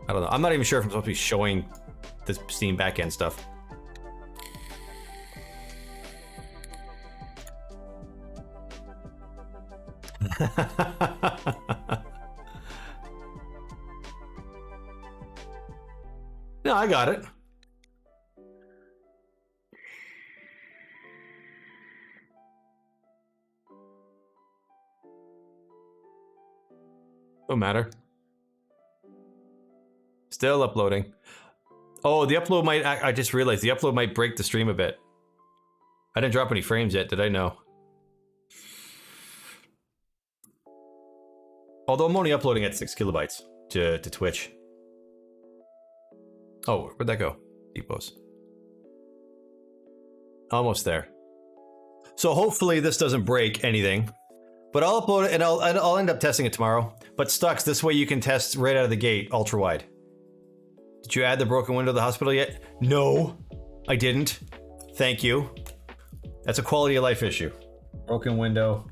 I don't know. I'm not even sure if I'm supposed to be showing this Steam backend stuff. No, I got it. Don't matter. Still uploading. Oh, the upload might... I just realized the upload might break the stream a bit. I didn't drop any frames yet, did I? No. Although I'm only uploading at 6 kilobytes to Twitch. Oh, where'd that go? Depots. Almost there. So hopefully this doesn't break anything. But I'll upload it and I'll end up testing it tomorrow. But Stux, this way you can test right out of the gate, ultra wide. Did you add the broken window to the hospital yet? No, I didn't. Thank you. That's a quality of life issue. Broken window.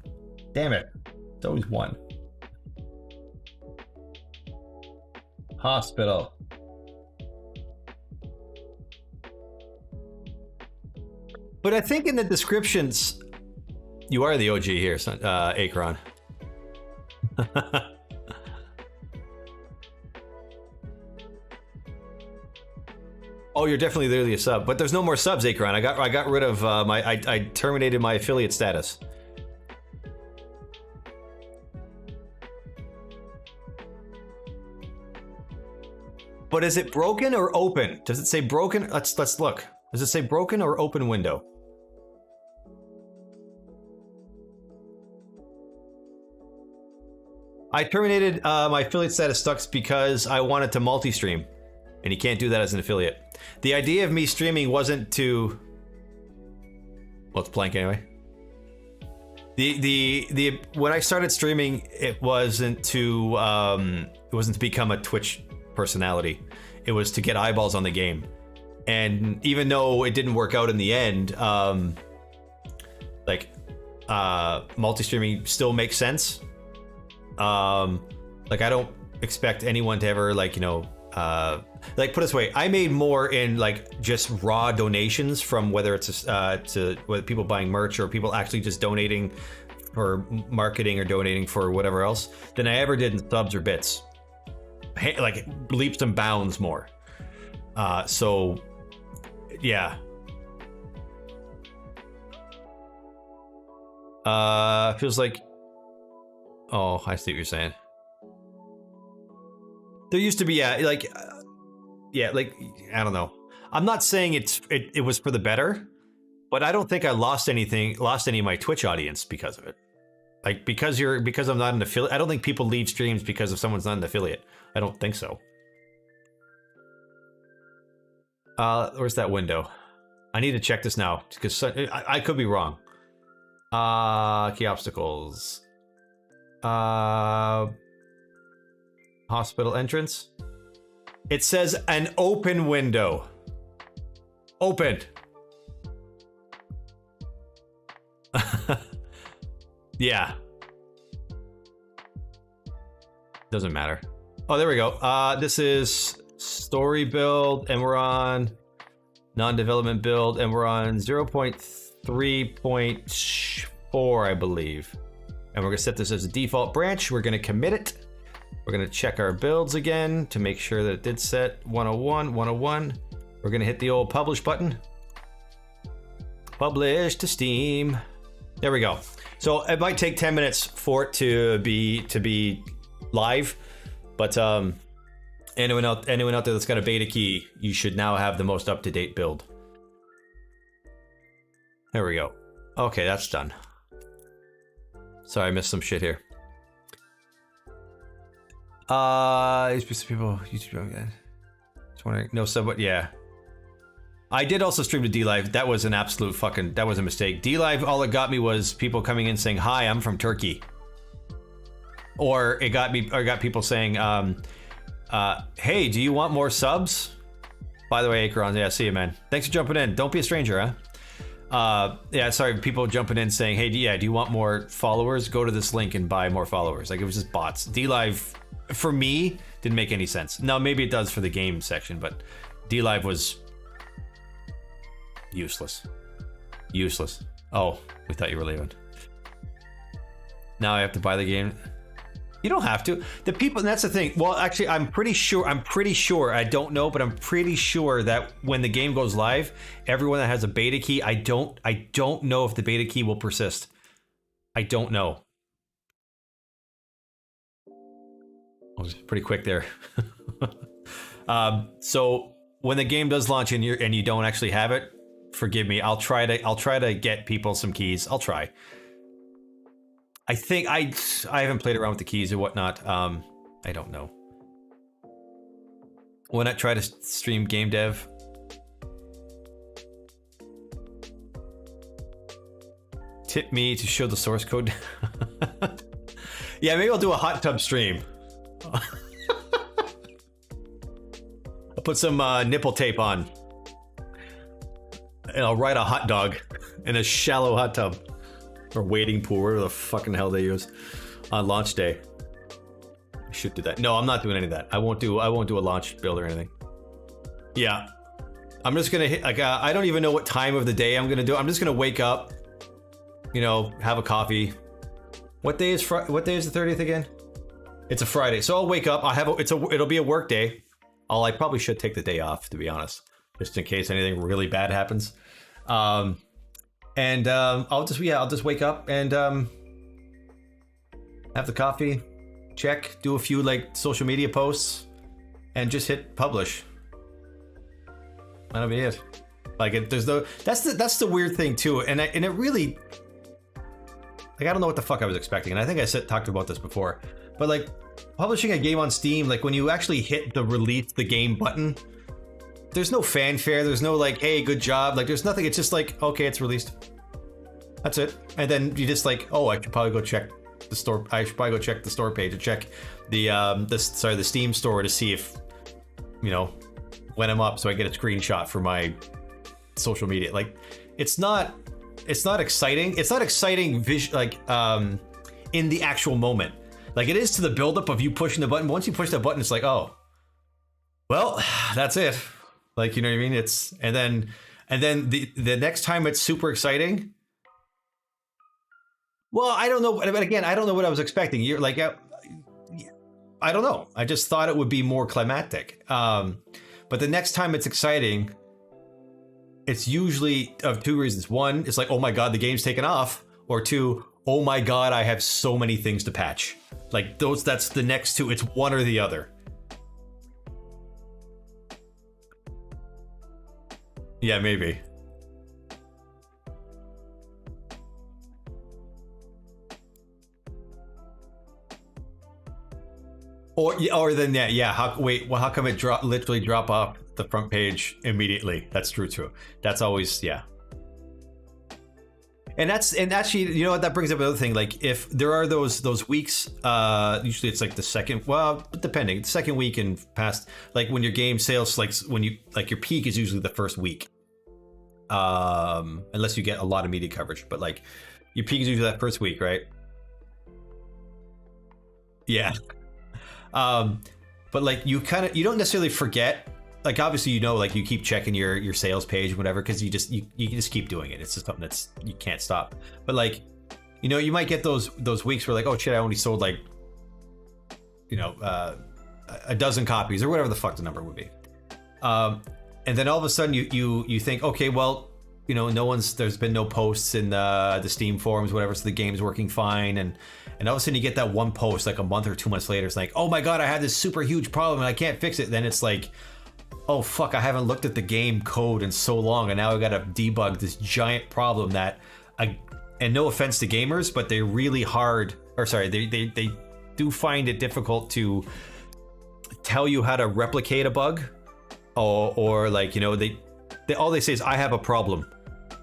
Damn it. It's always one. Hospital. But I think in the descriptions, you are the OG here, Acheron. Oh, you're definitely literally a sub, but there's no more subs, Acheron. I got rid of I terminated my affiliate status. But is it broken or open? Does it say broken? Let's look. Does it say broken or open window? I terminated my affiliate status Stux because I wanted to multi-stream, and you can't do that as an affiliate. The idea of me streaming wasn't to... Well, it's blank anyway. When I started streaming, it wasn't to become a Twitch personality. It was to get eyeballs on the game. And even though it didn't work out in the end, multi-streaming still makes sense. Like I don't expect anyone to ever like, you know, like put it this way, I made more in like just raw donations from whether it's to whether people buying merch or people actually just donating for marketing or donating for whatever else than I ever did in subs or bits. Like leaps and bounds more. So yeah. Feels like, oh, I see what you're saying. There used to be, yeah, like I don't know. I'm not saying it was for the better, but I don't think I lost any of my Twitch audience because of it. Like because I'm not an affiliate. I don't think people leave streams because if someone's not an affiliate. I don't think so. Where's that window? I need to check this now because I could be wrong. Key obstacles. Hospital entrance. It says an open window. Open. Yeah. Doesn't matter. Oh, there we go. This is story build, and we're on non-development build, and we're on 0.3.4, I believe. And we're gonna set this as a default branch. We're gonna commit it. We're gonna check our builds again to make sure that it did set 101, 101. We're gonna hit the old publish button. Publish to Steam. There we go. So it might take 10 minutes for it to be live, but anyone out there that's got a beta key, you should now have the most up-to-date build. There we go. Okay, that's done. Sorry, I missed some shit here. These people, YouTube again. Just wondering, no sub, but yeah. I did also stream to D-Live. That was an absolute fucking, that was a mistake. D-Live, all it got me was people coming in saying, "Hi, I'm from Turkey." Or it got people saying, "Hey, do you want more subs?" By the way, Acheron, yeah, see you, man. Thanks for jumping in. Don't be a stranger, huh? Yeah, sorry, people jumping in saying, "Hey, yeah, do you want more followers? Go to this link and buy more followers." Like, it was just bots. D-Live, for me, didn't make any sense. Now, maybe it does for the game section, but D-Live was useless. Useless. Oh, we thought you were leaving. Now I have to buy the game. You don't have to. The people, and that's the thing. Well, actually, I'm pretty sure, I don't know, but I'm pretty sure that when the game goes live, everyone that has a beta key, I don't know if the beta key will persist. I don't know. I was pretty quick there. So when the game does launch and you don't actually have it, forgive me. I'll try to get people some keys. I'll try. I think I haven't played around with the keys or whatnot. I don't know. Why not try to stream game dev? Tip me to show the source code. Yeah, maybe I'll do a hot tub stream. I'll put some nipple tape on. And I'll ride a hot dog in a shallow hot tub. Or wading pool, whatever the fucking hell they use on launch day. I should do that. No, I'm not doing any of that. I won't do a launch build or anything. Yeah. I'm just gonna hit, like, I don't even know what time of the day I'm gonna do. I'm just gonna wake up, you know, have a coffee. What day is the 30th again? It's a Friday. So I'll wake up, it'll be a work day. I probably should take the day off, to be honest, just in case anything really bad happens. And I'll just wake up and have the coffee, check, do a few like social media posts, and just hit publish. That'll be it. Like, that's the weird thing too, and it really, like, I don't know what the fuck I was expecting, and I think I talked about this before, but like publishing a game on Steam, like when you actually hit the release the game button, there's no fanfare, there's no like, "Hey, good job," like there's nothing. It's just like, okay, it's released. That's it. And then you just like, oh, I should probably go check the store. I should probably go check the store page or check the Steam store to see if, you know, when I'm up, so I get a screenshot for my social media. Like, it's not exciting. It's not exciting in the actual moment. Like, it is to the buildup of you pushing the button. But once you push that button, it's like, oh, well, that's it. Like, you know what I mean? It's and then the next time it's super exciting. Well, I don't know, but again, I don't know what I was expecting. You're like, I don't know. I just thought it would be more climactic. But the next time it's exciting, it's usually of two reasons. One, it's like, oh my god, the game's taken off. Or two, oh my god, I have so many things to patch. Like that's the next two. It's one or the other. Yeah, maybe. Or then yeah. How come it literally drop off the front page immediately. That's true. That's always, yeah. And actually, you know what, that brings up another thing. Like, if there are those weeks, usually it's like the second, well, depending, the second week and past, like when your game sales, like when you, like your peak is usually the first week, unless you get a lot of media coverage. But like your peak is usually that first week, right? Yeah. But like you don't necessarily forget. Like, obviously, you know, like you keep checking your sales page, whatever, because you just keep doing it. It's just something that's, you can't stop. But like, you know, you might get those weeks where like, oh shit, I only sold like, you know, a dozen copies or whatever the fuck the number would be. And then all of a sudden you think, okay, well, you know, there's been no posts in the Steam forums, whatever, so the game's working fine. And all of a sudden you get that one post like a month or 2 months later. It's like, oh my God, I had this super huge problem and I can't fix it. Then it's like, oh fuck, I haven't looked at the game code in so long, and now I gotta debug this giant problem that and no offense to gamers, but they're really hard, or sorry, they do find it difficult to tell you how to replicate a bug, or like, you know, they all they say is I have a problem,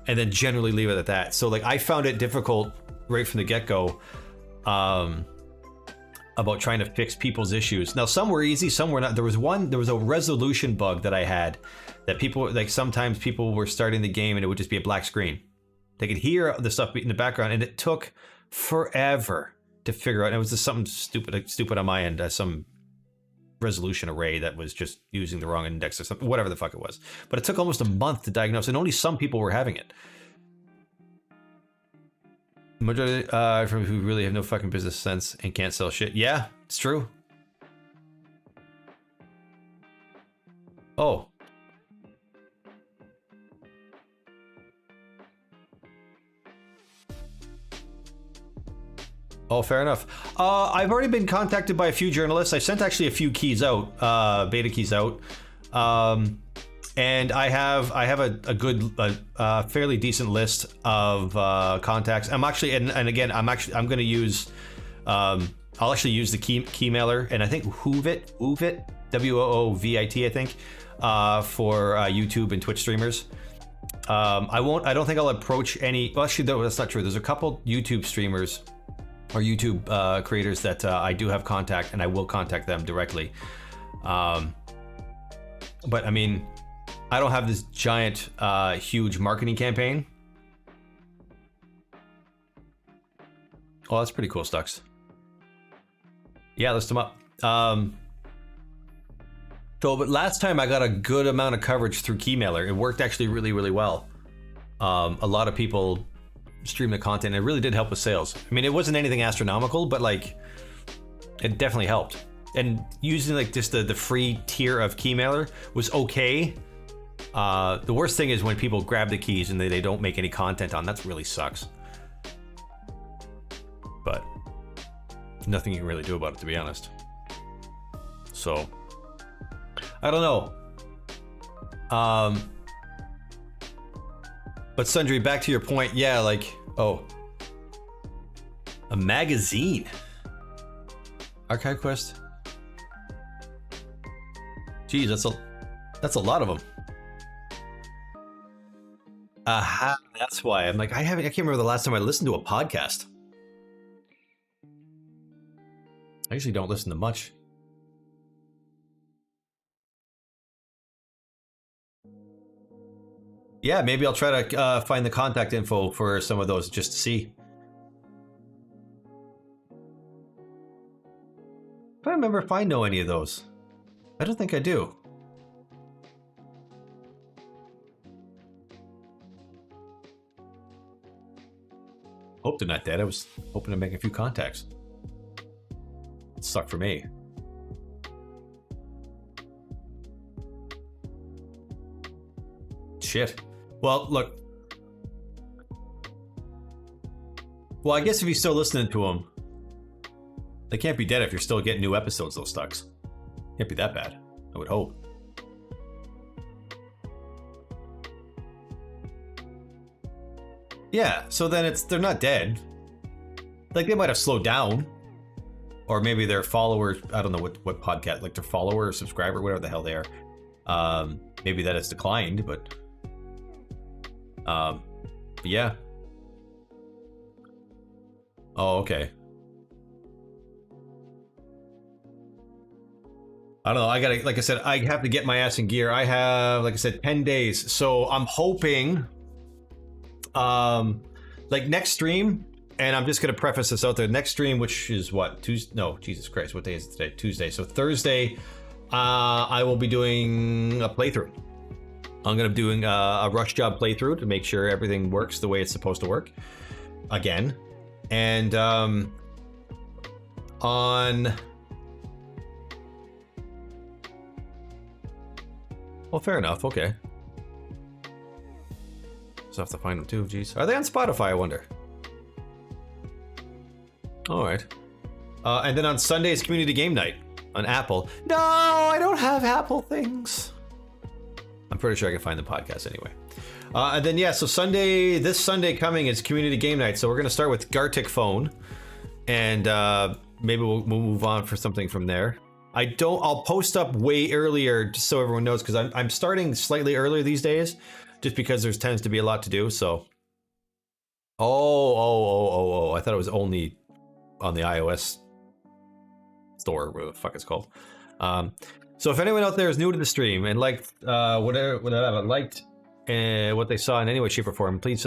and then generally leave it at that. So like I found it difficult right from the get-go about trying to fix people's issues. Now, some were easy, some were not. There was a resolution bug that I had that people, like, sometimes people were starting the game and it would just be a black screen. They could hear the stuff in the background and it took forever to figure out. And it was just something stupid on my end, some resolution array that was just using the wrong index or something, whatever the fuck it was. But it took almost a month to diagnose, and only some people were having it. Majority from who really have no fucking business sense and can't sell shit. Yeah, it's true. Oh. Oh, fair enough. I've already been contacted by a few journalists. I sent actually a few keys out, beta keys out. And I have a good, fairly decent list of contacts. I'm actually, and again, I'm going to use, I'll actually use the key mailer, and I think Woovit, WOOVIT, I think, for YouTube and Twitch streamers. I don't think I'll approach any. Well, actually, no, that's not true. There's a couple YouTube streamers or YouTube creators that I do have contact, and I will contact them directly. But I mean, I don't have this giant, huge marketing campaign. Oh, that's pretty cool, Stux. Yeah, list them up. But last time I got a good amount of coverage through Keymailer. It worked actually really, really well. A lot of people stream the content. It really did help with sales. I mean, it wasn't anything astronomical, but like, it definitely helped. And using like just the free tier of Keymailer was okay. The worst thing is when people grab the keys and they don't make any content on. That really sucks. But nothing you can really do about it, to be honest. So I don't know. But Sundry, back to your point, yeah, like, oh, a magazine. Archive Quest. Geez, that's a lot of them. Aha, that's why I'm like, I can't remember the last time I listened to a podcast. I usually don't listen to much. Yeah, maybe I'll try to find the contact info for some of those just to see. If I remember if I know any of those. I don't think I do. Hope they're not dead. I was hoping to make a few contacts. It sucked for me. Shit. Well, look. Well, I guess if you're still listening to them, they can't be dead if you're still getting new episodes, those Stux. Can't be that bad, I would hope. Yeah, so then they're not dead. Like, they might have slowed down. Or maybe their followers, I don't know what podcast, like their follower or subscriber, whatever the hell they are. Maybe that it's declined, but yeah. Oh, okay. I don't know. I gotta, like I said, I have to get my ass in gear. I have, like I said, 10 days. So I'm hoping, like next stream, and I'm just gonna preface this out there. Next stream, which is what, Tuesday? No, Jesus Christ, what day is it today? Tuesday. So Thursday, I will be doing a playthrough. I'm gonna be doing a rush job playthrough to make sure everything works the way it's supposed to work. Again, and on. Well, fair enough. Okay. So I have to find them too. Jeez, are they on Spotify? I wonder. All right. And then on Sunday is community game night on Apple. No, I don't have Apple things. I'm pretty sure I can find the podcast anyway. And then yeah, so Sunday, this Sunday coming is community game night. So we're gonna start with Gartic Phone, and maybe we'll move on for something from there. I'll post up way earlier just so everyone knows, because I'm starting slightly earlier these days, just because there tends to be a lot to do. So, oh! I thought it was only on the iOS store, whatever the fuck it's called. So if anyone out there is new to the stream and liked whatever liked what they saw in any way, shape, or form, please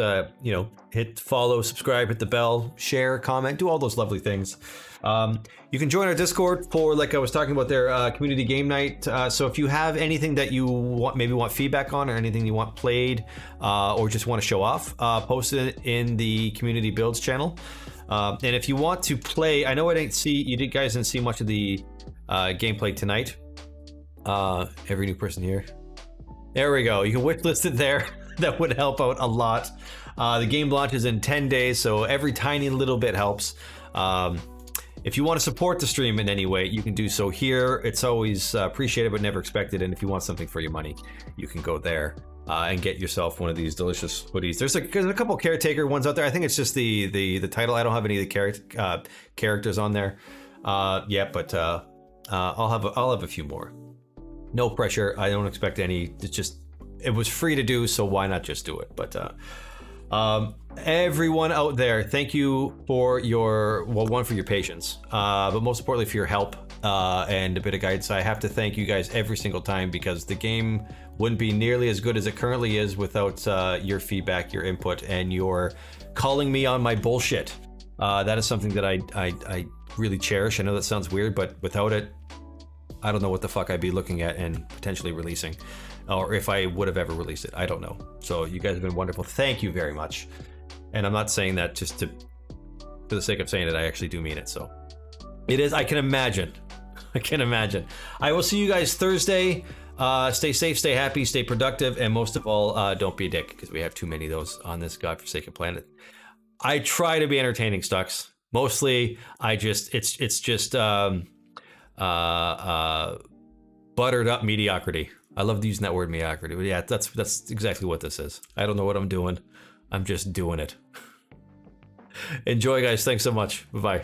hit follow, subscribe, hit the bell, share, comment, do all those lovely things. You can join our Discord for, like I was talking about there, community game night. So if you have anything that you want feedback on, or anything you want played, or just want to show off, post it in the community builds channel. And if you want to play, I know you guys didn't see much of the gameplay tonight. Every new person here. There we go. You can wishlist it there. That would help out a lot. The game launches in 10 days, so every tiny little bit helps. If you want to support the stream in any way, you can do so here. It's always appreciated but never expected. And if you want something for your money, you can go there and get yourself one of these delicious hoodies. There's a couple Caretaker ones out there. I think it's just the title. I don't have any of the characters on there yet, but I'll have a few more. No pressure. I don't expect any. It was free to do, so why not just do it? But everyone out there, thank you for your patience, but most importantly for your help and a bit of guidance. I have to thank you guys every single time, because the game wouldn't be nearly as good as it currently is without your feedback, your input, and your calling me on my bullshit. That is something that I really cherish. I know that sounds weird, but without it, I don't know what the fuck I'd be looking at and potentially releasing, or if I would have ever released it. I don't know. So you guys have been wonderful. Thank you very much. And I'm not saying that just for the sake of saying it. I actually do mean it. So it is. I can imagine. I will see you guys Thursday. Stay safe, stay happy, stay productive, and most of all, don't be a dick, because we have too many of those on this godforsaken planet. I try to be entertaining, Stux. Mostly, it's just buttered up mediocrity. I love using that word, mediocrity. But yeah, that's exactly what this is. I don't know what I'm doing. I'm just doing it. Enjoy, guys. Thanks so much. Bye-bye.